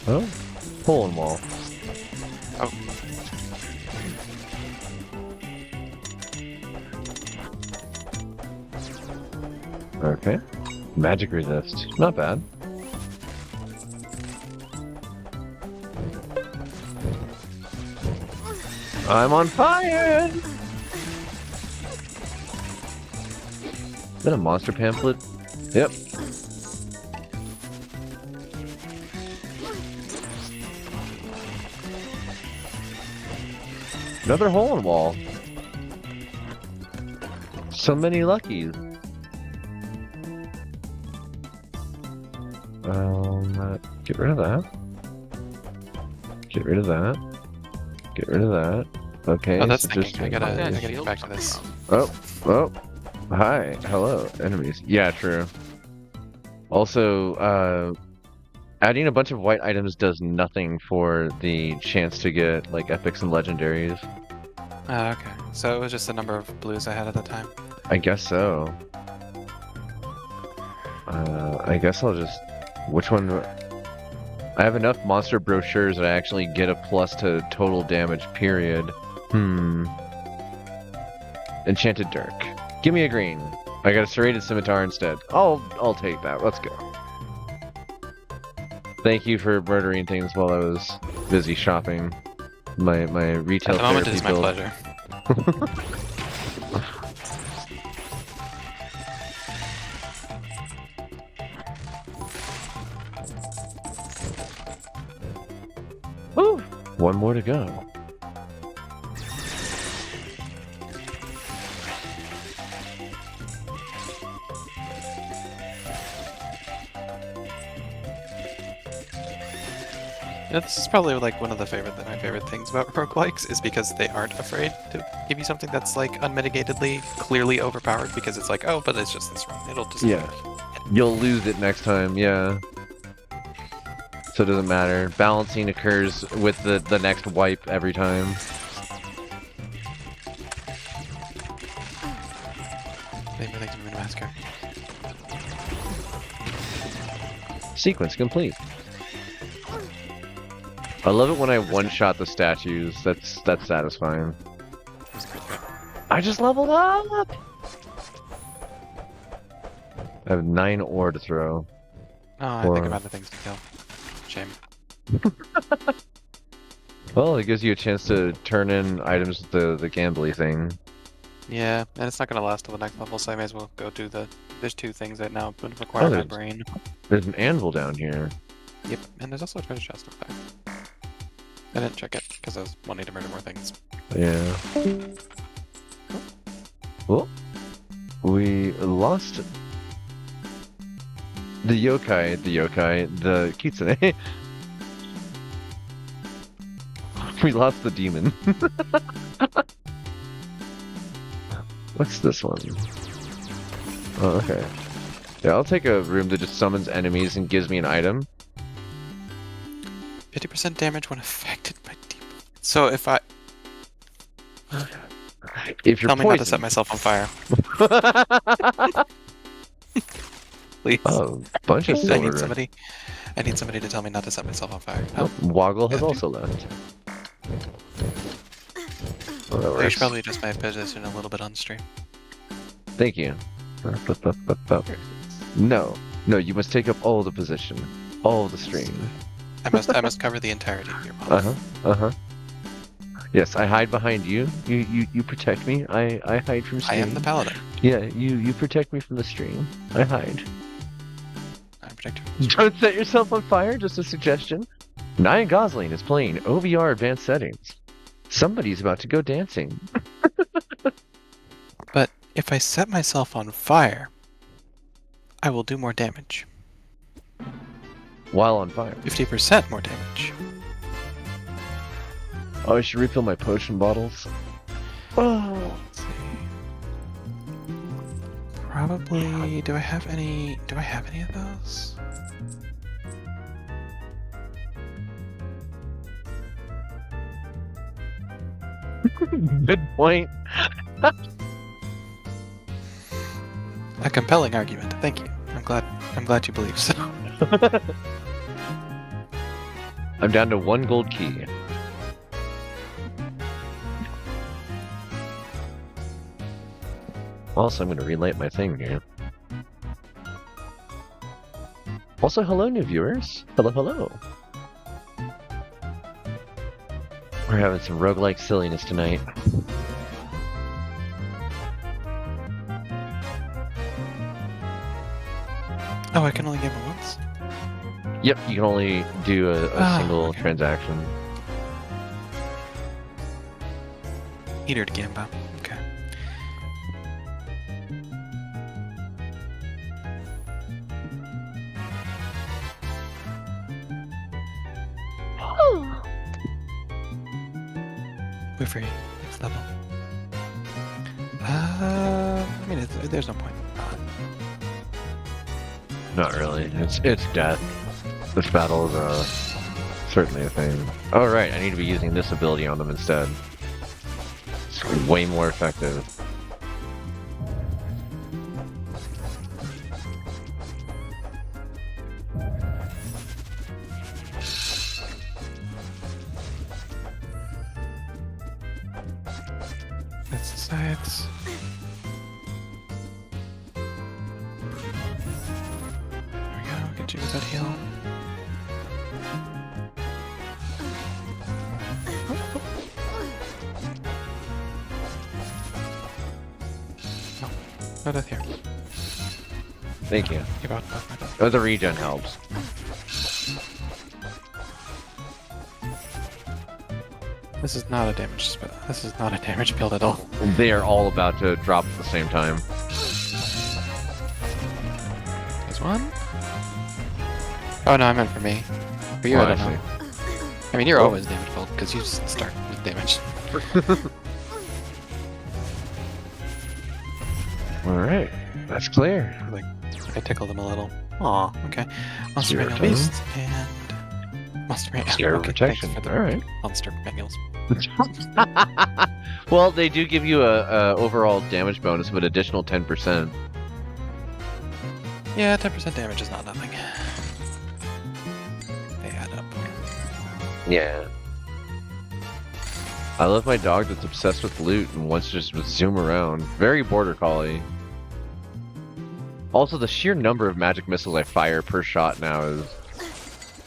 Oh? Hole in wall. Oh. Okay. Magic resist. Not bad. I'm on fire! Is that a monster pamphlet? Yep. Another hole in wall. So many luckies. Get rid of that. Get rid of that. Get rid of that. Okay. Oh, that's so thinking. just I gotta get back to this. Oh. Hi. Hello, enemies. Yeah, true. Also, adding a bunch of white items does nothing for the chance to get, like, epics and legendaries. Okay. So it was just the number of blues I had at the time. I guess so. I guess I'll just... Which one... I have enough monster brochures that I actually get a plus to total damage, period. Enchanted Dirk. Give me a green. I got a serrated scimitar instead. I'll take that. Let's go. Thank you for murdering things while I was busy shopping. My retail At the moment, it therapy is my build. pleasure. Woo! One more to go. Yeah, this is probably like one of my favorite things about roguelikes is because they aren't afraid to give you something that's like unmitigatedly, clearly overpowered because it's like, oh, but it's just this run. It'll just Yeah. You'll lose it next time, yeah. So it doesn't matter. Balancing occurs with the next wipe every time. Maybe thanks for Massacre. Sequence complete. I love it when I one-shot the statues. That's satisfying. That's pretty good. I just leveled up! I have 9 ore to throw. Oh, I think about the things to kill. Shame. Well, it gives you a chance to turn in items with the gambly thing. Yeah, and it's not gonna last till the next level, so I may as well go do the... There's 2 things that now would require my there's- brain. There's an anvil down here. Yep, and there's also a treasure chest up there. I didn't check it, because I was wanting to murder more things. Yeah. Well, we lost the yokai, the kitsune. We lost the demon. What's this one? Oh, okay. Yeah, I'll take a room that just summons enemies and gives me an item. 50% damage when affected by deep. So if I... If you're Tell me not to set poisoned. myself on fire. Please. Oh, bunch of I silver. need somebody to tell me not to set myself on fire. Oh, Woggle has Yeah. also left. Well, that So you works. should probably adjust my position a little bit on stream. Thank you. No, you must take up all the position, all the stream. I must cover the entirety of your body. Yes, I hide behind you. You protect me. I hide from I stream. am the paladin. Yeah, you protect me from the stream. I hide. I protect you. Don't set yourself on fire. Just a suggestion. Ryan Gosling is playing OVR advanced settings. Somebody's about to go dancing. But if I set myself on fire, I will do more damage. While on fire. 50% more damage. Oh, I should refill my potion bottles. Oh. Let's see. Probably. Do I have any of those? Good point. A compelling argument. Thank you. I'm glad you believe so. I'm down to 1 gold key. Also, I'm going to relight my thing here. Also, hello, new viewers. Hello, hello. We're having some roguelike silliness tonight. Oh, I can only gamble once? Yep, you can only do a single okay. transaction. Heater to gamble. Okay. We're free. Next level. I mean, there's no point. Not really. It's death. This battle is certainly a thing. Oh right, I need to be using this ability on them instead. It's way more effective. That's the sides. There we go. Get you with that heal. No death here. Thank you. You're about to my death. Oh, the regen helps. This is not a damage spell. This is not a damage build at all. They are all about to drop at the same time. There's one. Oh no, I meant for me. For you, Oh, I don't I know. I mean, you're Oh. always damage build because you just start with damage. Alright, that's clear. I tickle them a little. Aw, okay. Monster Zero Manual time. Beast and Monster Manual. Scare okay, protection. thanks for the Alright. monster manuals. Well, they do give you a overall damage bonus of an additional 10%. Yeah, 10% damage is not nothing. They add up. Yeah. I love my dog that's obsessed with loot and wants to just zoom around. Very border collie. Also, the sheer number of magic missiles I fire per shot now is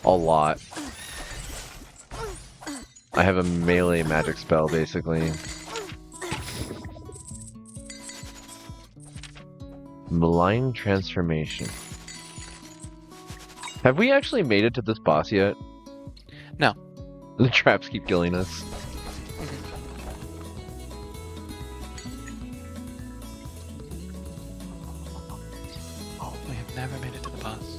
a lot. I have a melee magic spell, basically. Malign Transformation. Have we actually made it to this boss yet? No. The traps keep killing us. We have never made it to the boss.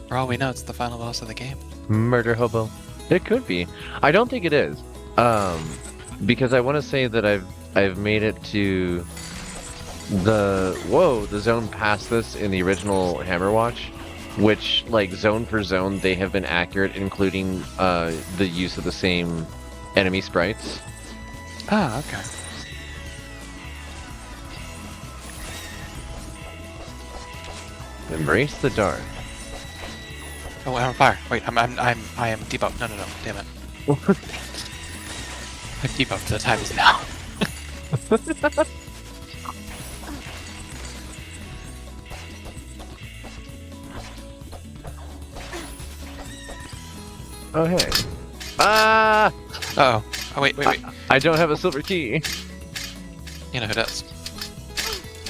For all we know, it's the final boss of the game. Murder Hobo. It could be. I don't think it is. Because I want to say that I've made it to the zone past this in the original Hammerwatch, which, like, zone for zone, they have been accurate, including the use of the same enemy sprites. Ah, okay. Embrace the dark. Oh, I'm on fire. Wait, I am debuffed. No, damn it. I'm debuffed. The time is now. Oh hey. Ah! Uh-oh. Oh, wait. I don't have a silver key. You know who does.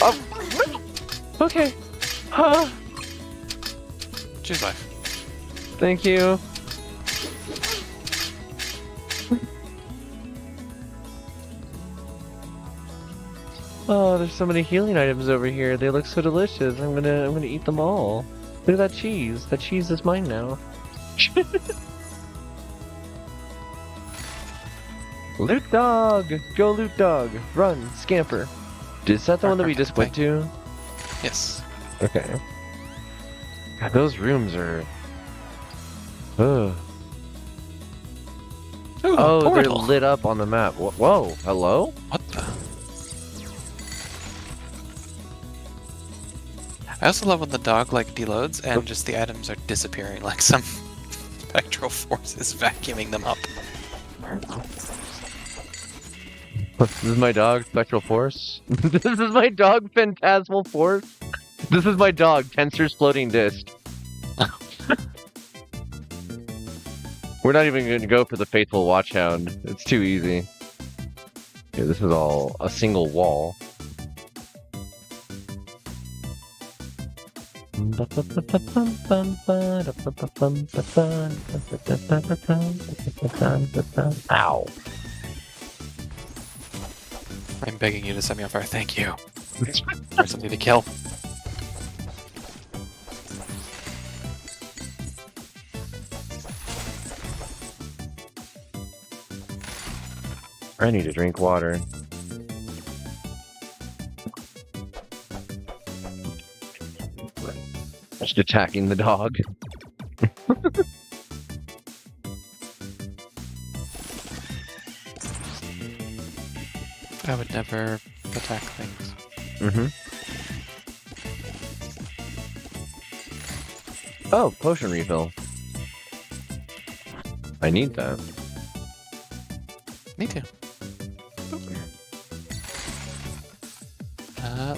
Oh. Okay. Huh. Choose life. Thank you. Oh, there's so many healing items over here. They look so delicious. I'm gonna eat them all. Look at that cheese. That cheese is mine now. Loot dog! Go loot dog! Run, scamper. Is that the one that we just went to? Yes. Okay. God, those rooms are. Ugh. Ooh, Oh, they're portal. lit up on the map. Whoa, hello? What the? I also love when the dog like deloads and just the items are disappearing, like some spectral force is vacuuming them up. This is my dog, Spectral Force. This is my dog, Phantasmal Force. This is my dog, Tensor's floating disc. We're not even going to go for the faithful watchhound. It's too easy. Yeah, this is all a single wall. Ow. I'm begging you to set me on fire. Thank you. There's something to kill. I need to drink water. Just attacking the dog. I would never attack things. Mm-hmm. Oh, potion refill. I need that. Me too.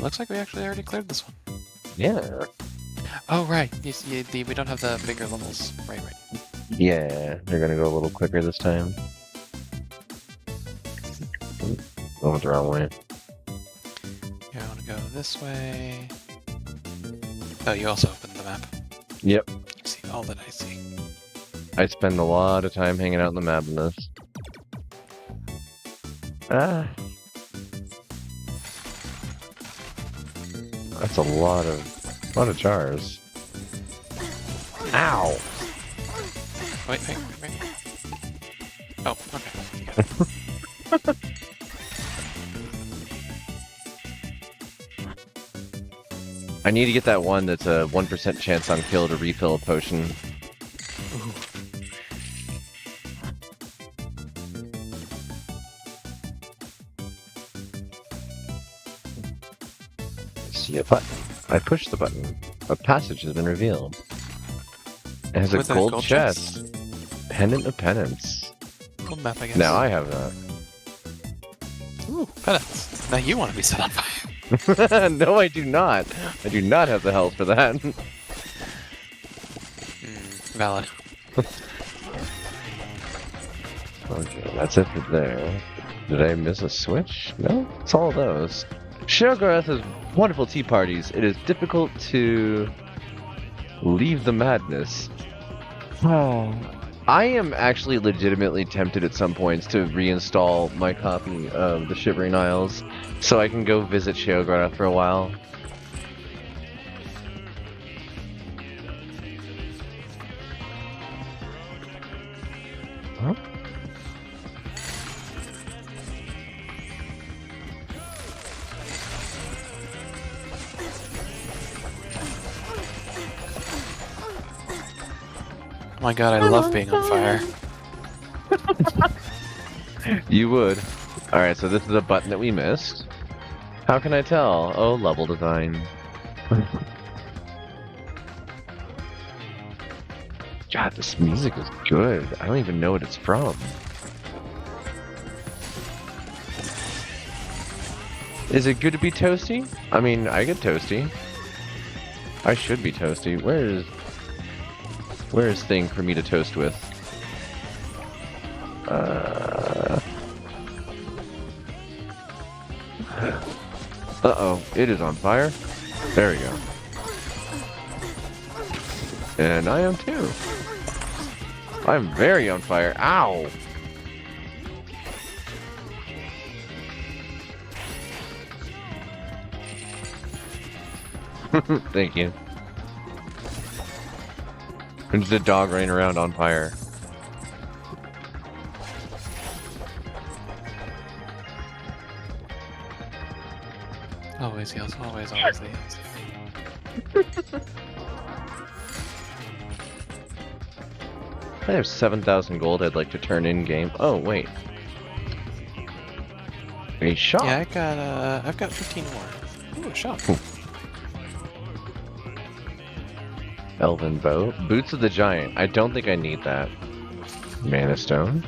Looks like we actually already cleared this one. Yeah. Oh, right. We don't have the bigger levels. Right. Yeah, they're gonna go a little quicker this time. Going the wrong way. Yeah, I want to go this way. Oh, you also opened the map. Yep. See all that I see. I spend a lot of time hanging out in the map in this. Ah. That's a lot of jars. Ow! Wait. Oh, okay. You got it. I need to get that one that's a 1% chance on kill to refill a potion. See a button. I push the button. A passage has been revealed. It has a What's that, gold gold chest. Pendant of Penance. Cool map, I guess. Now I have that. Ooh, penance. Now you want to be set on fire. No, I do not. I do not have the health for that. Valid. Okay, that's it for there. Did I miss a switch? No, it's all those. Sheogorath has wonderful tea parties. It is difficult to leave the madness. I am actually legitimately tempted at some points to reinstall my copy of the Shivering Isles so I can go visit Sheogorath for a while. Huh? Oh my god, I love being on fire. You would. Alright, so this is a button that we missed. How can I tell? Oh, level design. God, this music is good. I don't even know what it's from. Is it good to be toasty? I mean, I get toasty. I should be toasty. Where is thing for me to toast with? Uh-oh, it is on fire. There we go. And I am too. I'm very on fire. Ow! Thank you. There's a dog running around on fire. Always heals, always heals. I have 7,000 gold I'd like to turn in game. Oh, wait. A shop. Yeah, I've got 15 more. Ooh, a shop. Elven bow. Boots of the Giant. I don't think I need that. Mana Stone.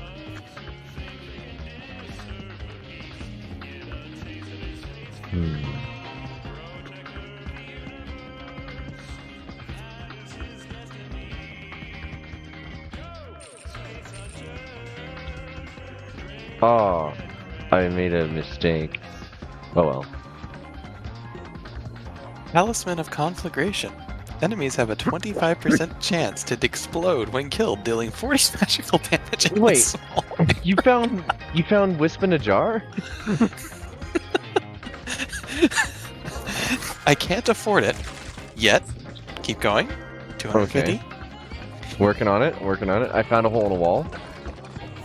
Oh, I made a mistake. Oh well. Talisman of Conflagration. Enemies have a 25% chance to explode when killed, dealing 40 magical damage in Wait. the soul. You found wisp in a jar? I can't afford it yet. Keep going. 250. Okay. Working on it. Working on it. I found a hole in a wall.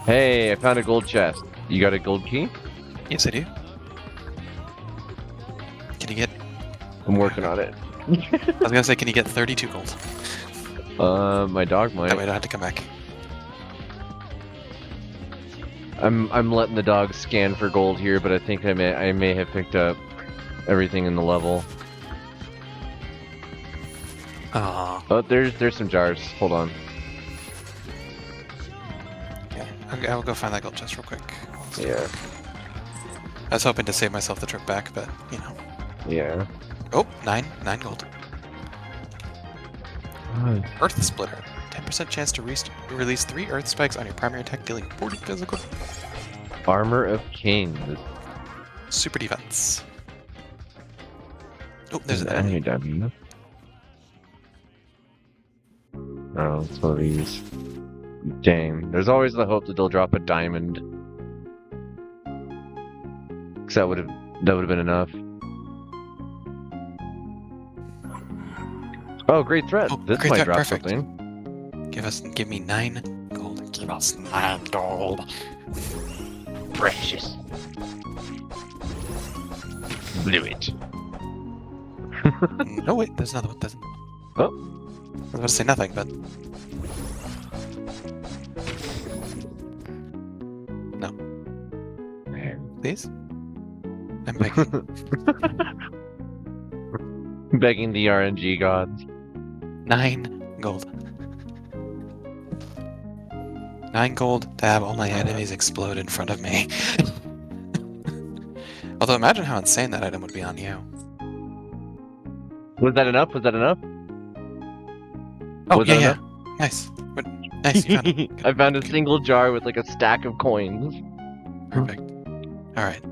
Hey, I found a gold chest. You got a gold key? Yes, I do. Can you get? I'm working on it. I was gonna say, can you get 32 gold? My dog might. That way I don't have to come back. I'm letting the dog scan for gold here, but I think I may have picked up everything in the level. Ah. Oh, there's some jars. Hold on. Okay. I'll go find that gold chest real quick. Yeah. I was hoping to save myself the trip back, but you know. Yeah. Oh, 9 gold. Earth Splitter. 10% chance to release 3 Earth Spikes on your primary attack, dealing 40 physical. Armor of Kings. Super defense. Oh, there's an enemy enemy. diamond. Oh, it's one of these. Dang. There's always the hope that they'll drop a diamond. 'Cause that would have been enough. Oh, great threat. Oh, This great might threat, drop perfect. something. Give me 9 gold. Give us 9 gold. Precious. Blew it. No, wait, there's another one. There's... Oh. I was about to say nothing, but... No. Please? I'm begging. Begging the RNG gods. 9 gold. 9 gold to have all my enemies explode in front of me. Although imagine how insane that item would be on you. Was that enough? Was that enough? Oh, Was yeah, that yeah. enough? Nice. What? Nice, you found it. Good, I found a good. single jar with like a stack of coins. Perfect. Alright.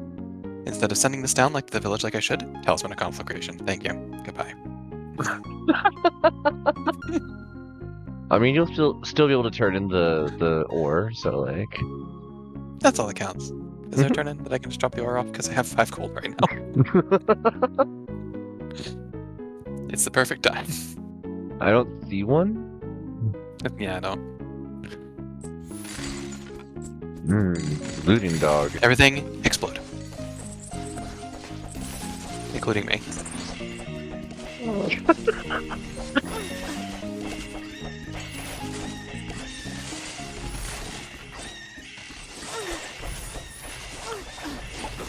Instead of sending this down like the village like I should, Talisman of Conflagration. Thank you. Goodbye. I mean, you'll still be able to turn in the ore, so like. That's all that counts. Is there a turn in that I can just drop the ore off? Because I have 5 gold right now. It's the perfect time. I don't see one. Yeah, I don't. Looting dog. Everything explode. Including me.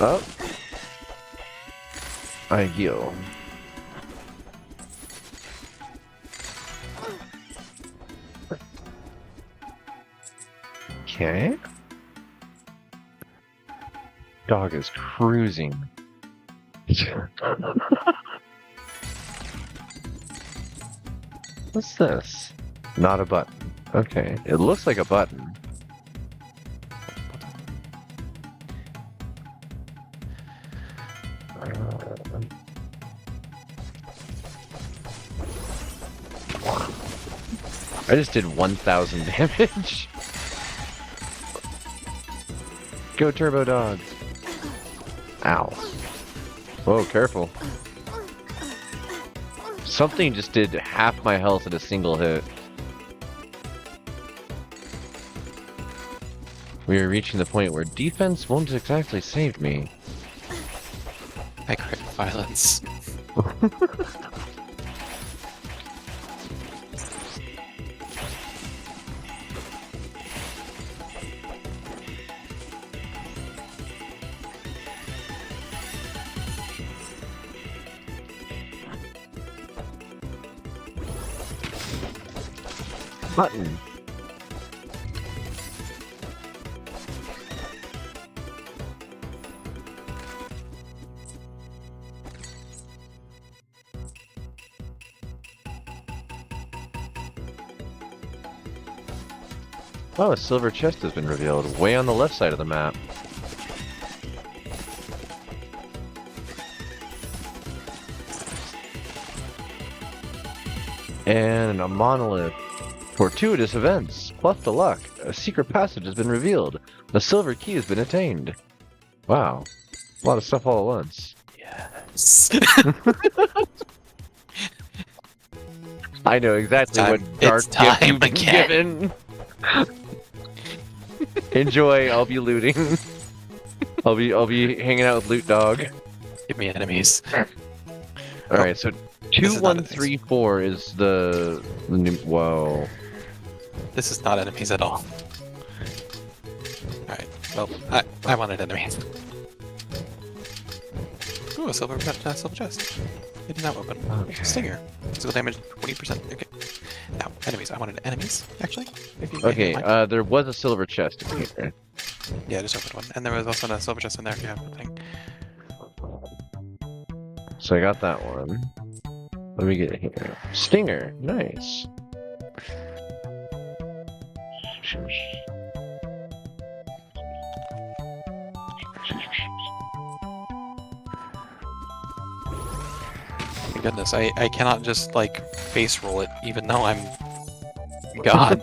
Oh. I heal. Okay. Dog is cruising. What's this? Not a button. Okay. It looks like a button. I just did 1,000 damage. Go Turbo Dog. Ow. Whoa, careful. Something just did half my health in a single hit. We are reaching the point where defense won't exactly save me. I crit violence. Button. Oh, a silver chest has been revealed, way on the left side of the map. And a monolith. Fortuitous events. Plus the luck. A secret passage has been revealed. The silver key has been attained. Wow. A lot of stuff all at once. Yes. I know exactly time- what dark it's gift time you've been again. given. Enjoy, I'll be looting. I'll be hanging out with Loot Dog. Give me enemies. Alright, so This is not 2134 is the new. Whoa. This is not enemies at all. Alright, well, I wanted enemies. Ooh, a silver chest. It did not open. Okay. Stinger. Physical damage 20%. Okay. Now, enemies. I wanted enemies, actually. If you Okay, don't mind. there was a silver chest in here. Yeah, I just opened one. And there was also a silver chest in there if you have nothing. So I got that one. Let me get here. Stinger, nice. My goodness, I cannot just, like, face roll it, even though I'm God.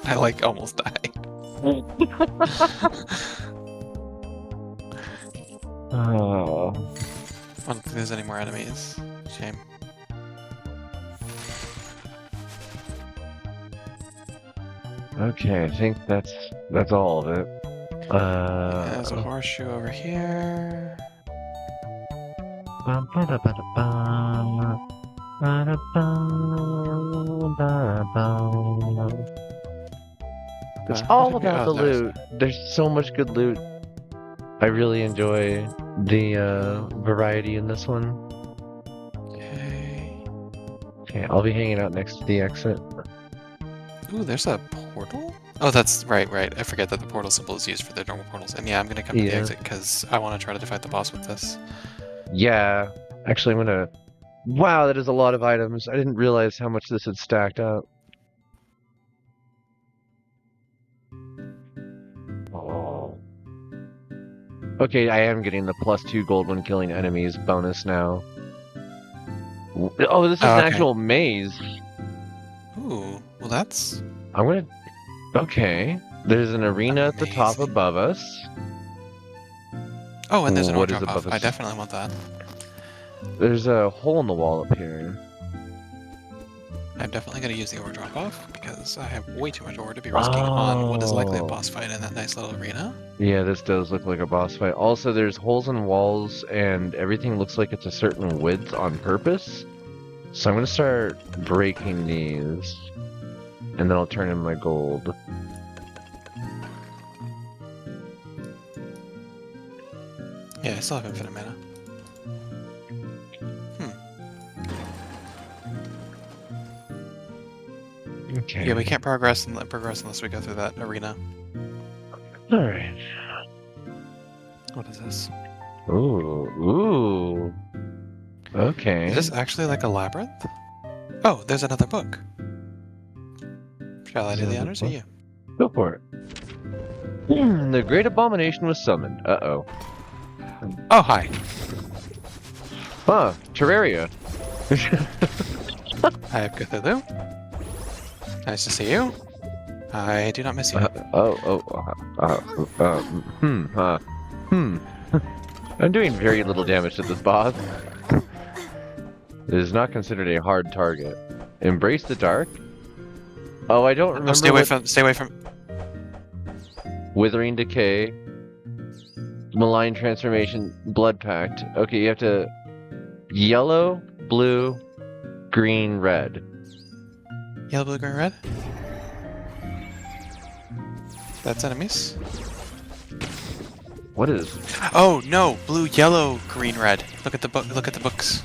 I, like, almost died. Oh. I don't think there's any more enemies. Shame. Okay, I think that's all of it. There's a horseshoe over here. It's What all did we- about oh, the there's- loot. There's so much good loot. I really enjoy the variety in this one. Okay. Okay, I'll be hanging out next to the exit. Ooh, there's a portal? Oh, that's right. I forget that the portal symbol is used for the normal portals. And yeah, I'm gonna come to the Yeah. exit because I want to try to fight the boss with this. Yeah, actually, I'm gonna. Wow, that is a lot of items. I didn't realize how much this had stacked up. Oh. Okay, I am getting the +2 gold when killing enemies bonus now. Oh, this is Oh, an okay. actual maze. Ooh, well that's... I'm gonna. Okay. There's an arena at the top Amazing. above us. Oh, and there's an What ore is drop off. above I us? definitely want that. There's a hole in the wall up here. I'm definitely gonna use the ore drop off because I have way too much ore to be risking on what is likely a Oh. boss fight in that nice little arena. Yeah, this does look like a boss fight. Also, there's holes in walls, and everything looks like it's a certain width on purpose. So I'm gonna start breaking these, and then I'll turn in my gold. Yeah, I still have infinite mana. Okay. Yeah, we can't progress unless we go through that arena. All right. What is this? Ooh. Okay. Is this actually like a labyrinth? Oh, there's another book. Shall I do the Another honors or book? you? Go for it. The Great Abomination was summoned. Uh-oh. Oh, hi. Huh. Terraria. I have Cthulhu. Nice to see you. I do not miss you. I'm doing very little damage to this boss. It is not considered a hard target. Embrace the dark? Oh, I don't remember. Oh, stay away what- from. Withering Decay, Malign Transformation, Blood Pact. Okay, you have to yellow, blue, green, red. Yellow, blue, green, red. That's enemies. What is? Oh no, blue, yellow, green, red. Look at the book. Look at the books.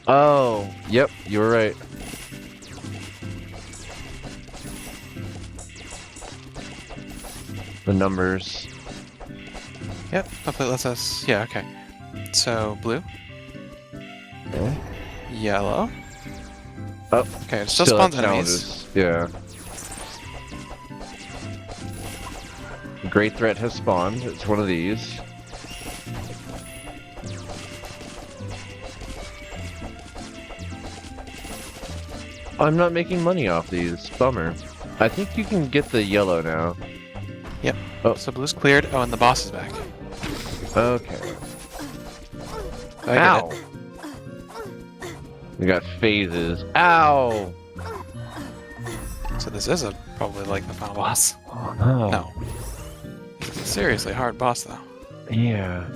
Oh, yep, you were right. The numbers. Yep. Hopefully it lets us. Yeah. Okay. So blue, Okay. yellow. Oh, Okay. It still Still spawns have enemies. challenges. Yeah. Great Threat has spawned. It's one of these. I'm not making money off these. Bummer. I think you can get the yellow now. So blue's cleared. Oh, and the boss is back. Okay. I get Ow! it. We got phases. Ow! So this is probably like the final boss. Oh, No. It's a seriously hard boss though. Yeah.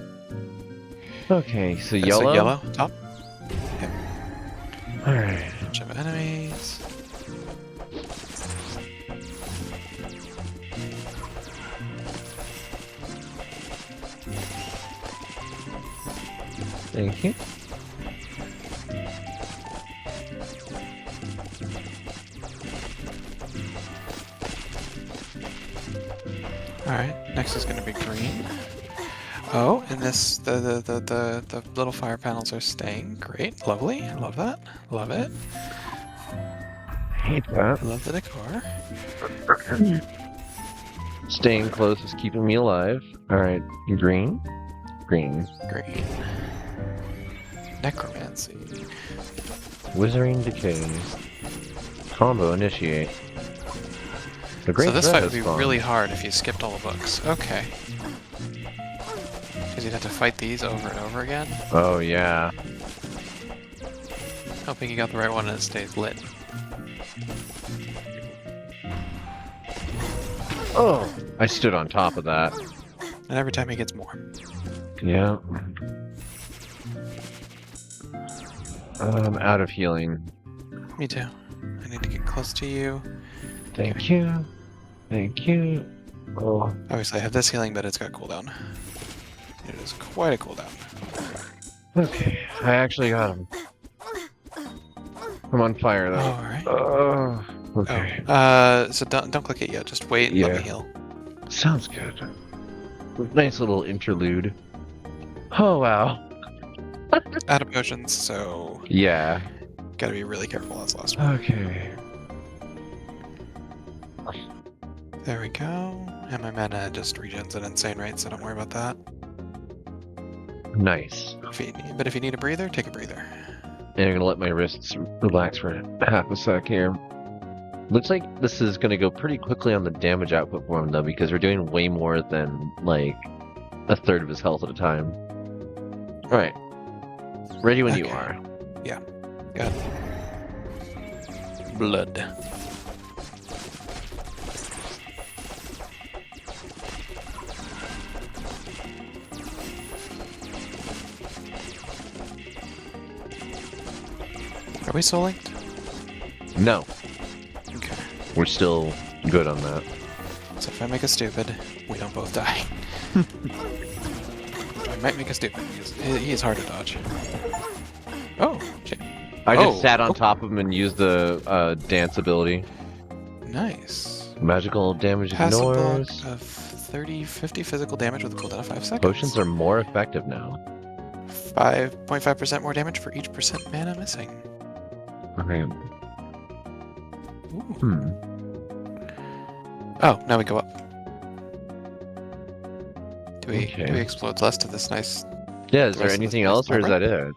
Okay, so Okay, yellow? So yellow, top. Alright. Bunch of enemies. Thank you. Alright, next is gonna be green. Oh, and this the little fire panels are staying. Great, lovely. Love that. Love it. Hate that. Love the decor. Staying close is keeping me alive. Alright, green. Green. Green. Necromancy. Wizarding Decay. Combo initiate. The great So this threat fight would be has spawned. really hard if you skipped all the books. Okay. Because you'd have to fight these over and over again. Oh yeah. Hoping you got the right one and it stays lit. Oh! I stood on top of that. And every time he gets more. Yeah. I'm out of healing. Me too. I need to get close to you. Thank you. Thank you. Oh. Obviously I have this healing, but it's got cooldown. It is quite a cooldown. Okay. I actually got him. I'm on fire though. Alright. Okay. So don't click it yet, just wait and let Yeah. me heal. Sounds good. Nice little interlude. Oh wow. Out of potions, so Yeah. gotta be really careful on this last one. Okay. There we go. And my mana just regens at insane rate, so don't worry about that. Nice. But if you need a breather, take a breather. And I'm gonna let my wrists relax for half a sec here. Looks like this is gonna go pretty quickly on the damage output for him though, because we're doing way more than like a third of his health at a time. Alright. Ready when you Okay. are. Good. Blood. Are we soul linked? No, Okay. we're still good on that. So if I make a stupid, we don't both die. I might make a stupid. He is hard to dodge. Oh, shit. I just Oh, sat on oh. top of him and used the dance ability. Nice. Magical damage Passive block ignores. of 30-50 physical damage with a cooldown of 5 seconds. Potions are more effective now. 5.5% more damage for each percent mana missing. Okay. Ooh. Hmm. Oh, now we go up. Do we Okay. explode less to this nice? Yeah, is The there rest of anything this else or is that library?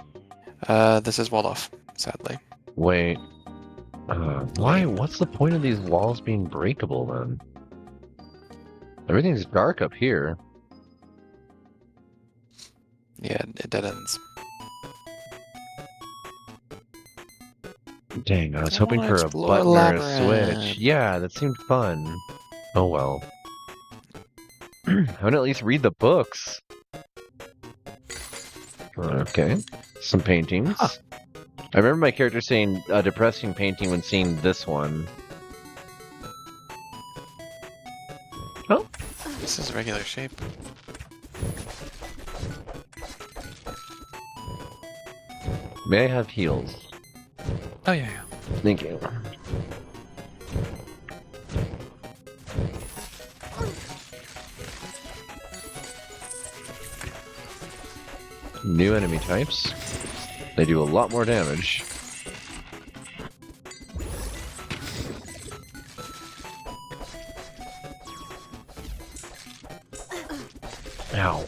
it? This is walled off, sadly. Wait. Why? What's the point of these walls being breakable then? Everything's dark up here. Yeah, it dead ends. Dang, I was I hoping wanna for a explore button or a Labyrinth. switch. Yeah, that seemed fun. Oh well. I would at least read the books. Okay. Some paintings. Huh. I remember my character saying a depressing painting when seeing this one. This is regular shape. May I have heals? Oh yeah, yeah. Thank you. New enemy types. They do a lot more damage. Ow.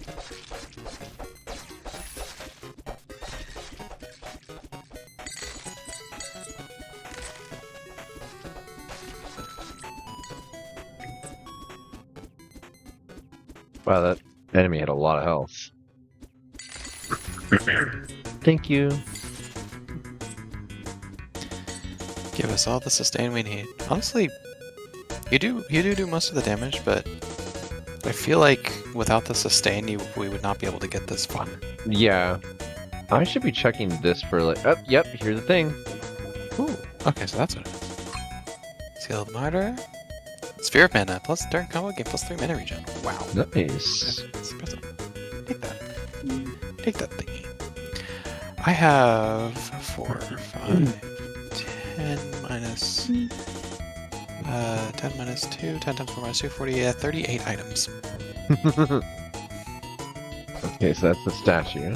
Wow, that enemy had a lot of health. Thank you. Give us all the sustain we need. Honestly, you do most of the damage, but I feel like without the sustain, we would not be able to get this far. Yeah. I should be checking this for like. Oh, yep. Here's the thing. Ooh, okay, so that's what it is. Sealed Martyr. Sphere of Mana, plus during combo game, plus 3 mana regen. Wow. Nice. That's impressive. Take that. Take that thingy. I have 4, 5, 10 minus 10 minus 2, 10 times 4 minus 2, 40, 38 items. Okay, so that's the statue.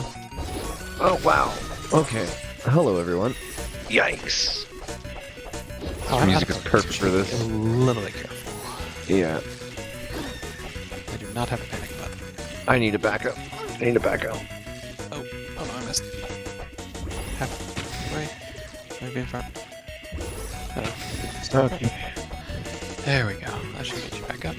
Oh wow. Okay. Hello, everyone. Yikes. Oh, The music is perfect for this. A little bit careful. Yeah. I do not have a panic button. I need a backup. I need a backup. Oh no, I missed. Halfway. Maybe in front. Oh. Okay. There we go. That should get you back up.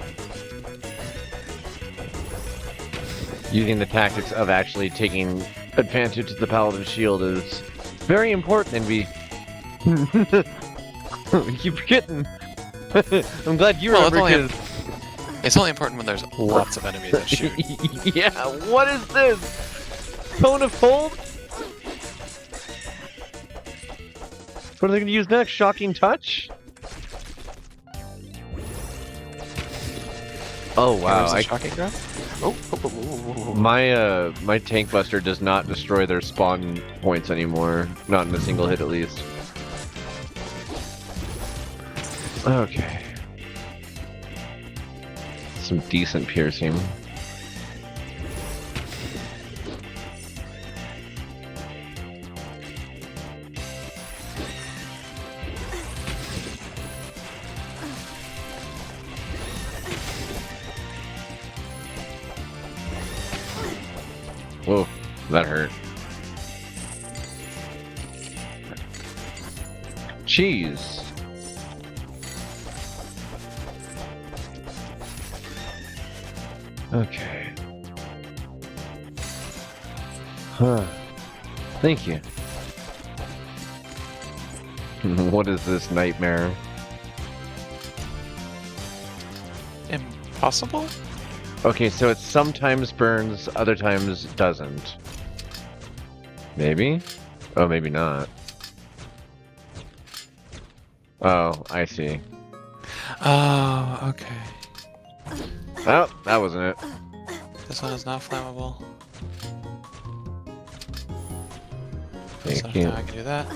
Using the tactics of actually taking advantage of the Paladin Shield is very important, and we keep forgetting. I'm glad you Well, remember, it's only important when there's lots of enemies that shoot. yeah, what is this? Cone of Hold? What are they going to use next? Shocking Touch? Oh wow, Where's the shocking grab? Oh. my Tank Buster does not destroy their spawn points anymore. Not in a single hit, at least. Okay. Some decent piercing. Whoa, that hurt. Cheese. Okay. Huh. Thank you. What is this nightmare? Impossible? Okay, so it sometimes burns, other times doesn't. Maybe? Oh, maybe not. Oh, I see. Oh, okay. Oh, that wasn't it. This one is not flammable. So Thank you. now I can do that.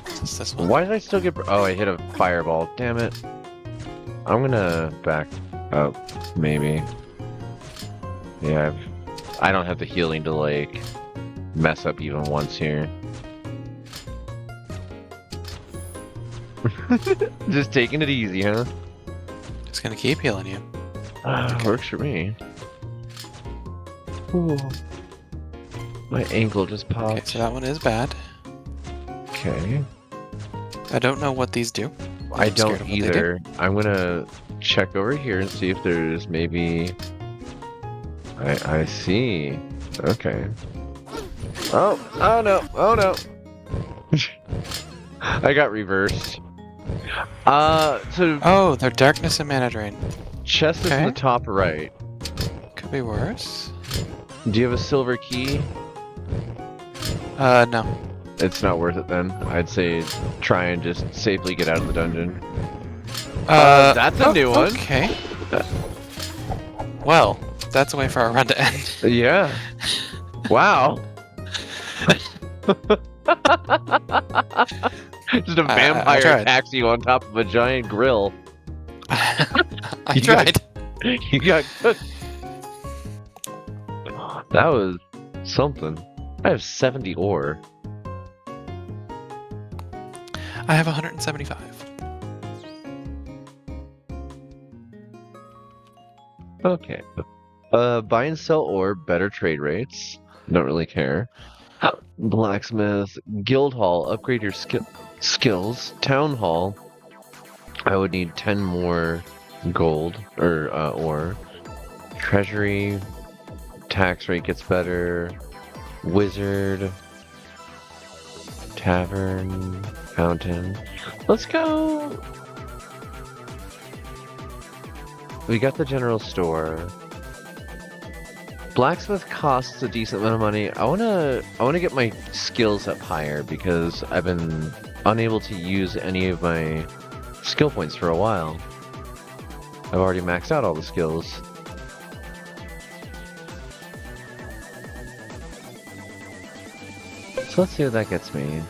It's this one. Why did I still get... Oh, I hit a fireball. Damn it. I'm gonna back up, maybe. Yeah, I don't have the healing to, like, mess up even once here. Just taking it easy, huh? Just gonna keep healing you. Works for me. Ooh. My ankle just popped. Okay, so that one is bad. Okay. I don't know what these do. I I'm scared don't of what they do. either. I'm gonna check over here and see if there's maybe... I see. Okay. Oh no, oh no. I got reversed. So Oh, they're darkness and mana drain. chest is in okay. the top right. Could be worse. Do you have a silver key? No. It's not worth it then. I'd say try and just safely get out of the dungeon. That's a new one. Okay. Well, that's a way for our run to end. Yeah. Wow. Just a I vampire tried. attacks you on top of a giant grill. I You got- tried. You got cooked. That was something. I have 70 ore. I have 175. Okay. Buy and sell ore, better trade rates. Don't really care. Blacksmith, guild hall, upgrade your skills. Town hall, I would need 10 more gold or ore. Treasury, tax rate gets better. Wizard. Tavern. Fountain. Let's go. We got the general store. Blacksmith costs a decent amount of money. I wanna get my skills up higher because I've been unable to use any of my skill points for a while. I've already maxed out all the skills. So let's see what that gets me.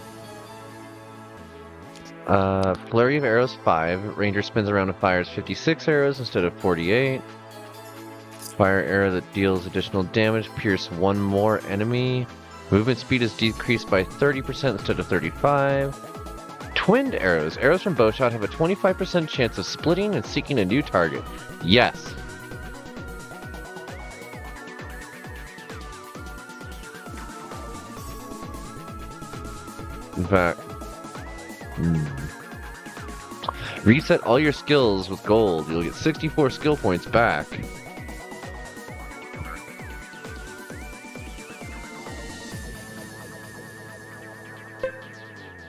Flurry of Arrows 5. Ranger spins around and fires 56 arrows instead of 48. Fire arrow that deals additional damage. Pierce one more enemy. Movement speed is decreased by 30% instead of 35. Twinned arrows. Arrows from bowshot have a 25% chance of splitting and seeking a new target. Yes. In fact, reset all your skills with gold. You'll get 64 skill points back.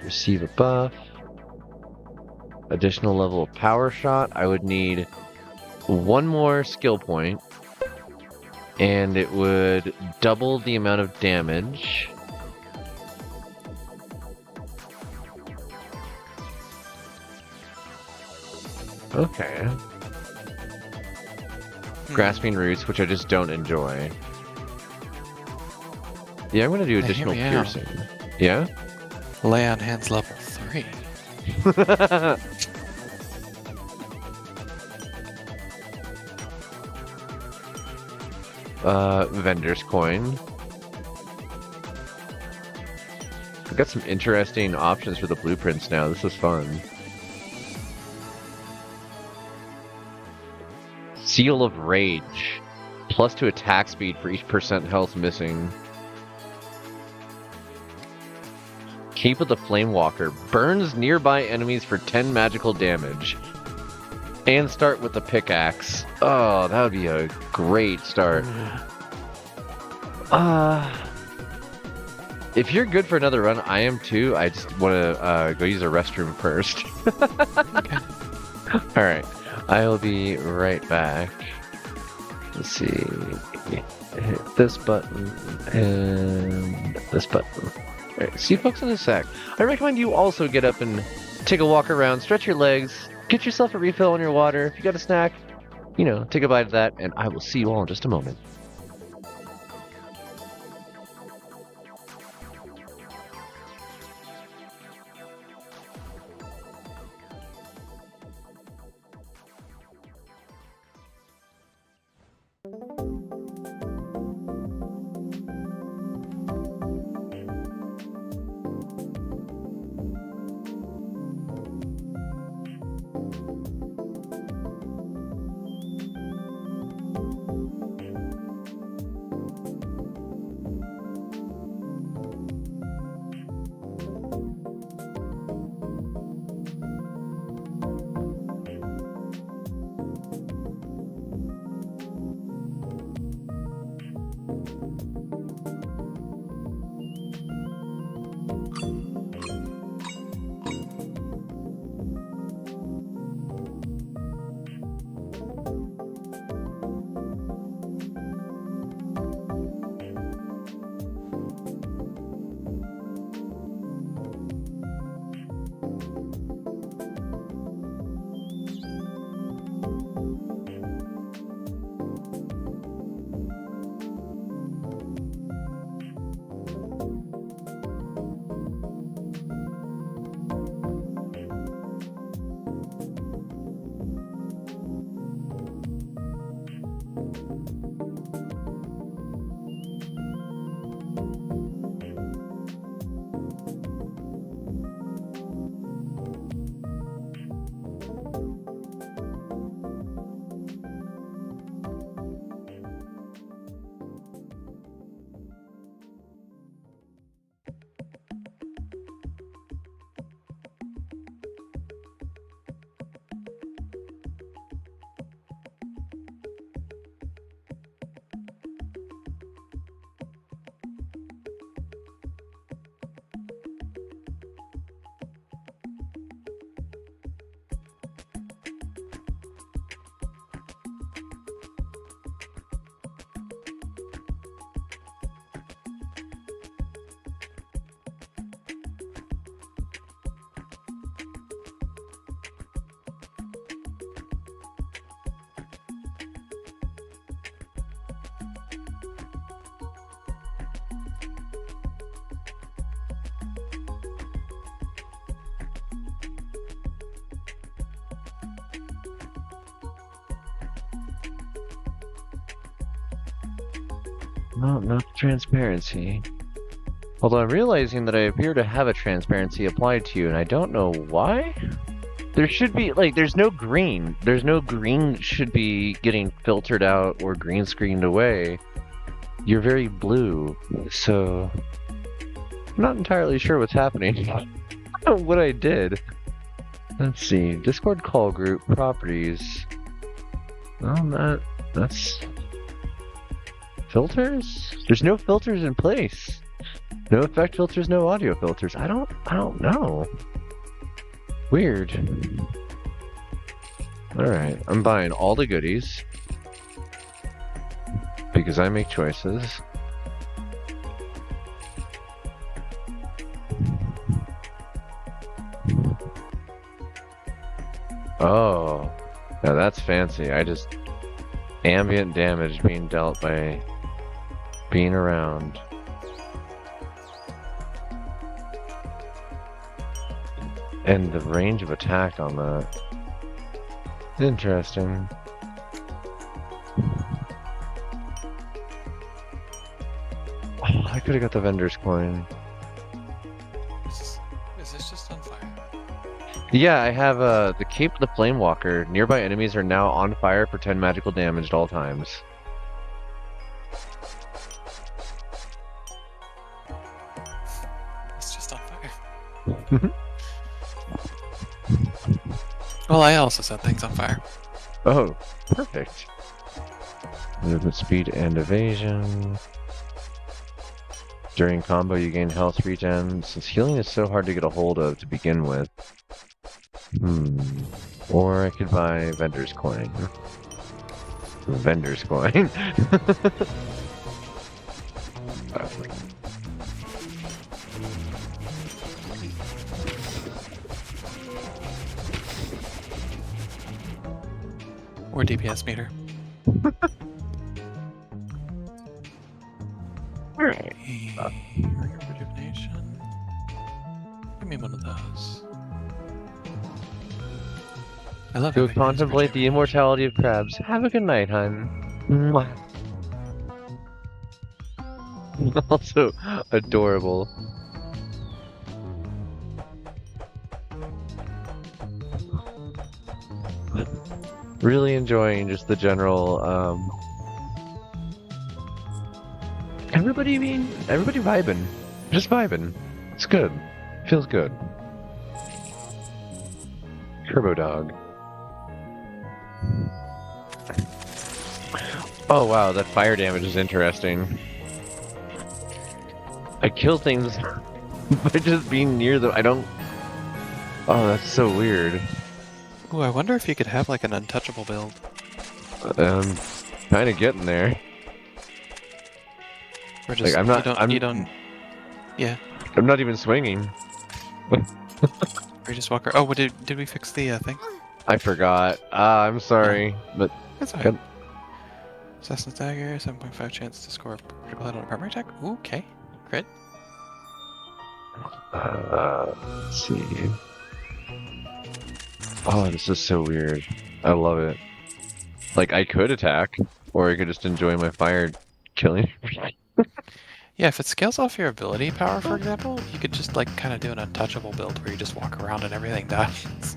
Receive a buff. Additional level of power shot. I would need one more skill point, and it would double the amount of damage. Okay. Grasping Roots, which I just don't enjoy. Yeah, I'm gonna do Hey, hear additional me out. piercing. Yeah? Lay on hands level 3. Vendor's coin. We've got some interesting options for the blueprints now. This is fun. Seal of Rage. Plus 2 attack speed for each percent health missing. Cape of the Flamewalker. Burns nearby enemies for 10 magical damage. And start with the pickaxe. Oh, that would be a great start. If you're good for another run, I am too. I just want to go use a restroom first. Alright. I will be right back. Let's see. Hit this button and this button. Alright, see you folks in a sec. I recommend you also get up and take a walk around, stretch your legs, get yourself a refill on your water. If you got a snack, take a bite of that, and I will see you all in just a moment. No, not transparency. Although I'm realizing that I appear to have a transparency applied to you, and I don't know why? There should be, like, there's no green. There's no green should be getting filtered out or green screened away. You're very blue, so... I'm not entirely sure what's happening. What I did. Let's see. Discord call group properties. Well, that's... Filters? There's no filters in place. No effect filters, no audio filters. I don't know. Weird. Alright, I'm buying all the goodies. Because I make choices. Oh. Now that's fancy. I just... Ambient damage being dealt by being around. And the range of attack on that. Interesting. Oh, I could have got the vendor's coin. Is this just on fire? Yeah, I have the Cape of the Flamewalker. Nearby enemies are now on fire for 10 magical damage at all times. It's just on fire. Well, I also set things on fire. Oh, perfect. Movement speed and evasion. During combo, you gain health regen. Since healing is so hard to get a hold of to begin with. Or I could buy vendor's coin. Vendor's coin. Or DPS meter. Alright. Rejuvenation. Give me one of those. I love Go having contemplate the immortality of crabs. Have a good night, hun. Mwah. Also adorable. Really enjoying just the general, everybody vibing. Just vibing. It's good. Feels good. Turbo Dog. Oh wow, that fire damage is interesting. I kill things by just being near them. I don't... Oh, that's so weird. Ooh, I wonder if you could have like an untouchable build. Kind of getting there. Or just, Like, I'm not... you don't, yeah. I'm not even swinging. Or you just walk around. Oh, what did we fix the thing? I forgot. I'm sorry, but That's Good. alright. Assassin's Dagger, 7.5 chance to score a critical hit on a primary attack. Ooh, okay. Crit. let's see. Oh, this is so weird. I love it. Like, I could attack, or I could just enjoy my fire killing. Yeah, if it scales off your ability power, for example, you could just like kind of do an untouchable build where you just walk around and everything dies.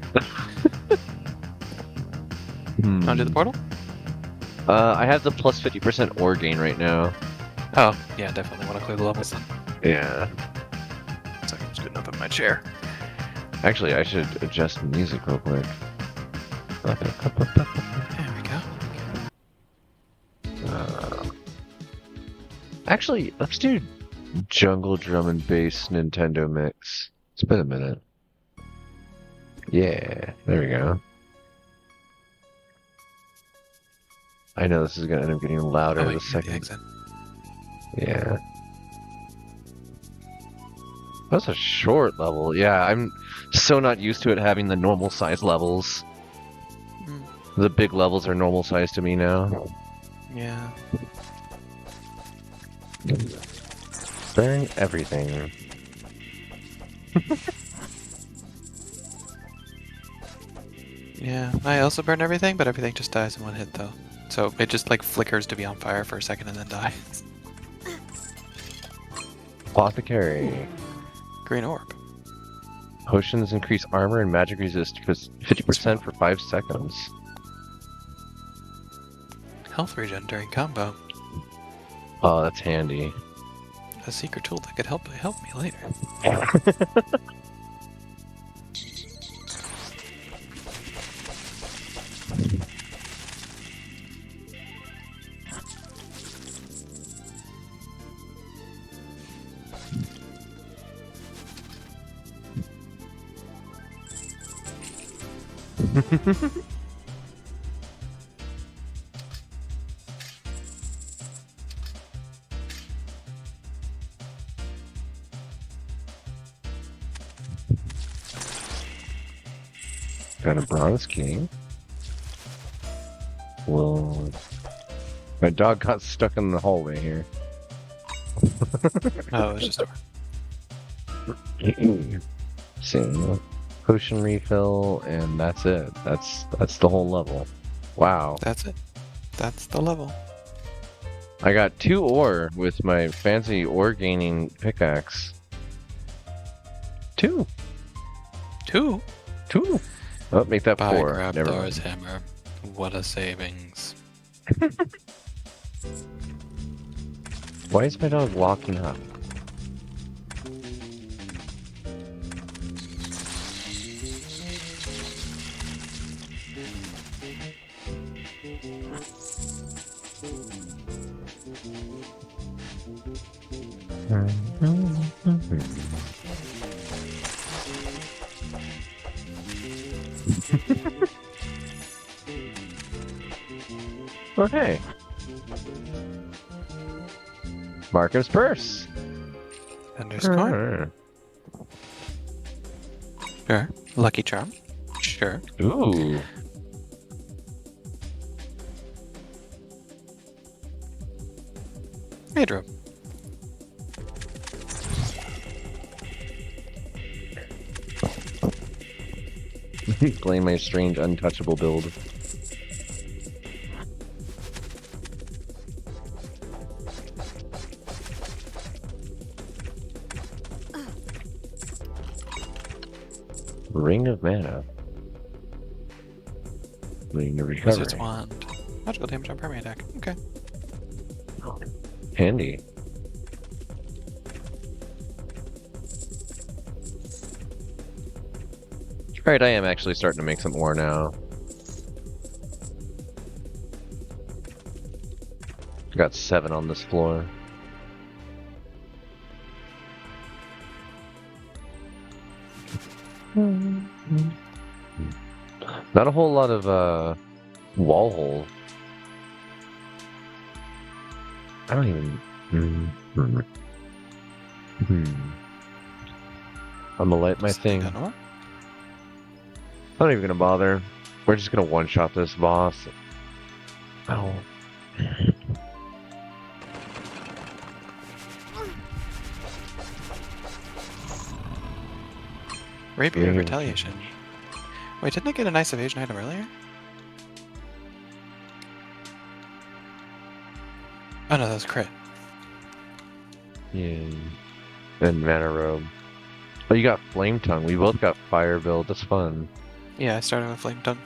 Wanna do the portal? I have the plus 50% ore gain right now. Oh, yeah, definitely want to clear the levels then. Yeah. So I'm just getting up in my chair. Actually, I should adjust music real quick. There we go. Actually, let's do Jungle Drum and Bass Nintendo Mix. It's been a minute. Yeah, there we go. I know this is gonna end up getting louder Oh, the wait, the second. exit. Yeah. That's a short level. Yeah, I'm so not used to it having the normal size levels. Mm, The big levels are normal size to me now. yeah. Burn everything. Yeah, I also burn everything, but everything just dies in one hit though. So it just like flickers to be on fire for a second and then dies. Apothecary. Green orb. Potions increase armor and magic resist for 50% for 5 seconds. Health regen during combo. Oh, that's handy. A secret tool that could help me later. Got a bronze key. Whoa. My dog got stuck in the hallway here. Oh, it's just See, potion refill, and that's it. That's the whole level. Wow. that's it. That's the level. I got 2 ore with my fancy ore gaining pickaxe. 2. 2. 2. Oh, make that By 4. Never Grabthar's mind. hammer. What a savings. Why is my dog walking up? Oh, hey. Marcus purse. Underscore. Sure. Lucky charm. Sure. Ooh. Pedro. Playing my strange untouchable build. Ring of Mana. Ring of Wizard's Recovery. wand. Magical damage on primary attack. Okay. Handy. Alright, I am actually starting to make some ore now. Got 7 on this floor. Not a whole lot of wall hole. I don't even. I'm gonna light my thing. Got more? I'm not even gonna bother. We're just gonna one-shot this boss. Oh. Rapier of Yeah. Retaliation. Wait, didn't I get a nice evasion item earlier? Oh no, that was crit. Yeah. And Mana Robe. Oh, you got Flame Tongue. We both got Fire Build. That's fun. Yeah, I started with Flame Tongue.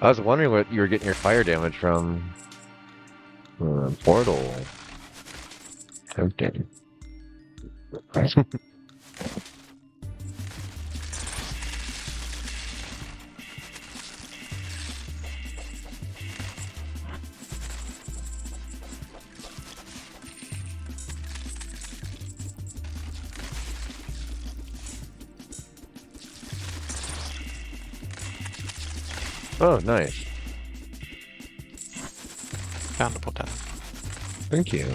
I was wondering what you were getting your fire damage from. Portal. Tempting. Oh, nice. Bountiful time. Thank you.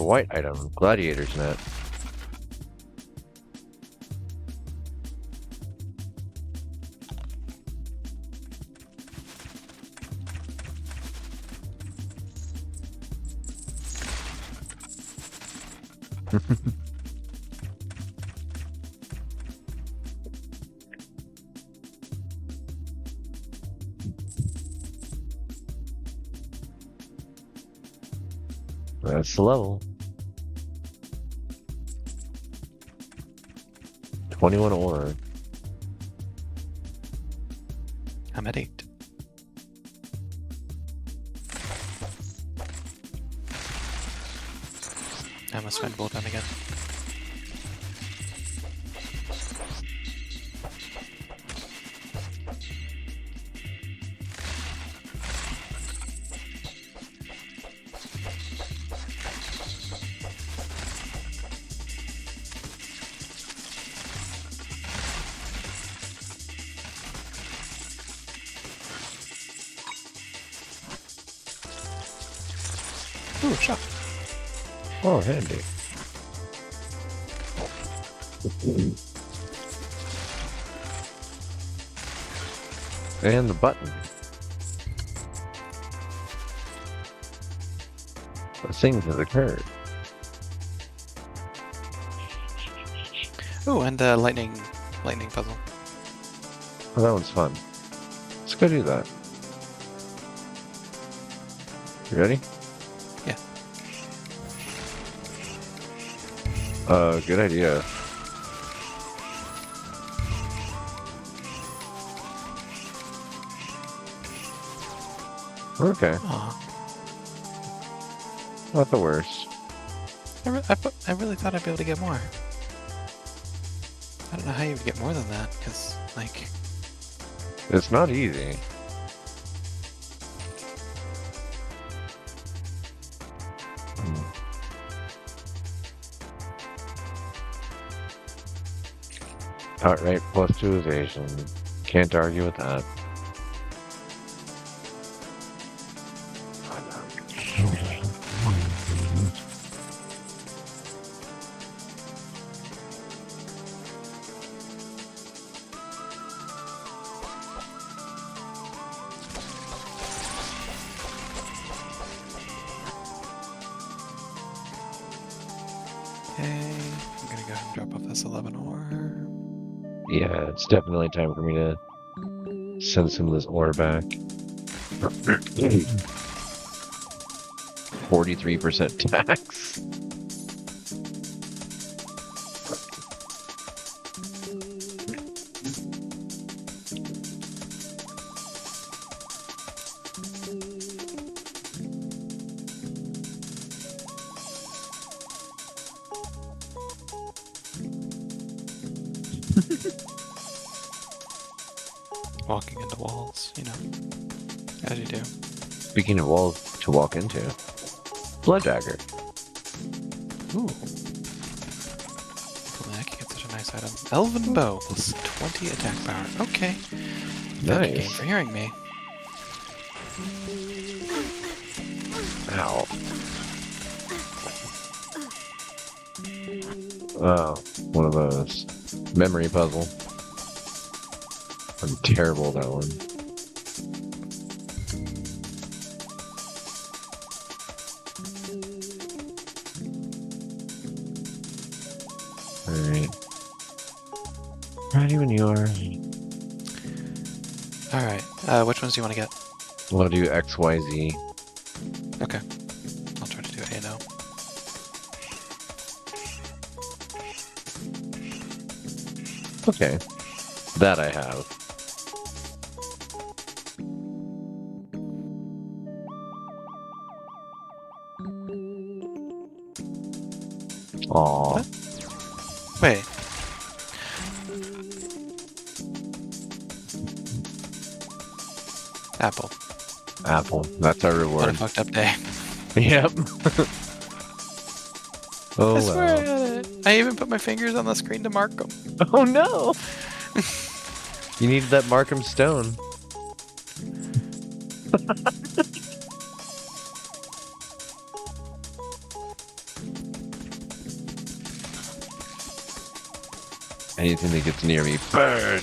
White item. Gladiator's Net. That's the level. 21 ore. I'm at 8. I must find Bullpen again. Ooh, shop. Oh, handy. And the button. A thing has occurred. Ooh, and lightning puzzle. Oh, that one's fun. Let's go do that. You ready? Yeah. Good idea. Okay, Aw. not the worst. I really thought I'd be able to get more. I don't know how you would get more than that, because, like, It's not easy. Outright +2 evasion. Can't argue with that. okay, I'm gonna go ahead and drop off this 11 ore. Yeah, it's definitely time for me to send some of this ore back. 43% tax. Walking into walls, you know, as you do. Speaking of walls to walk into, Blood Dagger. Ooh. If only I could get such a nice item. Elven Bow plus 20 attack power. Okay. Thank you, game, Nice. for hearing me. Ow. Oh, one of those. Memory puzzle. I'm terrible at that one. Alright. Ready when you are. Alright, which ones do you want to get? We'll do XYZ. Okay. I'll try to do A now. Okay. That I have. Aww. Wait. Apple. Apple. That's our What a reward. fucked up day. Yep. Oh I swear I well. had it. I even put my fingers on the screen to mark them. Oh no! You needed that Markham Stone. Anything that gets near me, burn!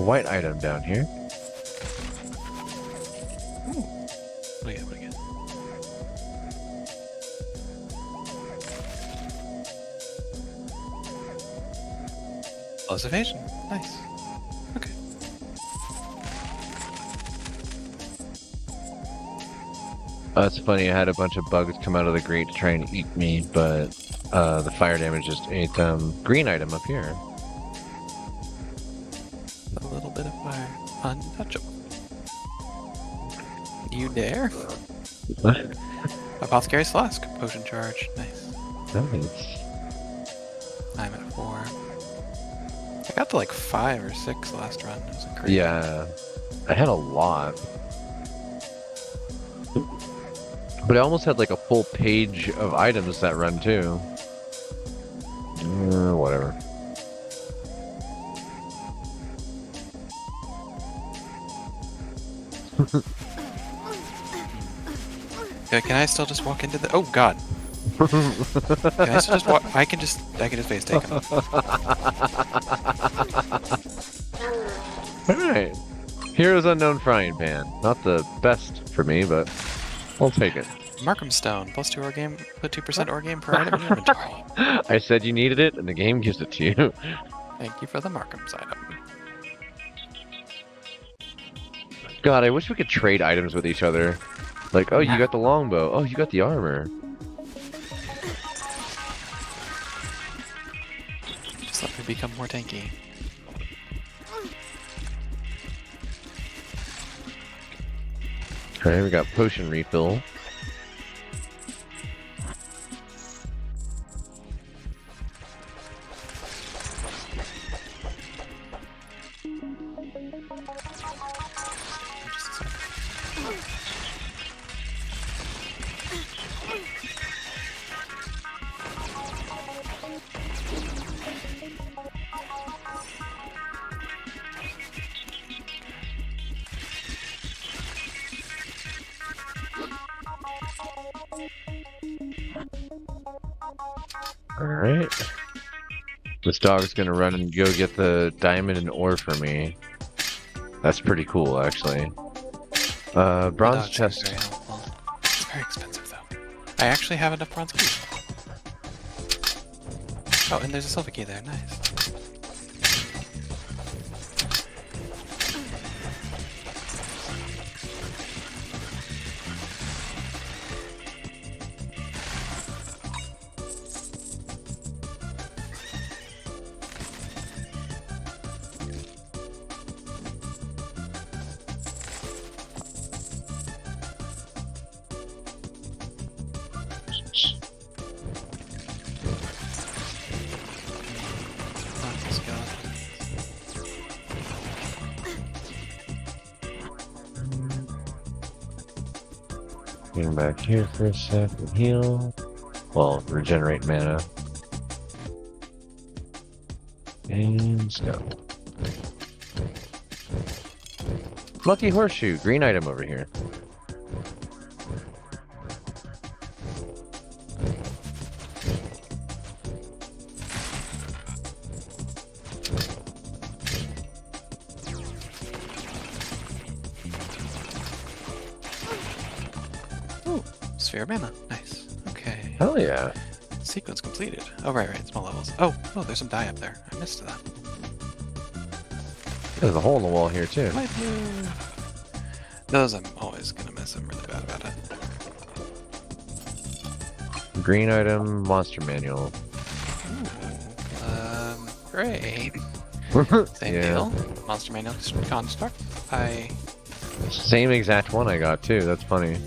white item down here. What do you get? What do you get? Plus evasion. Nice. Okay. It's funny, I had a bunch of bugs come out of the grate to try and eat me, but the fire damage just ate them. Green item up here. A little bit of fire. Untouchable. You dare? Apothecary's Flask. Potion charge. Nice. Nice. I'm at 4. I got to like 5 or 6 last run. It was crazy. Yeah, I had a lot. But I almost had like a full page of items that run too. Whatever. Yeah, can I still just walk into the? Oh God! Can I still just walk? I can just face take him. Alright. Heroes Unknown Frying Pan. Not the best for me, but I'll take it. Markham Stone plus 2 orgame, put 2% orgame per item in your inventory. I said you needed it, and the game gives it to you. Thank you for the Markham's item. God, I wish we could trade items with each other. Like, oh, you got the longbow. Oh, you got the armor. Just let me become more tanky. Alright, we got potion refill. Just a sec. Alright. This dog's gonna run and go get the diamond and ore for me. That's pretty cool, actually. Bronze Dog seems chest. very helpful. It's very expensive though. I actually have enough bronze keys. Oh, and there's a silver key there. Nice. Not the skeleton. Getting back here for a sec and heal. Well, regenerate mana. And let's go. Lucky horseshoe, green item over here. Sphere of mana. Nice. Okay. Hell yeah. Sequence completed. Oh, right. Small levels. Oh, there's some dye up there. I missed that. There's a hole in the wall here too. Might be. Those I'm always gonna miss. I'm really bad about it. Green item, monster manual. Great. Same Yeah. deal. Monster Manual Construct. Same exact one I got too. That's funny.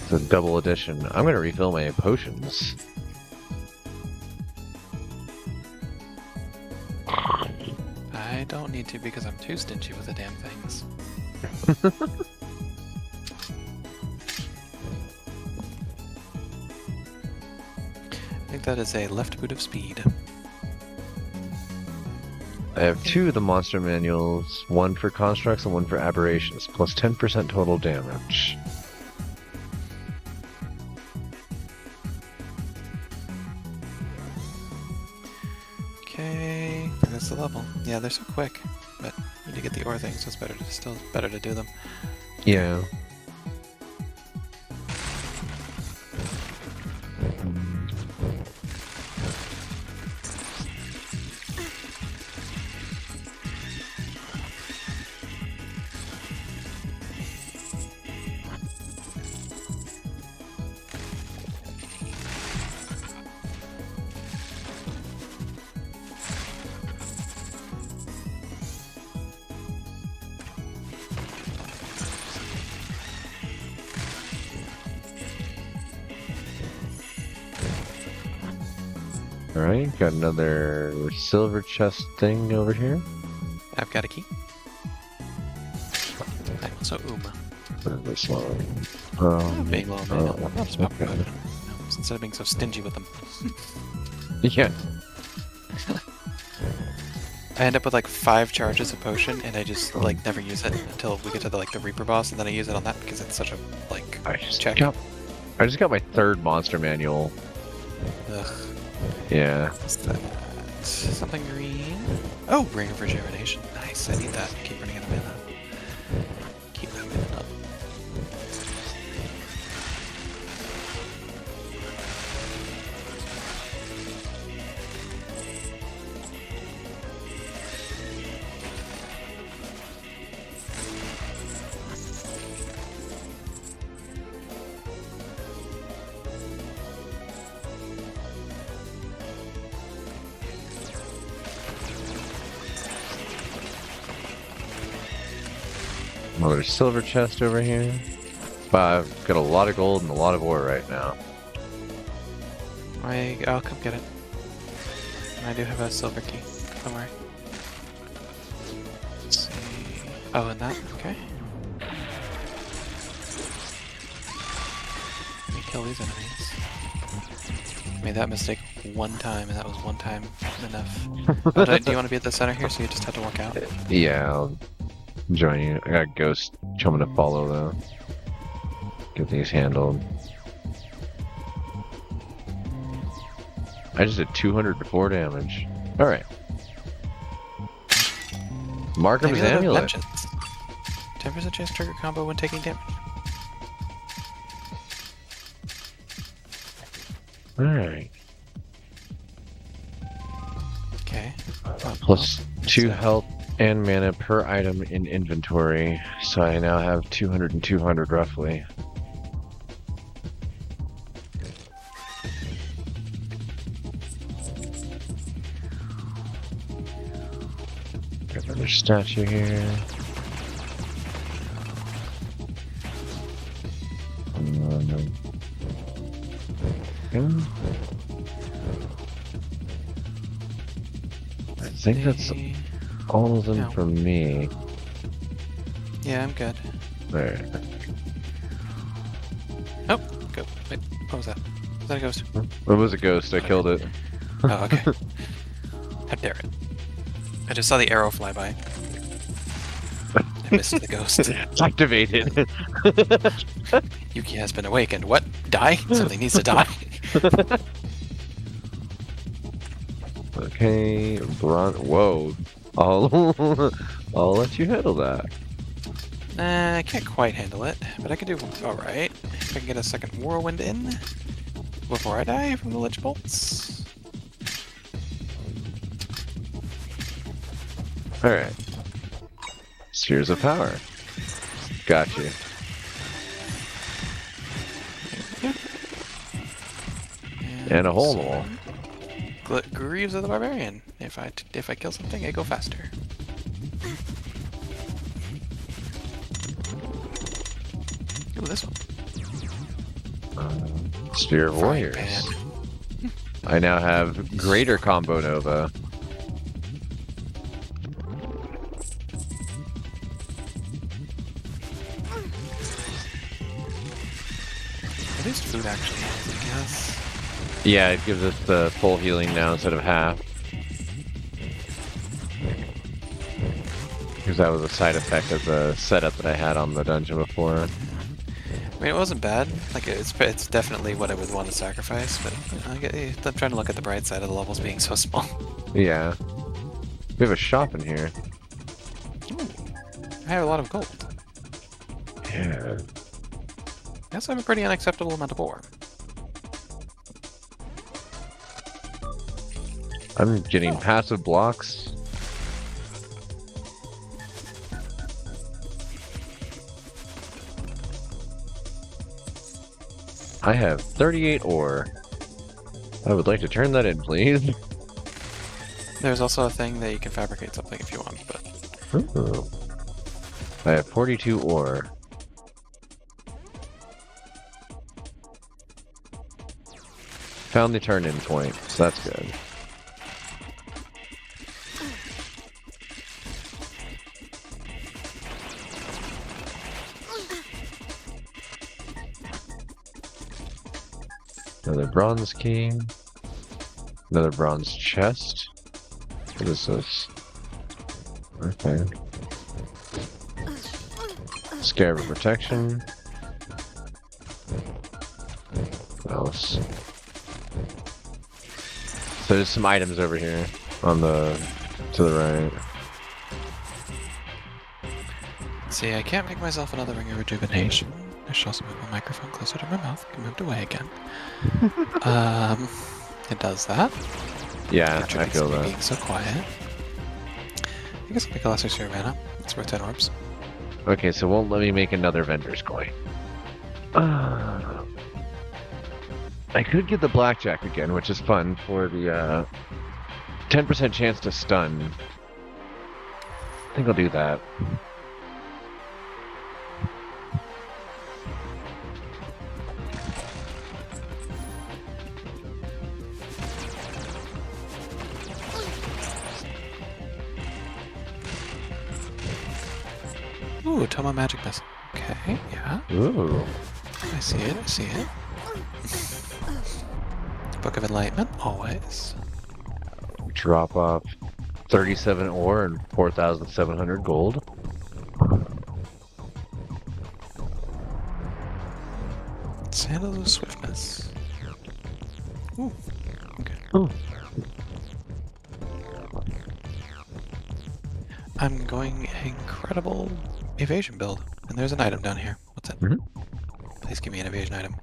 It's a double edition. I'm gonna refill my potions. I don't need to because I'm too stingy with the damn things. I think that is a left boot of speed. I have 2 of the monster manuals, one for constructs and one for aberrations, plus 10% total damage. Okay, I think that's What's the level? Yeah, they're so quick, but you need to get the ore thing, so it's still better to do them. Yeah. Alright, got another silver chest thing over here. I've got a key. So This one. being low, man. oh, I'll just pop okay. it. Instead of being so stingy with them. Yeah. I end up with like 5 charges of potion, and I just like never use it until we get to the Reaper boss, and then I use it on that because it's such a like I just check. got my 3rd monster manual. Ugh. Yeah. What's that? Something green. Oh, Ring of Rejuvenation. Nice. I need that. Keep running out of mana. Keep that mana up. Another silver chest over here. Wow, I've got a lot of gold and a lot of ore right now. I'll come get it. And I do have a silver key. Don't worry. Let's see. Oh, and that? Okay. Let me kill these enemies. Made that mistake one time, and that was one time enough. Oh, do you want to be at the center here, so you just have to walk out? Yeah, I'll join you. I got Ghost coming to follow though. Get these handled. I just did 204 damage. Alright. Markham's Maybe that'll Amulet. mention. 10% chance trigger combo when taking damage. Alright. Okay. Plus Well, 2 that's, health and mana per item in inventory. So I now have 200 and 200 roughly. Got another statue here. Okay. I think that's the- all of them No. for me. Yeah, I'm good. There. Go. Wait, what was that? Was that a ghost? It was a ghost. I killed it. Oh, okay. How dare it. I just saw the arrow fly by. I missed the ghost. It's activated. Yuki has been awakened. What? Die? Something needs to die. Okay, Whoa. I'll let you handle that. Nah, I can't quite handle it, but I can do alright. If I can get a second whirlwind in before I die from the lich bolts. Alright. Spheres of power. Got you. And a hole in the wall. Greaves of the Barbarian. If I kill something, I go faster. Ooh, this one. Sphere of Frying Warriors. pan. I now have Greater Combo Nova. At least food actually helps, I guess. Yeah, it gives us the full healing now instead of half. Because that was a side effect of the setup that I had on the dungeon before. I mean, it wasn't bad. Like, it's definitely what I would want to sacrifice, but I'm trying to look at the bright side of the levels being so small. Yeah. We have a shop in here. I have a lot of gold. Yeah. I also have a pretty unacceptable amount of ore. I'm getting passive blocks. I have 38 ore. I would like to turn that in, please. There's also a thing that you can fabricate something if you want, but Ooh. I have 42 ore. Found the turn-in point, so that's good. Another bronze key. Another bronze chest. What is this? Okay. Scarab of protection. What else? So there's some items over here on the to the right. see, I can't make myself another ring of rejuvenation. I should also move my microphone closer to my mouth. It moved away again. It does that. Yeah, I Contributes feel to me that. being so quiet. I guess I'll make a lesser sphere mana. It's worth 10 orbs. Okay, so won't let me make another vendor's coin. I could get the blackjack again, which is fun for the 10% chance to stun. I think I'll do that. Ooh, Toma Magic Missile. Okay, yeah. Ooh. I see it, I see it. Book of Enlightenment, always. Drop off 37 ore and 4,700 gold. Sandals of Swiftness. Ooh, okay. Ooh. I'm going incredible evasion build. And there's an item down here. What's it? Mhm. Please give me an evasion item.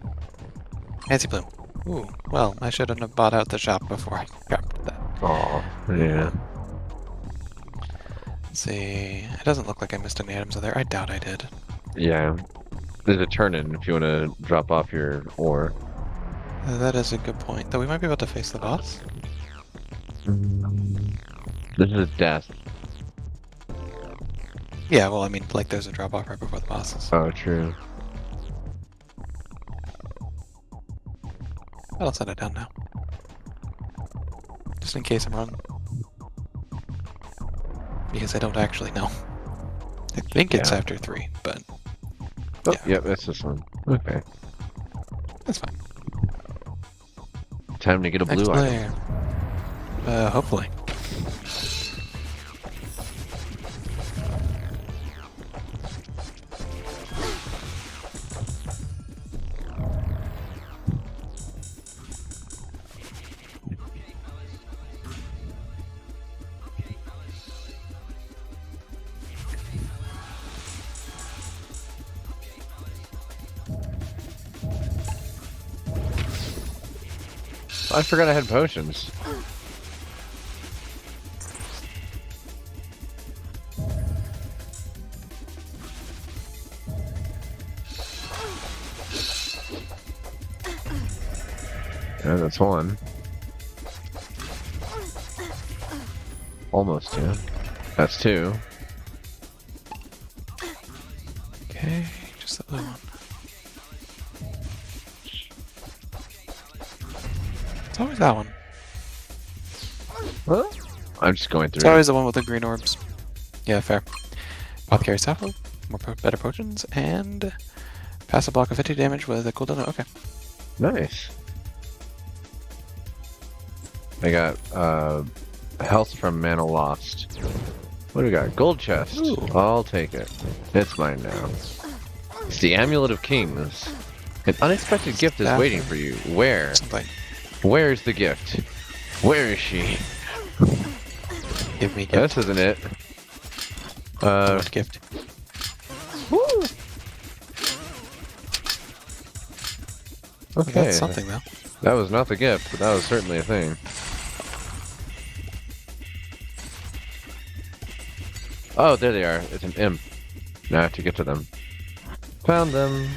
Fancy Bloom. Ooh, well, I shouldn't have bought out the shop before I grabbed that. Aw, yeah. Let's see. It doesn't look like I missed any items in there. I doubt I did. Yeah. There's a turn-in if you want to drop off your ore. That is a good point. Though we might be able to face the boss. This is death. Yeah, well, I mean, like, there's a drop off right before the bosses. Oh, true. But I'll set it down now. Just in case I'm wrong. Because I don't actually know. I think it's Yeah. after 3, but Oh, Yeah. yep, that's this one. Okay. that's fine. Time to get a Next blue item. player. Hopefully. I forgot I had potions. Yeah, that's one. Almost, yeah. That's two. Okay, just the blue one. It's always that one. Huh? I'm just going It's through. always the one with the green orbs. Yeah, fair. Apothecary Sapphire, better potions, and pass a block of 50 damage with a cooldown. Okay. Nice. I got health from Mana Lost. What do we got? Gold chest. Ooh. I'll take it. It's mine now. It's the Amulet of Kings. An unexpected gift is Staff. waiting for you. Where? Something. Where's the gift? Where is she? Give me This gift. isn't it. What gift? Okay. That's something though. That was not the gift, but that was certainly a thing. Oh, there they are. It's an imp. Now I have to get to them. Found them.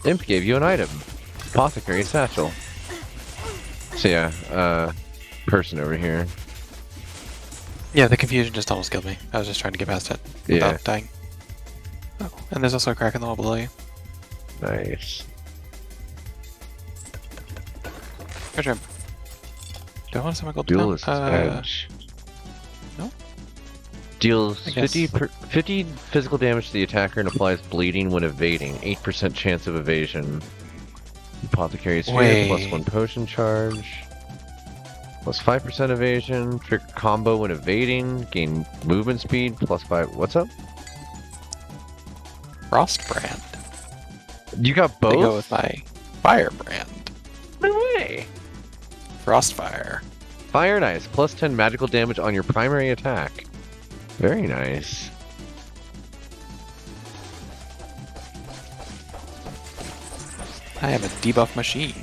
Imp gave you an item. Apothecary satchel. So yeah, person over here. Yeah, the confusion just almost killed me. I was just trying to get past it Yeah. without dying. Oh, and there's also a crack in the wall below you. Nice. Treasure room. Do I want to summon gold? Duelist's No. Edge. no? Deals I guess. 50 physical damage to the attacker and applies bleeding when evading. 8% chance of evasion. Apothecary Sphere, plus Wait. 1 potion charge. Plus 5% evasion. Trigger combo when evading. Gain movement speed, plus 5. What's up? Frostbrand. You got I both? go with my Firebrand. No way! Frostfire. Fire and Ice, plus 10 magical damage on your primary attack. Very nice. I am a debuff machine.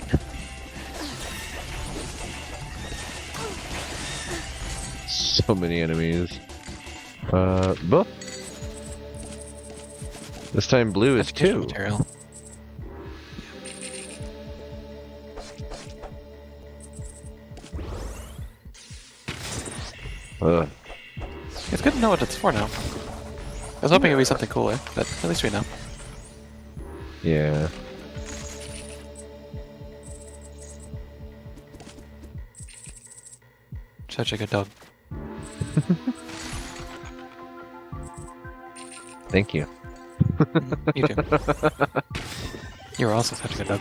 So many enemies. Both. This time blue is Educational 2. material. Ugh. It's good to know what it's for now. I was hoping it'd be something cooler, but at least we know. Yeah. Such a good dog. Thank you. You too. You were also such a good dog.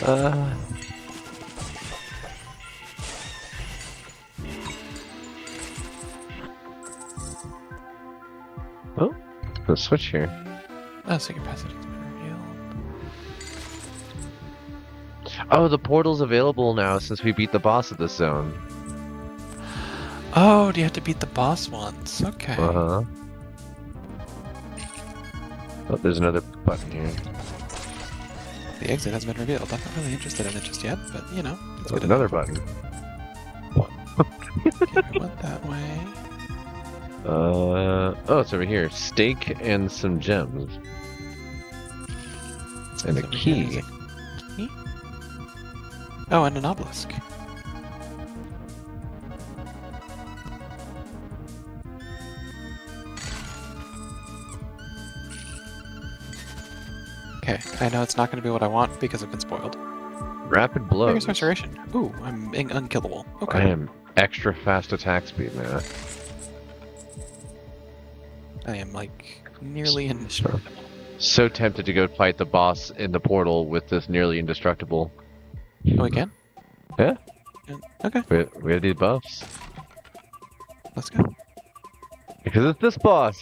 Uh. Oh, let's switch here. Oh, secret passage has been revealed. Oh, the portal's available now since we beat the boss of this zone. Oh, do you have to beat the boss once? Okay. Uh huh. Oh, there's another button here. The exit has been revealed. I'm not really interested in it just yet, but you know, it's Oh, good. another button. Okay, we went that way. Oh, it's over here. Steak and some gems. And a Over here is key. a key? Oh, and an obelisk. Okay, I know it's not going to be what I want because I've been spoiled. Rapid blows. Vigorous restoration. Ooh, I'm unkillable. Okay. I am extra fast attack speed, man. I am like nearly indestructible. So tempted to go fight the boss in the portal with this nearly indestructible. Oh, we can? Yeah. Okay, We have these buffs. let's go. Because it's this boss.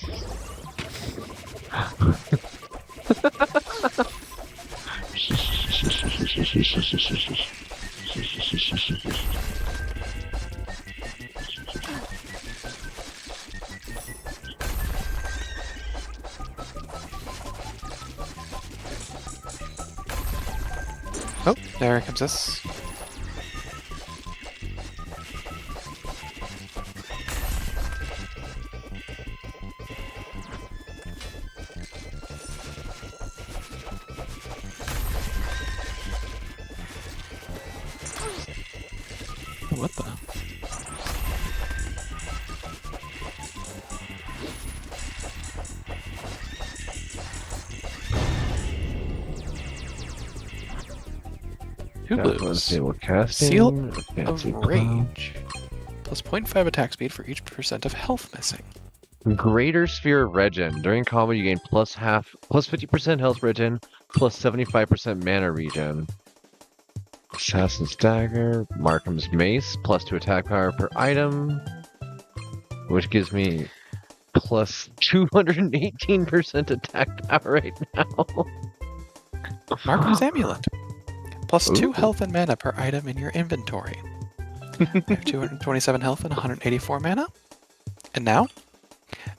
Oh, there comes this. What the? Two blues. Table casting. Seal a fancy Of rage. Plus 0.5 attack speed for each % of health missing. Greater Sphere of Regen. During combat, you gain plus 50% health regen, plus 75% mana regen. Assassin's Dagger, Markham's Mace, plus 2 attack power per item, which gives me plus 218% attack power right now. Markham's Amulet. Plus 2 Ooh. health and mana per item in your inventory. I have 227 health and 184 mana. And now,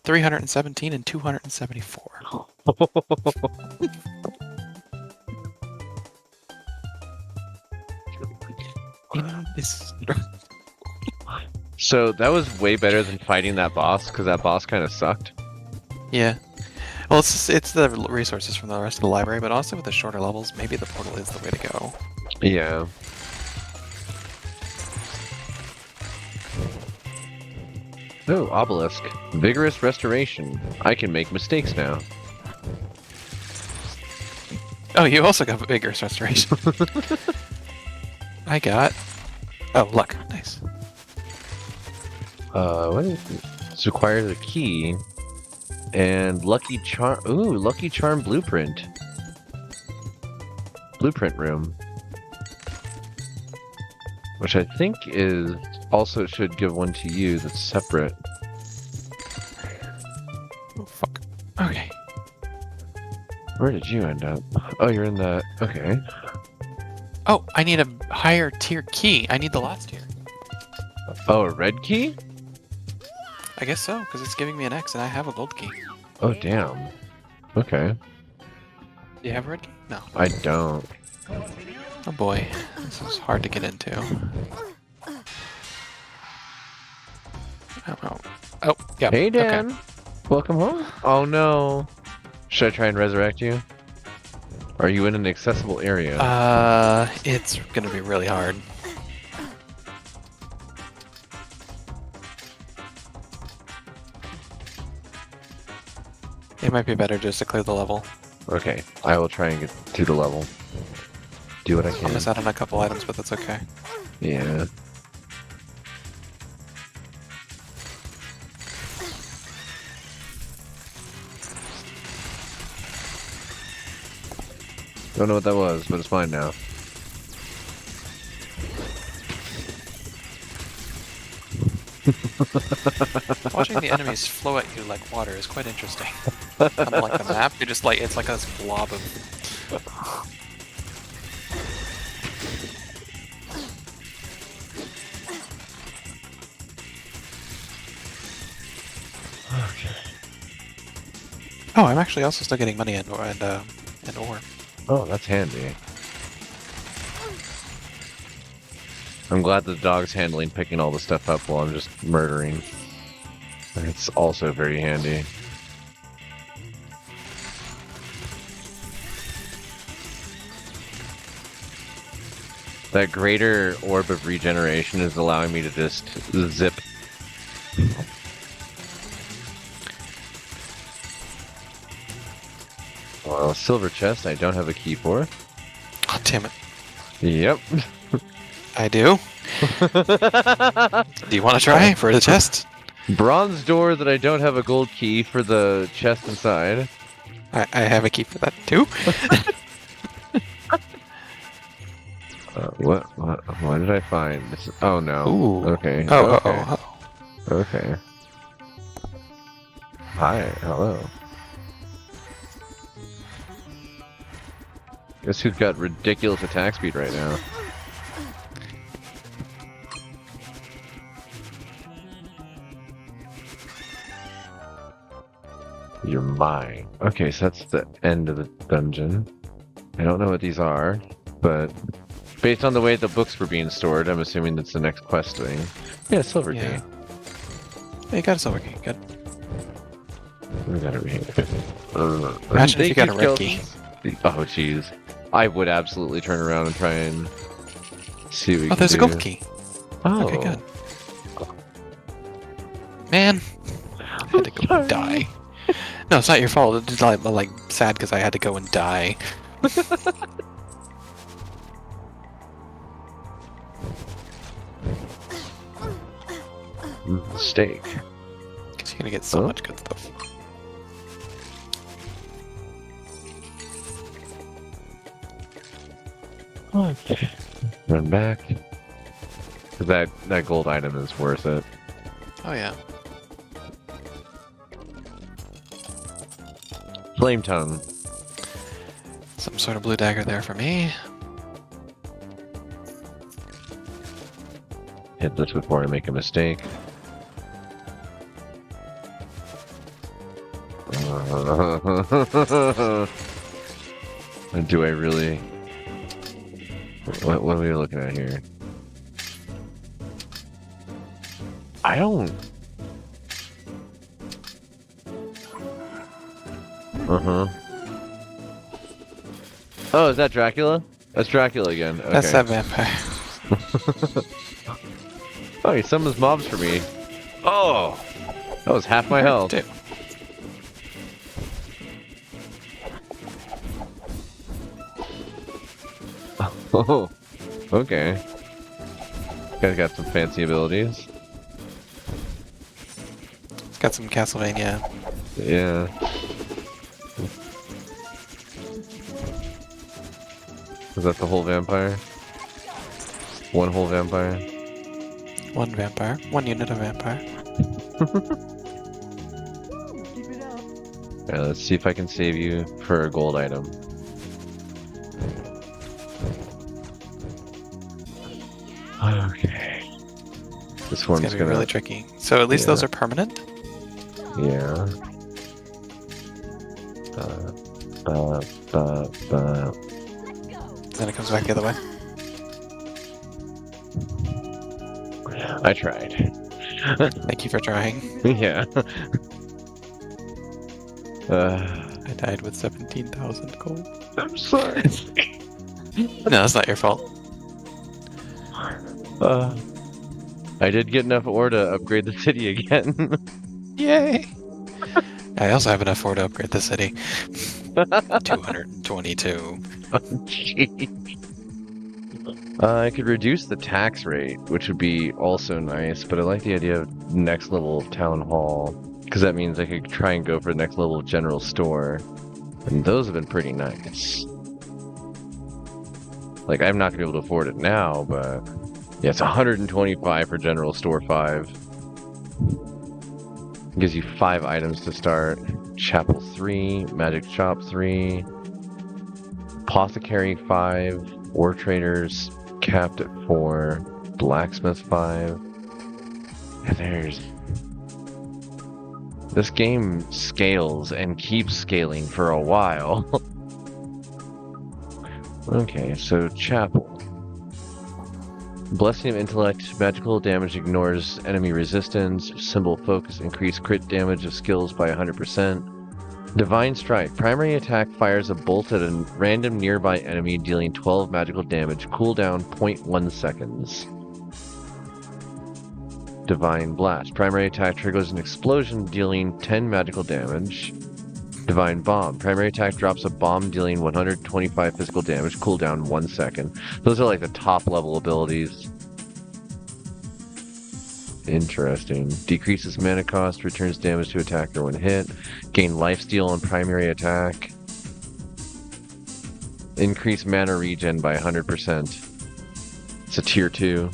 317 and 274. In this... So that was way better than fighting that boss, because that boss kind of sucked. Yeah. Well, it's the resources from the rest of the library, but also with the shorter levels, maybe the portal is the way to go. Yeah. Oh, obelisk. Vigorous restoration. I can make mistakes now. Oh, you also got vigorous restoration. I got... Oh, luck. Nice. What is it? This requires a key. And lucky charm. Ooh, lucky charm blueprint. Blueprint room. Which I think is also should give one to you that's separate. Oh, fuck. Okay. Where did you end up? Oh, you're in the. Okay. Oh, I need a higher tier key. I need the last tier. Oh, a red key? I guess so, because it's giving me an X and I have a gold key. Oh, damn. Okay. Do you have a red key? No. I don't. Oh boy. This is hard to get into. Oh, oh yeah. Hey, okay. Dan. Welcome home. Oh, no. Should I try and resurrect you? Are you in an accessible area? It's gonna be really hard. It might be better just to clear the level. Okay, I will try and get to the level. Do what I I'll can. miss out on a couple items, but that's okay. Yeah. Don't know what that was, but it's mine now. Watching the enemies flow at you like water is quite interesting. Unlike the map, you're just like, it's like a blob of... Oh, I'm actually also still getting money and ore. Oh, that's handy. I'm glad the dog's handling picking all the stuff up while I'm just murdering. It's also very handy. That greater orb of regeneration is allowing me to just zip. Well, silver chest I don't have a key for. Oh, damn it. Yep. I do. Do you want to try for the chest? Bronze door that I don't have a gold key for the chest inside. I have a key for that too. What did I find? Oh no. Ooh. Okay. Oh, okay. oh. Okay. Hi. Hello. Guess who's got ridiculous attack speed right now? You're mine. Okay, so that's the end of the dungeon. I don't know what these are, but based on the way the books were being stored, I'm assuming that's the next quest thing. Yeah, silver Yeah. key. Hey, you got a silver key. Good. We gotta read. Imagine if you got a red key. Oh, jeez. I would absolutely turn around and try and see what we Oh, can there's a do. gold key. Oh. Okay, good. Man, I had to go and die. No, it's not your fault. It's just like sad because I had to go and die. Steak. Because you're gonna get so Huh? much good stuff. Okay. Run back. 'Cause that gold item is worth it. Oh yeah. Flame tongue. Some sort of blue dagger there for me. hit this before I make a mistake. Do I really? What are we looking at here? I don't. Oh, is that Dracula? That's Dracula again. Okay. That's that vampire. Oh, he summons mobs for me. Oh, that was half my health. Dude. Oh, okay. Guys got some fancy abilities. Got some Castlevania. Yeah. Is that the whole vampire? One whole vampire? One vampire. One unit of vampire. Yeah, let's see if I can save you for a gold item. Okay. This It's one's gonna be gonna. really tricky. So at least those are permanent? Yeah. Then it comes back the other way. I tried. Thank you for trying. Yeah. I died with 17,000 gold. I'm sorry. No, that's not your fault. I did get enough ore to upgrade the city again. Yay! I also have enough ore to upgrade the city. 222. I could reduce the tax rate, which would be also nice, but I like the idea of next level of town hall, because that means I could try and go for the next level of general store, and those have been pretty nice. Like, I'm not going to be able to afford it now, but yeah, it's 125 for general store 5. Gives you 5 items to start. Chapel 3, Magic Shop 3, Apothecary 5, Ore Traders capped at 4, Blacksmith 5. And there's... This game scales and keeps scaling for a while. Okay, so Chapel. Blessing of Intellect, magical damage ignores enemy resistance, symbol focus, increase crit damage of skills by 100%. Divine Strike, primary attack fires a bolt at a random nearby enemy dealing 12 magical damage, cooldown 0.1 seconds. Divine Blast, primary attack triggers an explosion dealing 10 magical damage. Divine Bomb, primary attack drops a bomb dealing 125 physical damage, cooldown 1 second. Those are like the top level abilities. Interesting. Decreases mana cost, returns damage to attacker when hit. Gain lifesteal on primary attack. Increase mana regen by 100%. It's a tier 2.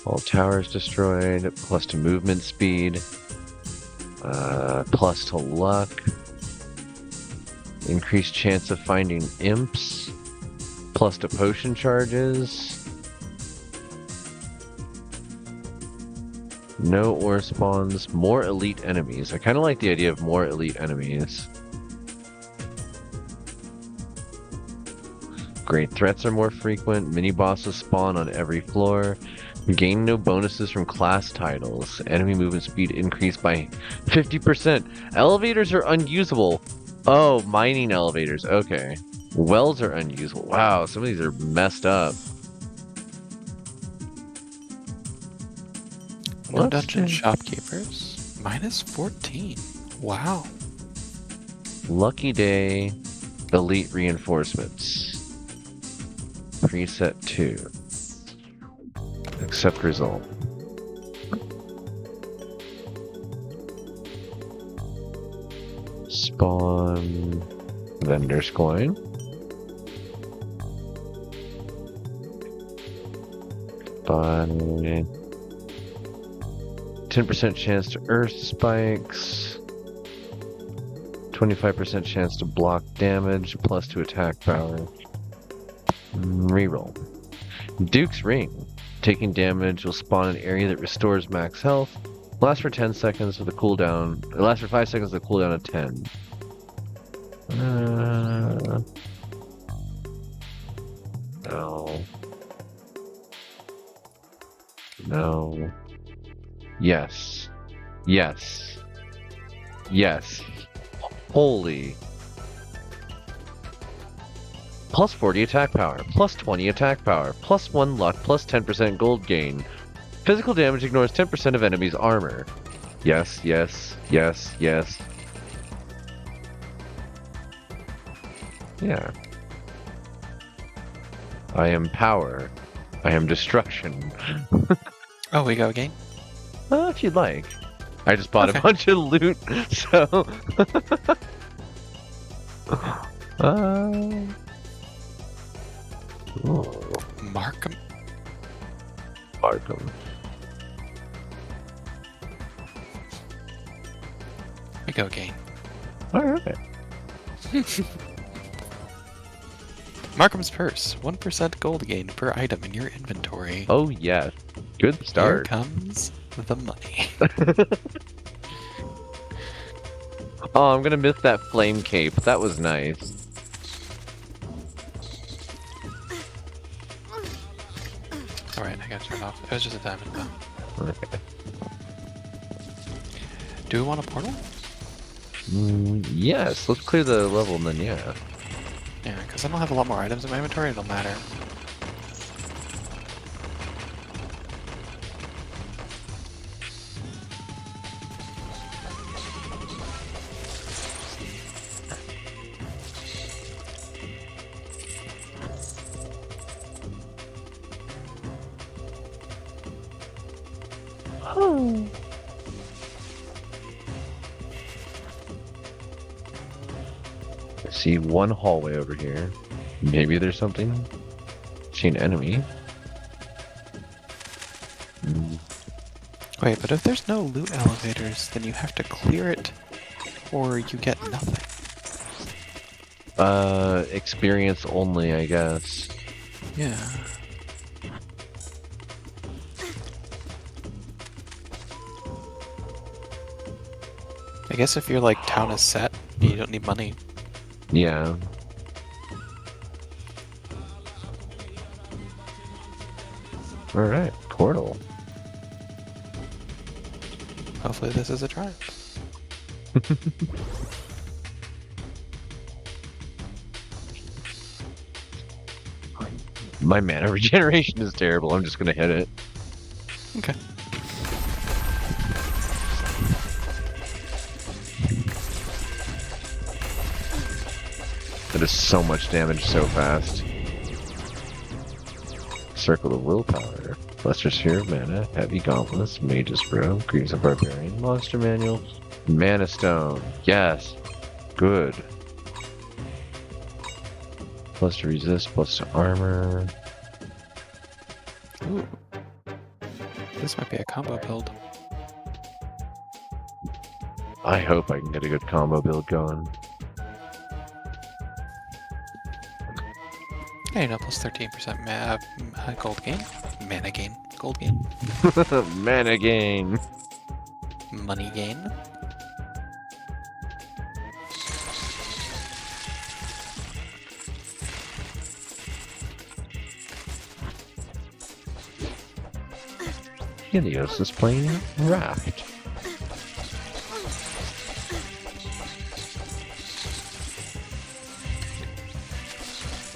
All towers destroyed, plus to movement speed, plus to luck, increased chance of finding imps, plus to potion charges, no ore spawns, more elite enemies. I kind of like the idea of more elite enemies. Great threats are more frequent, mini bosses spawn on every floor. Gain no bonuses from class titles. Enemy movement speed increased by 50%. Elevators are unusable. Oh, mining elevators. Okay. Wells are unusable. Wow, some of these are messed up. No dungeon shopkeepers. Minus 14. Wow. Lucky Day. Elite reinforcements. Preset 2. Accept result. Spawn vendor's coin. by 10% chance to earth spikes, 25% chance to block damage, plus 2 attack power. Reroll. Duke's Ring. Taking damage will spawn an area that restores max health. Lasts for 10 seconds with a cooldown. It lasts for 5 seconds with a cooldown of 10. No. No. Yes. Yes. Yes. Holy. Plus 40 attack power, plus 20 attack power, plus 1 luck, plus 10% gold gain. Physical damage ignores 10% of enemies' armor. Yes, yes, yes, yes. Yeah. I am power. I am destruction. Oh, we go again? If you'd like. I just bought Okay. a bunch of loot, so... Ooh, Markham. Arkham. We go again. Alright. Markham's Purse. 1% gold gain per item in your inventory. Oh, yes. Good Here start. comes the money. Oh, I'm gonna miss that flame cape. That was nice. Alright, I got turned off. It was just a diamond though. Okay. Do we want a portal? Yes, let's clear the level and then yeah. Yeah, because I don't have a lot more items in my inventory, it'll matter. I see one hallway over here. Maybe there's something. See an enemy. Wait, but if there's no loot elevators, then you have to clear it, or you get nothing. Experience only, I guess. Yeah. I guess if your like town is set, you don't need money. Yeah. Alright, portal. Hopefully this is a triumph. My mana regeneration is terrible. I'm just gonna hit it. Okay. That is so much damage so fast. Circle of Willpower. Lesser Sphere of Mana. Heavy Gauntlets. Mage's Bro. Greaves of Barbarian. Monster Manual. Mana Stone. Yes. Good. Plus to resist, plus to armor. Ooh. This might be a combo build. I hope I can get a good combo build going. Yeah, you know, plus 13% gold gain. Mana gain. Gold gain. Mana gain. Money gain. Helios is playing Raft.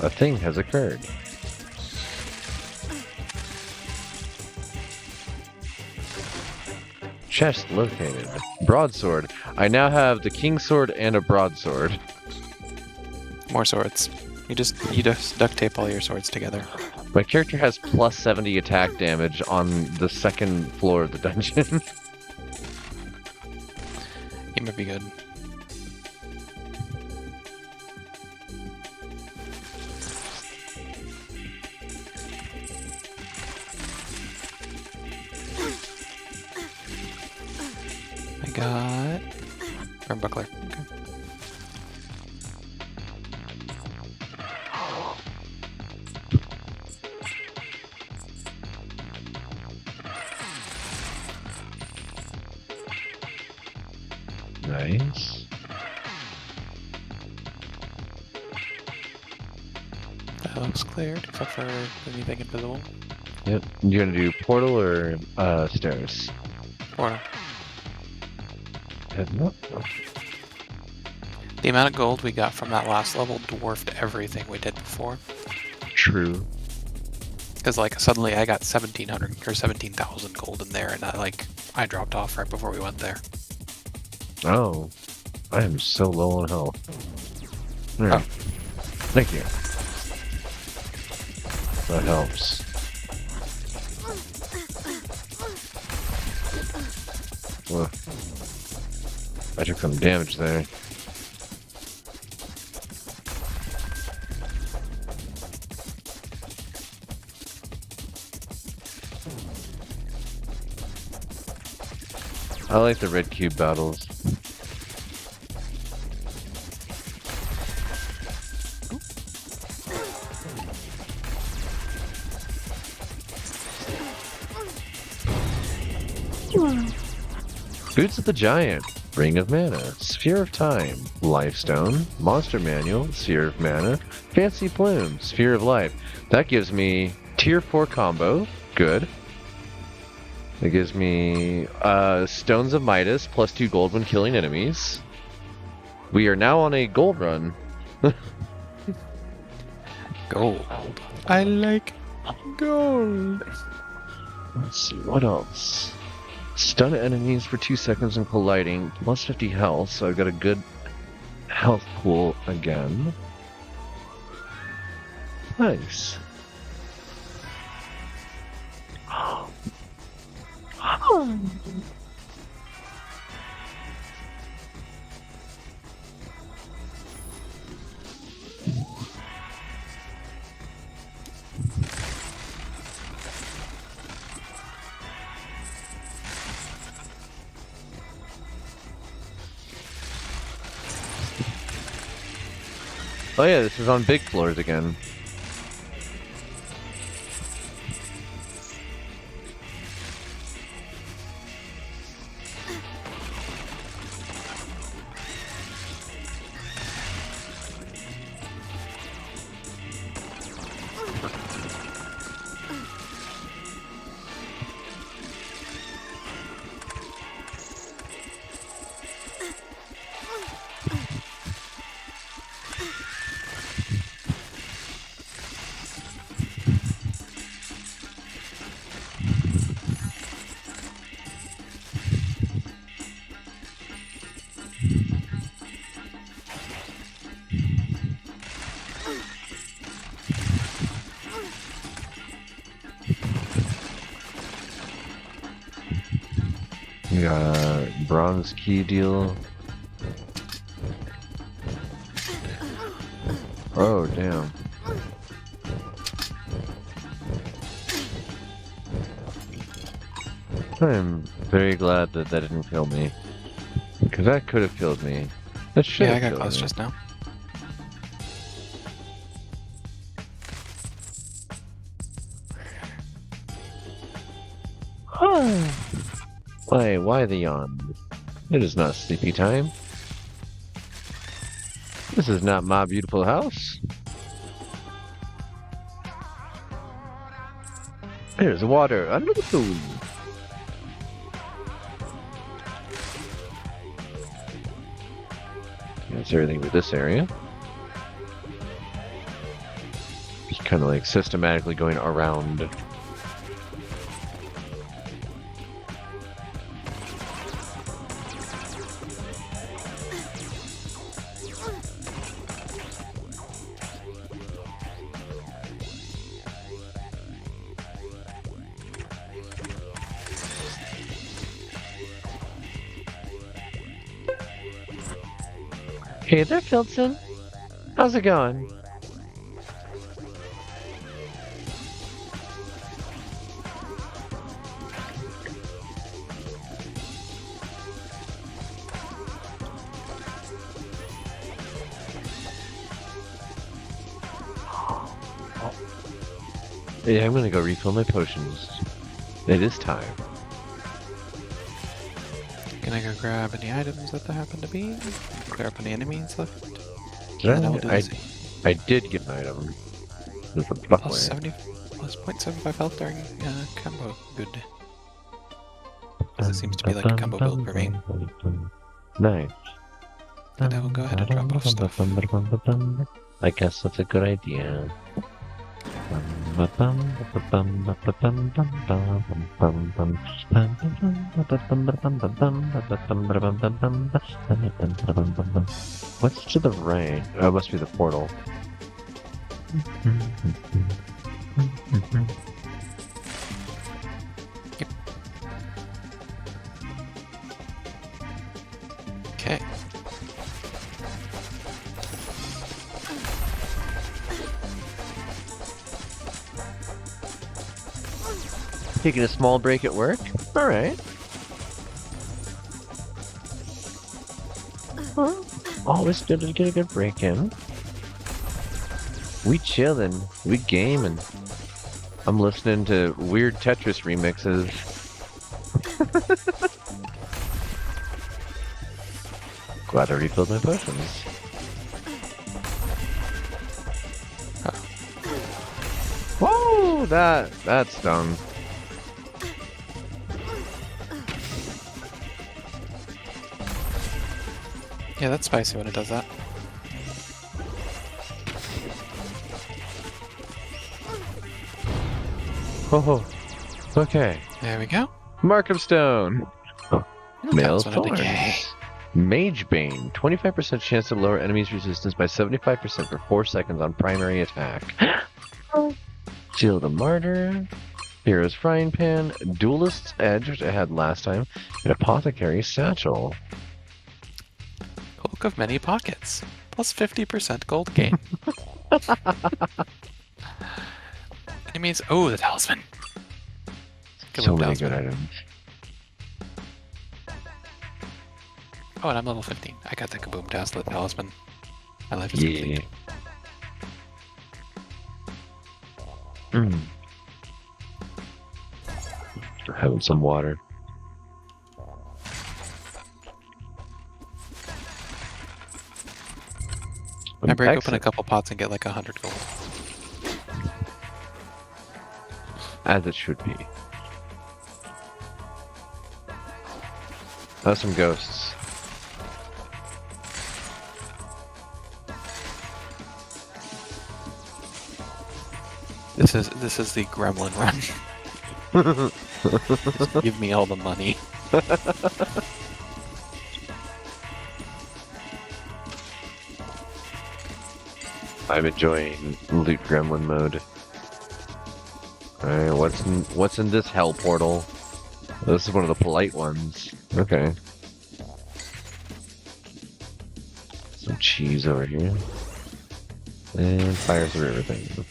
A thing has occurred. Chest located. Broadsword. I now have the King Sword and a broadsword. More swords. You just duct tape all your swords together. My character has plus 70 attack damage on the second floor of the dungeon. You might be good. got Burnbuckler. Okay. Nice. That looks cleared, except for anything invisible. Yep. You gonna do portal or stairs? Portal. Heading up. The amount of gold we got from that last level dwarfed everything we did before. True. Because like suddenly I got 1,700 or 17,000 gold in there, and I dropped off right before we went there. Oh, I am so low on health. Alright. Thank you. That helps. Whoa. I took some damage there. I like the red cube battles. Boots of the Giant, Ring of Mana, Sphere of Time, Lifestone, Monster Manual, Sphere of Mana, Fancy Plume, Sphere of Life. That gives me tier 4 combo, good. It gives me Stones of Midas, plus 2 gold when killing enemies. We are now on a gold run. Gold. I like gold. Let's see, what else? Stun enemies for 2 seconds when colliding, plus 50 health, so I've got a good health pool again. Nice. Oh yeah, this is on big floors again. We got a bronze key deal. Oh, damn. I'm very glad that that didn't kill me. Because that could have killed me. That should Yeah, I have got killed close me. just now. Why the yawn? It is not sleepy time. This is not my beautiful house. There's water under the pool. That's everything for this area. Just kind of like systematically going around. Hey there, Filton. How's it going? Yeah, I'm gonna go refill my potions. It is time. Gonna go grab any items that there happen to be. Clear up any enemies left. Did And then I will do the same. I did get an item. There's a Plus buckler. 70, plus 0.75 health during combo. Good. Because it seems to be like a combo build for me. Nice. And I will go ahead and drop off stuff. I guess that's a good idea. What's to the right? Oh, it must be the portal. Okay. Taking a small break at work? Alright. Well, always good to get a good break in. We chillin', we gaming. I'm listening to weird Tetris remixes. Glad I refilled my potions. Whoa, that's dumb. Yeah, that's spicy when it does that. Oh, okay. There we go. Mark of Stone. Male That's when it decay. Thorns. Mage Bane. 25% chance to lower enemies' resistance by 75% for 4 seconds on primary attack. Jill the Martyr. Hero's Frying Pan. Duelist's Edge, which I had last time. And Apothecary Satchel. Cloak of Many Pockets. Plus 50% gold gain. Enemies. Oh, the talisman. Good So little many talisman. good items. Oh, and I'm level 15. I got the Kaboom talisman. My life is Yeah. complete. Having some water. I break open a Excellent. couple pots and get like 100 gold. As it should be. Oh, some ghosts. This is the gremlin run. Just give me all the money. I'm enjoying loot gremlin mode. Alright, what's in this hell portal? This is one of the polite ones. Okay. Some cheese over here. And fire through everything.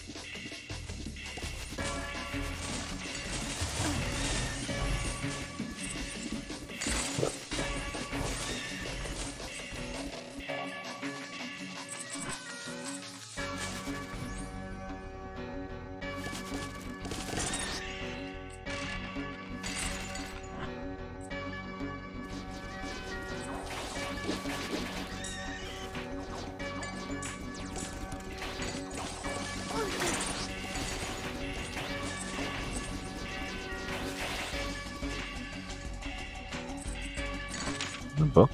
The book.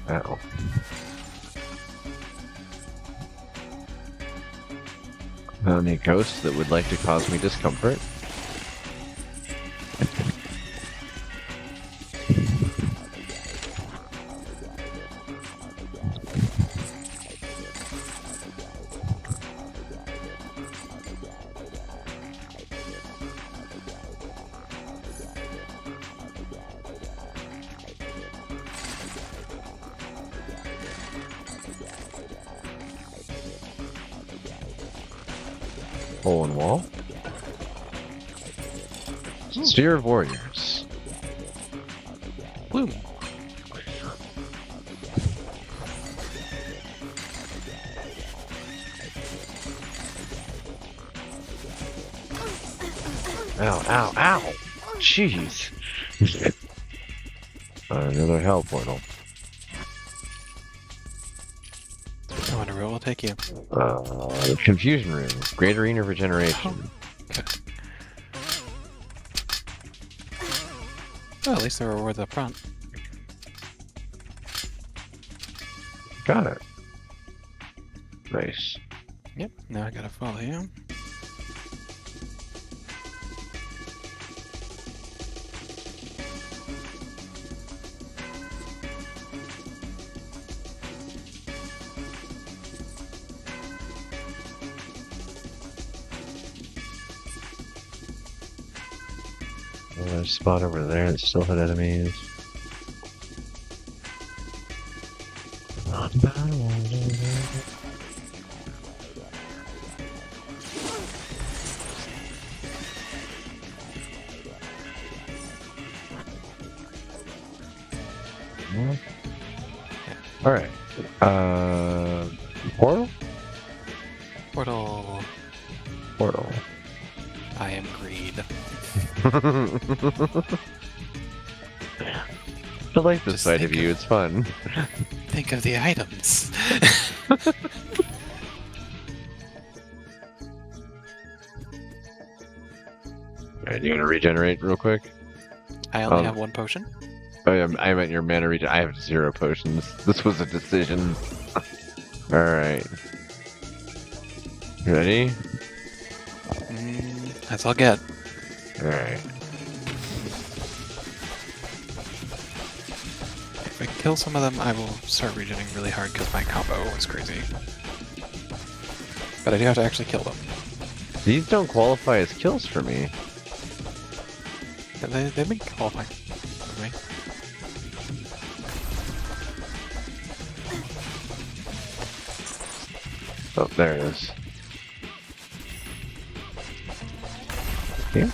Ow. Any ghosts that would like to cause me discomfort? Hole in wall. Sphere of Warriors. Bloom. ow, ow! Jeez. Another hell portal. I wonder where it will take you. The confusion room. Great arena regeneration. Good. Well, at least there were rewards up front. Got it. Nice. Yep, now I gotta follow you. There's a spot over there that still had enemies. Alright. Portal? Portal. Portal. I am greed. I like this Just side of think you, it's fun. Think of the items. Alright, you gonna regenerate real quick? I only have one potion. Oh, yeah, I meant your mana regen. I have 0 potions. This was a decision. Alright. You ready? That's all I'll get. Alright. If I kill some of them, I will start regenerating really hard because my combo is crazy. But I do have to actually kill them. These don't qualify as kills for me. They've been qualifying for me. Oh, there it is. Here?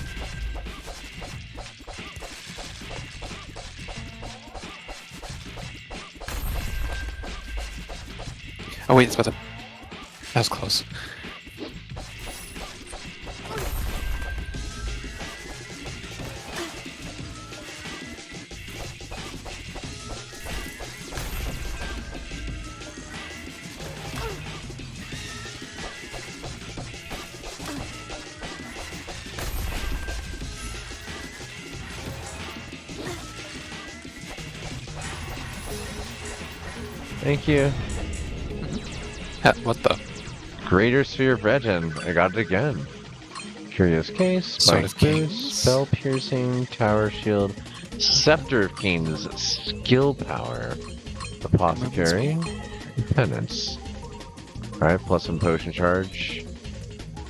Oh wait, it's about to... That was close. Thank you. What the? Greater Sphere of Regen. I got it again. Curious Case, Sword of Spike Kings. Boost, Spell Piercing, Tower Shield, Scepter of Kings, Skill Power, Apothecary, Penance. Alright, plus some Potion Charge.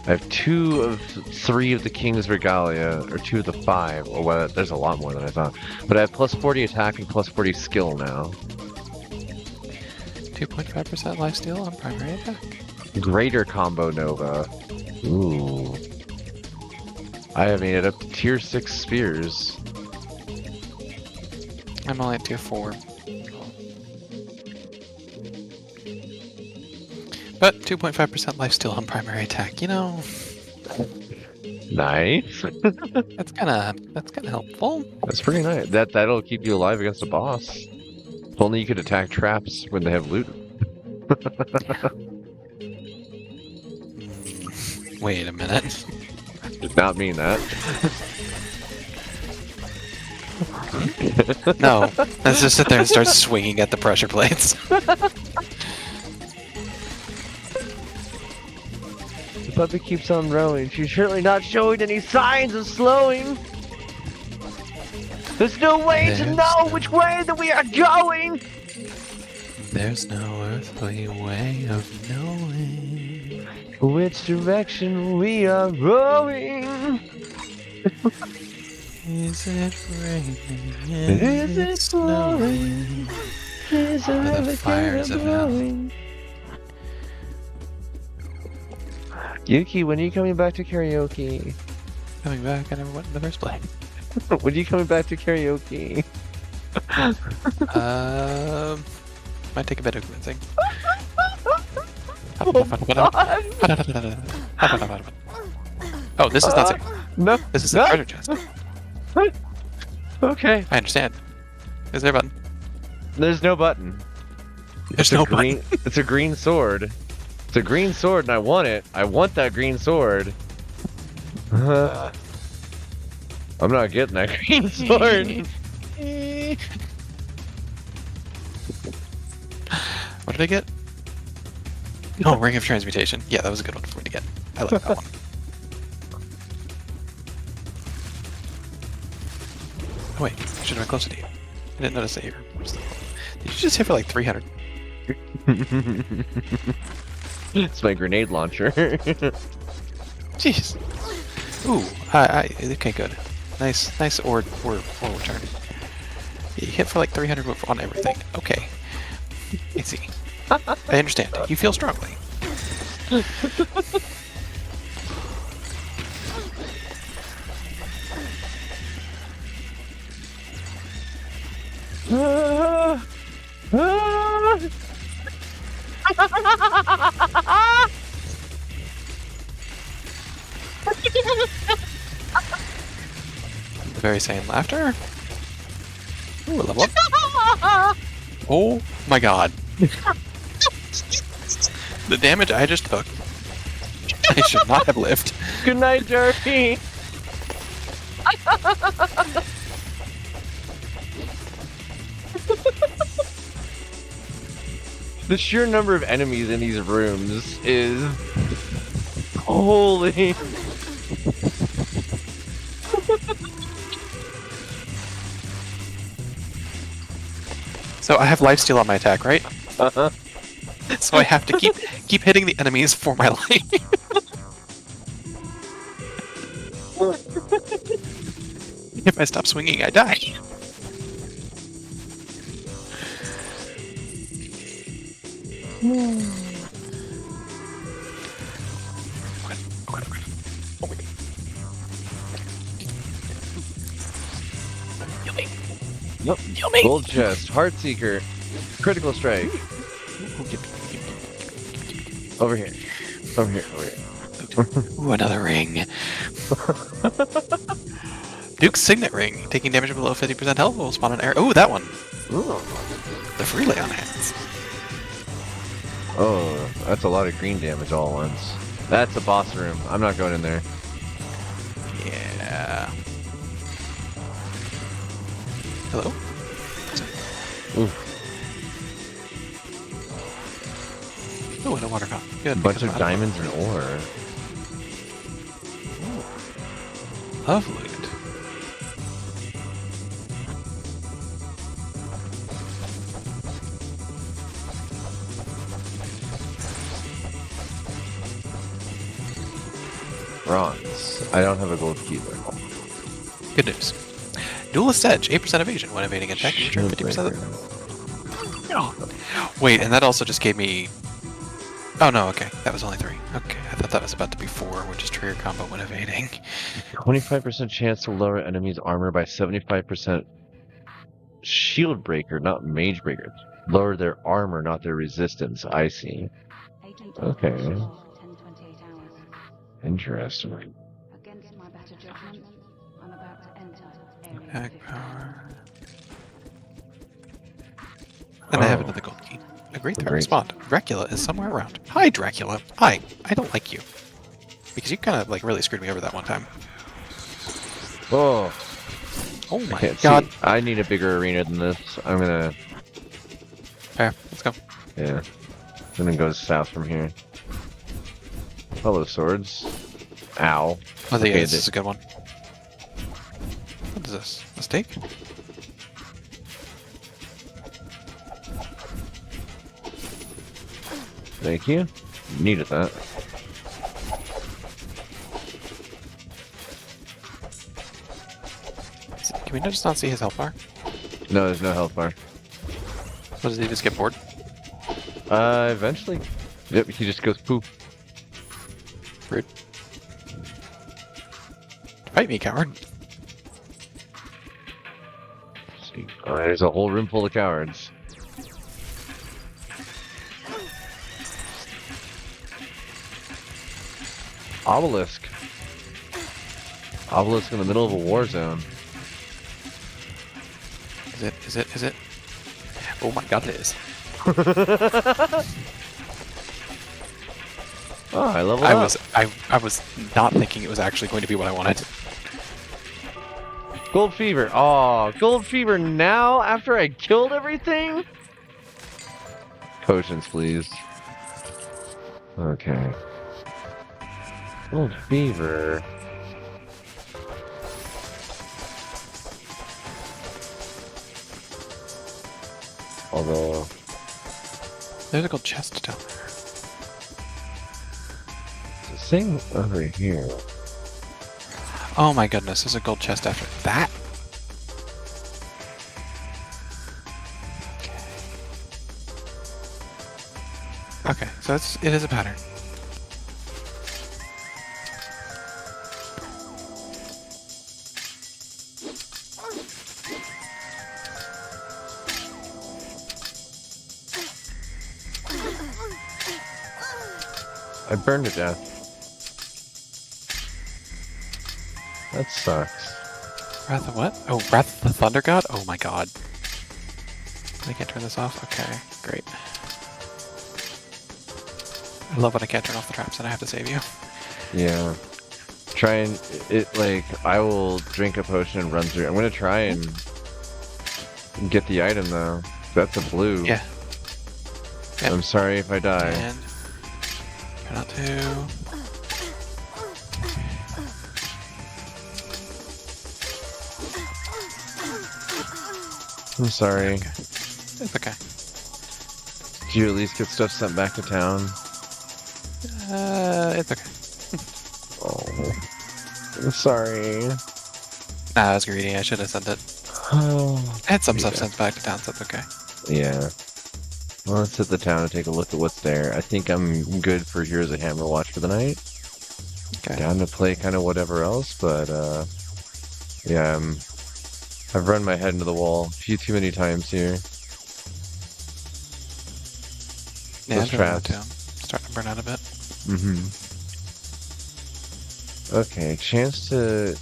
I have 2 of 3 of the King's Regalia, or 2 of the 5. Oh, well, there's a lot more than I thought. But I have plus 40 attack and plus 40 skill now. 2.5% lifesteal on primary attack. Greater Combo Nova. Ooh. I have made it up to tier 6 spheres. I'm only at tier 4. But 2.5% lifesteal on primary attack, you know, Nice. that's kinda helpful. That's pretty nice. That'll keep you alive against a boss. If only you could attack traps when they have loot. Wait a minute. Did not mean that. No, let's just sit there and start swinging at the pressure plates. The puppet keeps on rowing. She's certainly not showing any signs of slowing. There's no way to know which way that we are going. There's no earthly way of knowing Which direction we are rowing. Is it raining? Is it snowing? Is Are the there fires of hell? Yuki, when are you coming back to karaoke? Coming back, I never went in the first place. When are you coming back to karaoke? Might take a bit of convincing. Oh, Oh, this is not safe. No. This is no. a treasure chest. Okay. I understand. Is there a button? There's no button. There's It's a no green. It's a green sword. It's a green sword, and I want it. I want that green sword. I'm not getting that green sword. What did I get? Oh, Ring of Transmutation. Yeah, that was a good one for me to get. I like that one. Oh wait, I should have been closer to you. I didn't notice that you were. Did you just hit for like 300? It's my grenade launcher. Jeez. Ooh, okay, good. Nice ore return. You hit for like 300 on everything. Okay. I see. I understand. You feel strongly. Very sane laughter. Ooh, a level up. Oh my god. The damage I just took. I should not have lived. Good night, Jeremy. The sheer number of enemies in these rooms is holy. So I have lifesteal on my attack, right? Uh-huh. So I have to keep hitting the enemies for my life. If I stop swinging, I die. Yep. Yummy. Gold chest, heart seeker, critical strike. Over here. Over here. Over here. Ooh, another ring. Duke's Signet Ring. Taking damage below 50% health will spawn an arrow. Ooh, that one. Ooh. The free lay on hands. Oh, that's a lot of green damage all at once. That's a boss room. I'm not going in there. Yeah. Hello? Ooh. Ooh, and a water fountain. Good. A bunch because of I'm out diamonds and ore. Love loot. Bronze. I don't have a gold key though. Good news. Duelist Edge, 8% evasion when evading attack. You return 50% of the... Oh. Wait, and that also just gave me... Oh no, okay. That was only 3. Okay, I thought that was about to be 4, which is trigger combo when evading. 25% chance to lower enemies' armor by 75%. Shield breaker, not mage breaker. Lower their armor, not their resistance. I see. Okay. Interesting. Against my better judgment, I'm about to enter area Attack 50. power. And I have Oh. another gold key. A great threat Great. respond. Dracula is somewhere around. Hi, Dracula. Hi. I don't like you. Because you kind of, like, really screwed me over that one time. Oh, Oh I my can't god. see. I need a bigger arena than this. I'm gonna, Fair. Let's go. yeah. I'm gonna go south from here. Hello, swords. Ow. Oh, yeah, Okay, this the- is a good one. What is this? A steak? Thank you. Needed that. Can we just not see his health bar? No, there's no health bar. What, does he just get bored? Eventually. Yep, he just goes poof. Rude. Fight me, coward. See. There's a whole room full of cowards. Obelisk. Obelisk in the middle of a war zone. Is it? Is it? Is it? Oh my god, it is. Oh, I leveled I up. was not thinking it was actually going to be what I wanted. Gold Fever. Oh, Gold Fever now after I killed everything? Potions, please. Okay. Gold Fever. Although... There's a gold chest down there. There's a thing over here. Oh my goodness, there's a gold chest after that. Okay, so it is a pattern. I burned to death. That sucks. Wrath of what? Oh, Wrath of the Thunder God? Oh my god. I can't turn this off? Okay, great. I love when I can't turn off the traps and I have to save you. Yeah. Try and... It, like, I will drink a potion and run through. I'm gonna try and get the item, though. That's a blue. Yeah. Yep. I'm sorry if I die. And try not to. I'm sorry. Okay. It's okay. Do you at least get stuff sent back to town? It's okay. Oh. I'm sorry. Nah, I was greedy. I should have sent it. Oh. I had some stuff Yeah. sent back to town, so it's okay. Yeah. Well, let's hit the town and take a look at what's there. I think I'm good for Heroes of Hammerwatch for the night. Okay. Down to play kind of whatever else, but yeah, I've run my head into the wall a few too many times here. Yeah, Those I'm doing that traps. too. I'm starting to burn out a bit. Mm-hmm. Okay, chance to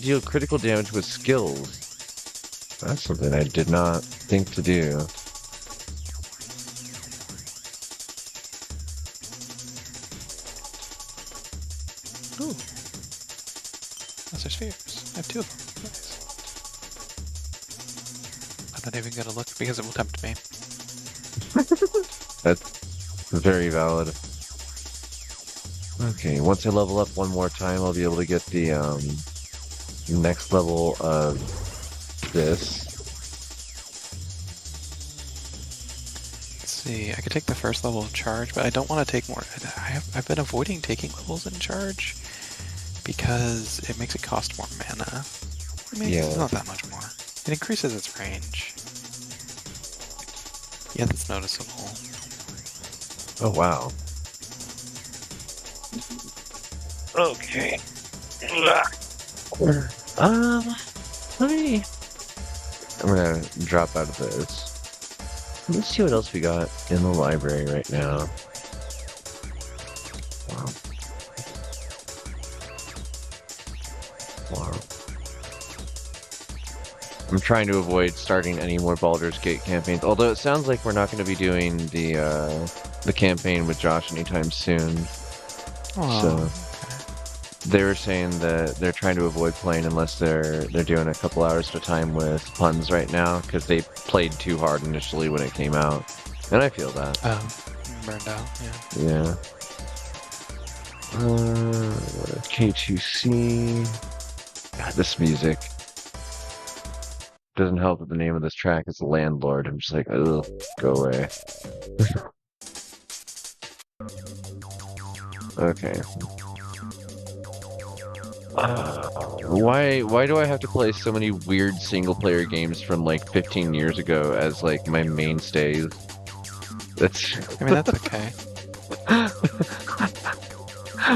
deal critical damage with skills. That's something I did not think to do. Ooh. Master spheres. I have 2 of them. Nice. I'm not even gonna look because it will tempt me. That's very valid. Okay, once I level up one more time, I'll be able to get the next level of this. Let's see. I could take the first level of charge, but I don't want to take more. I've been avoiding taking levels in charge because it makes it cost more mana. I mean, it's Yeah. not that much more. It increases its range. Yeah, that's noticeable. Oh wow. Okay. Let me. I'm gonna drop out of this. Let's see what else we got in the library right now. Wow. Wow. I'm trying to avoid starting any more Baldur's Gate campaigns, although it sounds like we're not going to be doing the campaign with Josh anytime soon. Oh, So they were saying that they're trying to avoid playing unless they're doing a couple hours at a time with puns right now because they played too hard initially when it came out, and I feel that. burned out. Yeah. Yeah. K2C. God, this music doesn't help that the name of this track is Landlord. I'm just like, ugh, go away. Okay. Why do I have to play so many weird single player games from like 15 years ago as like my mainstays? That's I mean, that's okay.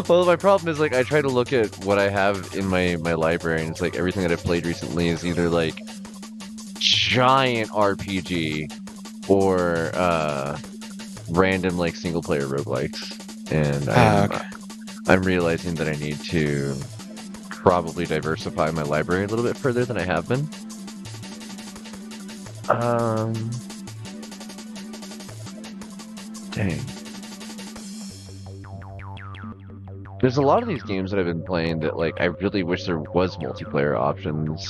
well, my problem is like I try to look at what I have in my library and it's like everything that I've played recently is either like giant RPG or random like single player roguelikes. And I'm realizing that I need to probably diversify my library a little bit further than I have been. Dang. There's a lot of these games that I've been playing that like I really wish there was multiplayer options,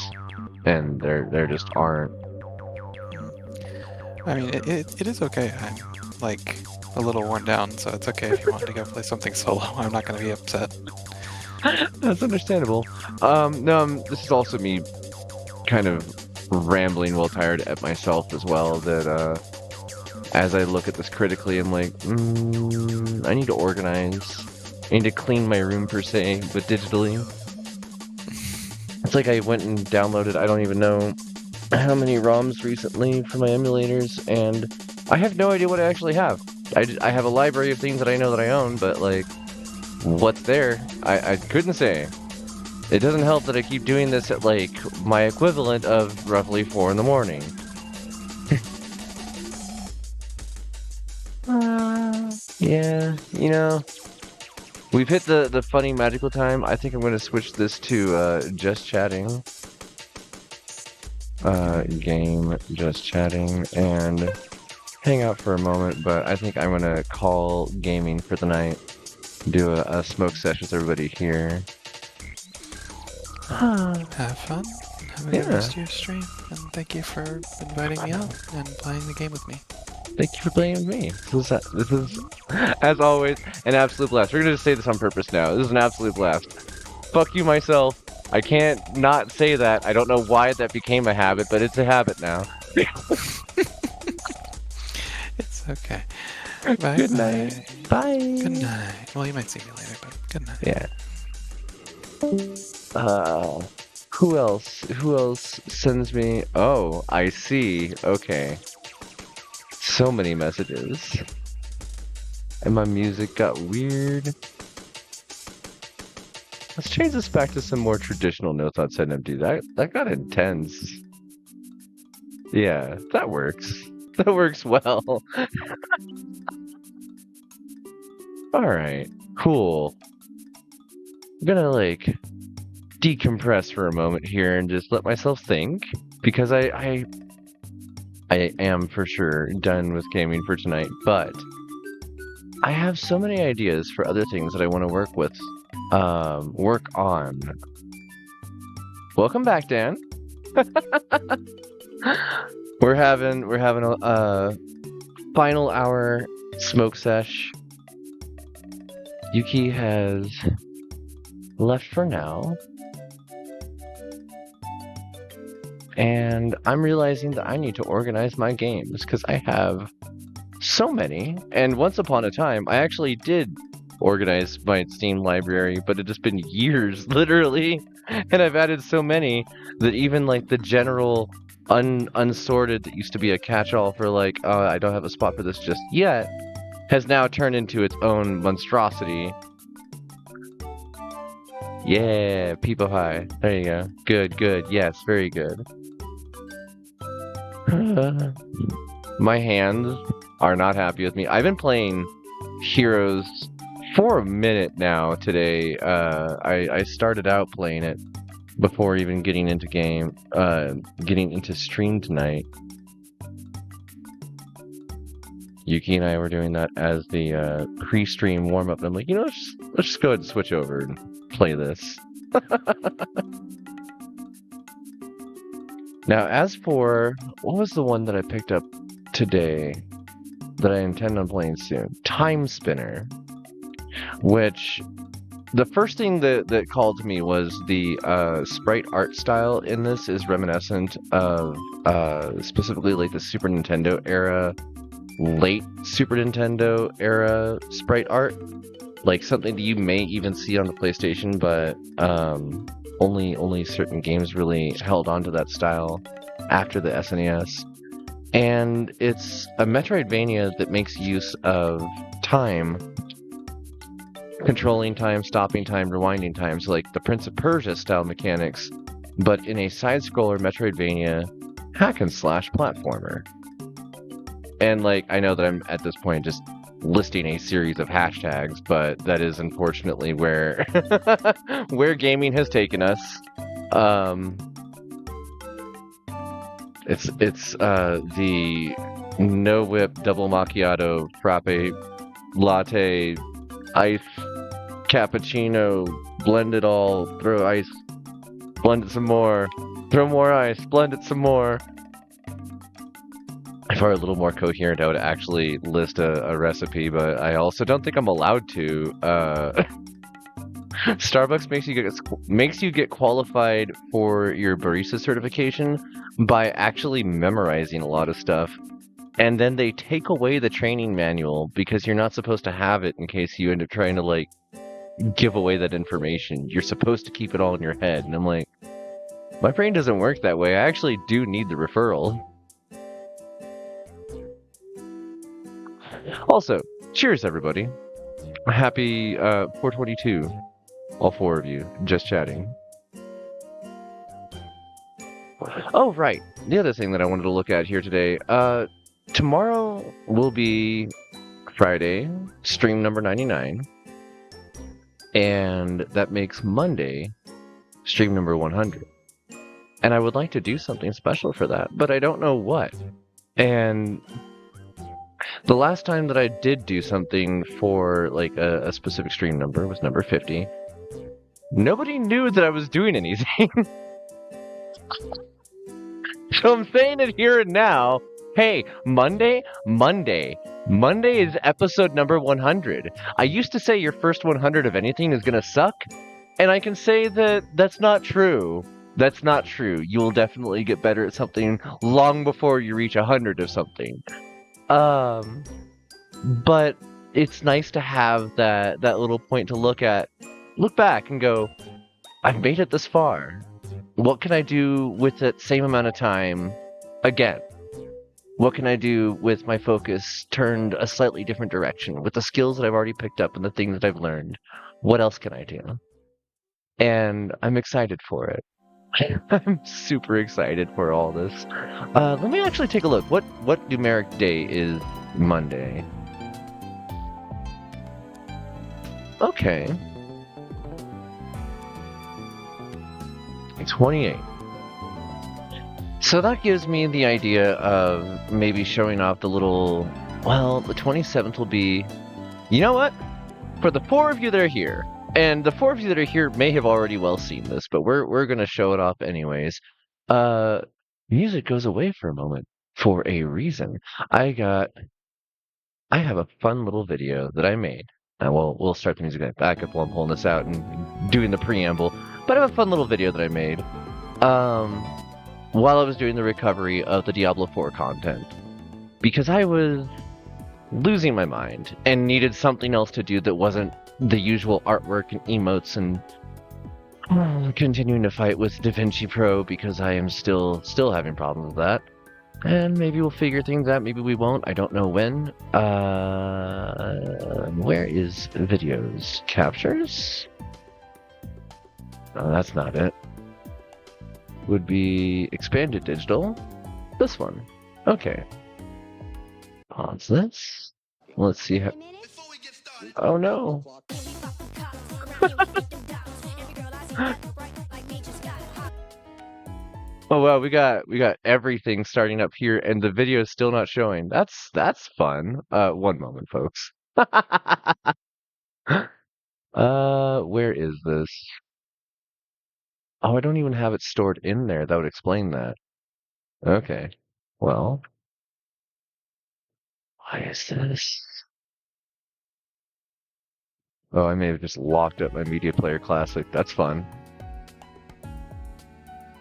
and there just aren't. I mean, it is okay. I'm like a little worn down, so it's okay if you want to go play something solo. I'm not going to be upset. That's understandable. No, this is also me kind of rambling while tired at myself as well, that as I look at this critically, I'm like, I need to organize. I need to clean my room per se, but digitally. It's like I went and downloaded, I don't even know how many ROMs recently for my emulators, and I have no idea what I actually have. I have a library of things that I know that I own, but like, what's there? I couldn't say. It doesn't help that I keep doing this at like my equivalent of roughly 4 in the morning. Yeah, you know, we've hit the funny magical time. I think I'm going to switch this to just chatting. Game just chatting and hang out for a moment, but I think I'm going to call gaming for the night. Do a smoke session with everybody here. Have fun. Have a good Yeah. rest of your stream, and thank you for inviting me out and playing the game with me. Thank you for playing with me. This is, as always, an absolute blast. We're gonna just say this on purpose now. This is an absolute blast. Fuck you, myself. I can't not say that. I don't know why that became a habit, but it's a habit now. It's okay. Bye. Good night. Bye. Good night. Well, you might see me later, but good night. Yeah. Who else? Who else sends me? Oh, I see. Okay. So many messages. And my music got weird. Let's change this back to some more traditional notes on SendMD. That got intense. Yeah, that works. That works well. Alright, cool. I'm gonna like decompress for a moment here and just let myself think, because I am for sure done with gaming for tonight, but I have so many ideas for other things that I want to work on. Welcome back, Dan. We're having a final hour smoke sesh. Yuki has left for now. And I'm realizing that I need to organize my games because I have so many. And once upon a time, I actually did organize my Steam library, but it has been years, literally. And I've added so many that even like the general unsorted that used to be a catch-all for like, oh, I don't have a spot for this just yet, has now turned into its own monstrosity. Yeah, people high. There you go. Good, good. Yes, very good. My hands are not happy with me. I've been playing Heroes for a minute now today. I started out playing it before even getting into stream tonight. Yuki and I were doing that as the pre-stream warm-up, and I'm like, you know, let's just go ahead and switch over and play this. Now, as for what was the one that I picked up today that I intend on playing soon? Time Spinner, which the first thing that called to me was the sprite art style in this is reminiscent of specifically like the Super Nintendo era, late Super Nintendo era sprite art, like something that you may even see on the PlayStation, but only certain games really held on to that style after the SNES. And it's a Metroidvania that makes use of time, controlling time, stopping time, rewinding time, so like the Prince of Persia style mechanics, but in a side-scroller Metroidvania hack and slash platformer. And like, I know that I'm at this point just listing a series of hashtags, but that is unfortunately where where gaming has taken us. It's the no whip double macchiato frappe latte ice cappuccino blend it all, throw ice, blend it some more, throw more ice, blend it some more. If I were a little more coherent, I would actually list a recipe, but I also don't think I'm allowed to. Starbucks makes you get qualified for your barista certification by actually memorizing a lot of stuff, and then they take away the training manual because you're not supposed to have it in case you end up trying to like give away that information. You're supposed to keep it all in your head, and I'm like, my brain doesn't work that way. I actually do need the referral. Also, cheers everybody. Happy 422. All four of you, just chatting. Oh, right. The other thing that I wanted to look at here today, tomorrow will be Friday, stream number 99. And that makes Monday stream number 100. And I would like to do something special for that, but I don't know what. And the last time that I did do something for like a specific stream number was number 50. Nobody knew that I was doing anything. So I'm saying it here and now. Hey, Monday is episode number 100. I used to say your first 100 of anything is gonna suck, and I can say that that's not true. That's not true. You will definitely get better at something long before you reach 100 of something. But it's nice to have that little point to look back and go, I've made it this far. What can I do with that same amount of time again? What can I do with my focus turned a slightly different direction? With the skills that I've already picked up and the things that I've learned, what else can I do? And I'm excited for it. I'm super excited for all this. Let me actually take a look. What numeric day is Monday? Okay. 28. So that gives me the idea of maybe showing off the little... Well, the 27th will be... You know what? For the four of you that are here, and the four of you that are here may have already well seen this, but we're going to show it off anyways. Music goes away for a moment for a reason. I have a fun little video that I made. We'll start the music back up while I'm pulling this out and doing the preamble. But I have a fun little video that I made while I was doing the recovery of the Diablo 4 content. Because I was losing my mind and needed something else to do that wasn't the usual artwork and emotes and continuing to fight with DaVinci Pro because I am still having problems with that. And maybe we'll figure things out, maybe we won't, I don't know when. Where is videos? Captures? No, that's not it. Would be expanded digital. This one. Okay. Pause this. Let's see how... Oh no. Oh wow, we got everything starting up here and the video is still not showing. That's fun. One moment, folks. Where is this? Oh, I don't even have it stored in there. That would explain that. Okay. Well, why is this? Oh, I may have just locked up my Media Player Classic. That's fun.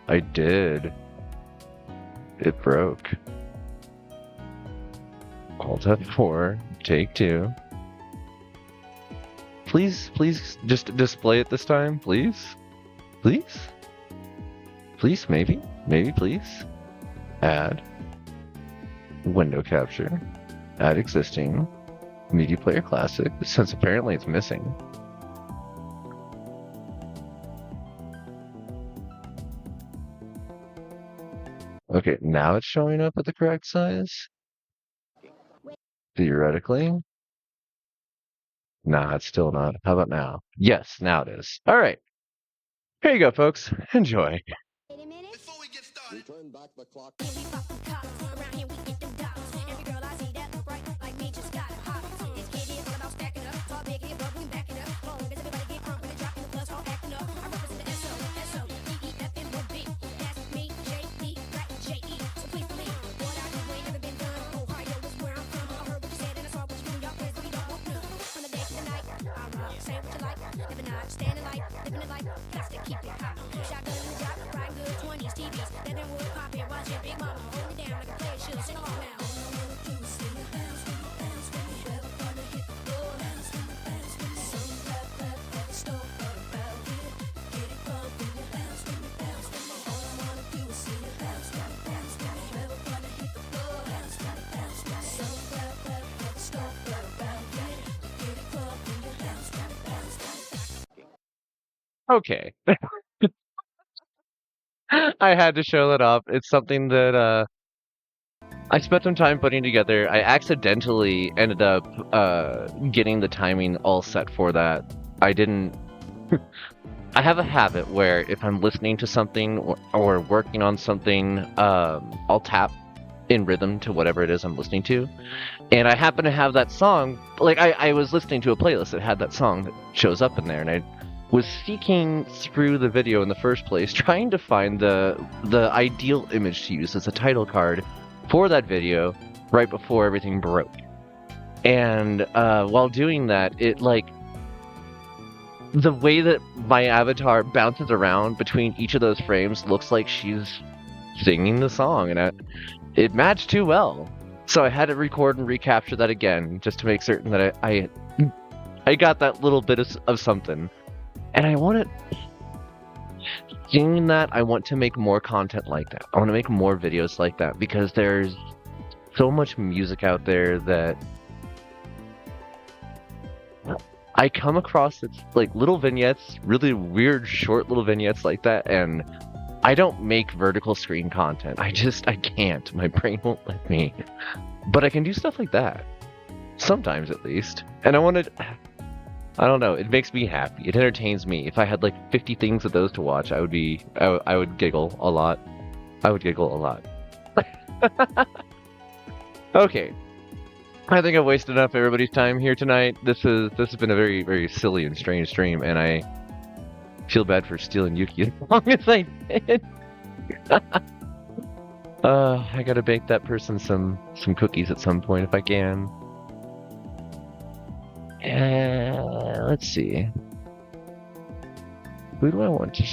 I did. It broke. Alt F4, take 2. Please just display it this time, please? Please? Please, maybe? Maybe, please? Add. Window capture. Add existing. Media Player Classic, since apparently it's missing. Okay, now it's showing up at the correct size? Theoretically. Nah, it's still not. How about now? Yes, now it is. All right. Here you go, folks. Enjoy. Wait a minute. Before we get started, Turn back the clock. We fuck them cops. Around here we get them dollars. Every girl I see that look right like me just got a hobby. This kid is all about stacking up. Talk big here, but we back it up. Long as everybody get crunk when they dropping the plus all acting up. I represent the S-O, D-E-F-M-O-B. That's me, J-D, Black J-E. So please believe what I do ain't never been done. Ohio is where I'm from. I heard what you said and I saw what you do in your place, but we don't want none. From the day to the night, I'm say what you like. Living not standing life, living the life. Got to keep it hot. Shotgun in the drop, riding good 20s, TVs. Let them wood pop it, watch your big mama hold me down like a player should. Sing along now. Okay. I had to show that up. It's something that I spent some time putting together. I accidentally ended up getting the timing all set for that. I didn't. I have a habit where if I'm listening to something or working on something, I'll tap in rhythm to whatever it is I'm listening to. And I happen to have that song. Like I was listening to a playlist that had that song that shows up in there, and I was seeking through the video in the first place, trying to find the ideal image to use as a title card for that video right before everything broke. And while doing that, it the way that my avatar bounces around between each of those frames looks like she's singing the song, and it matched too well. So I had to record and recapture that again just to make certain that I got that little bit of something. And I want to, seeing that, I want to make more content like that. I want to make more videos like that because there's so much music out there that I come across. It's like little vignettes, really weird short little vignettes like that, and I don't make vertical screen content. I can't. My brain won't let me. But I can do stuff like that. Sometimes at least. And I don't know, it makes me happy. It entertains me. If I had like 50 things of those to watch, I would giggle a lot. I would giggle a lot. Okay. I think I've wasted enough of everybody's time here tonight. This has been a very, very silly and strange stream, and I feel bad for stealing Yuki as long as I did. I gotta bake that person some cookies at some point if I can. Let's see. Who do I want to?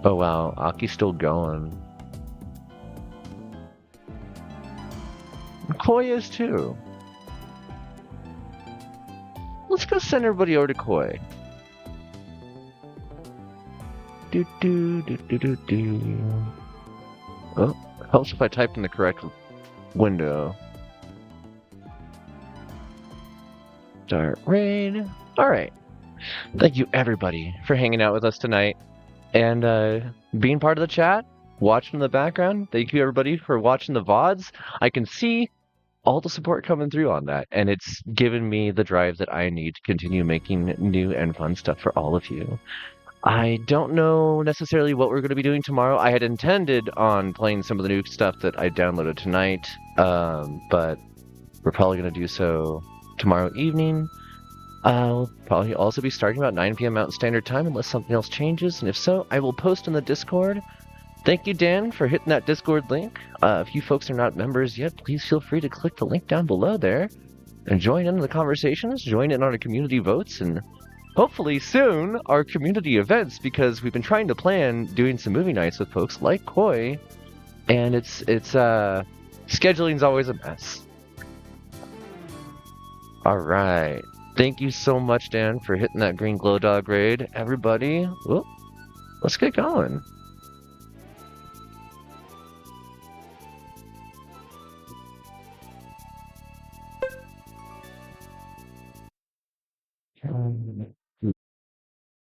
Oh wow, Aki's still going. Koi is too. Let's go send everybody over to Koi. Oh, helps if I type in the correct window. Start raid. Alright. Thank you everybody for hanging out with us tonight and being part of the chat, watching in the background. Thank you everybody for watching the VODs. I can see all the support coming through on that, and it's given me the drive that I need to continue making new and fun stuff for all of you. I don't know necessarily what we're going to be doing tomorrow. I had intended on playing some of the new stuff that I downloaded tonight, but we're probably going to do so tomorrow evening. I'll probably also be starting about 9 p.m. Mountain Standard Time unless something else changes, and if so, I will post in the Discord. Thank you, Dan, for hitting that Discord link. If you folks are not members yet, please feel free to click the link down below there and join in the conversations, join in on our community votes, and hopefully soon our community events, because we've been trying to plan doing some movie nights with folks like Koi, and it's scheduling's always a mess. Alright. Thank you so much, Dan, for hitting that green glow dog raid. Everybody, let's get going.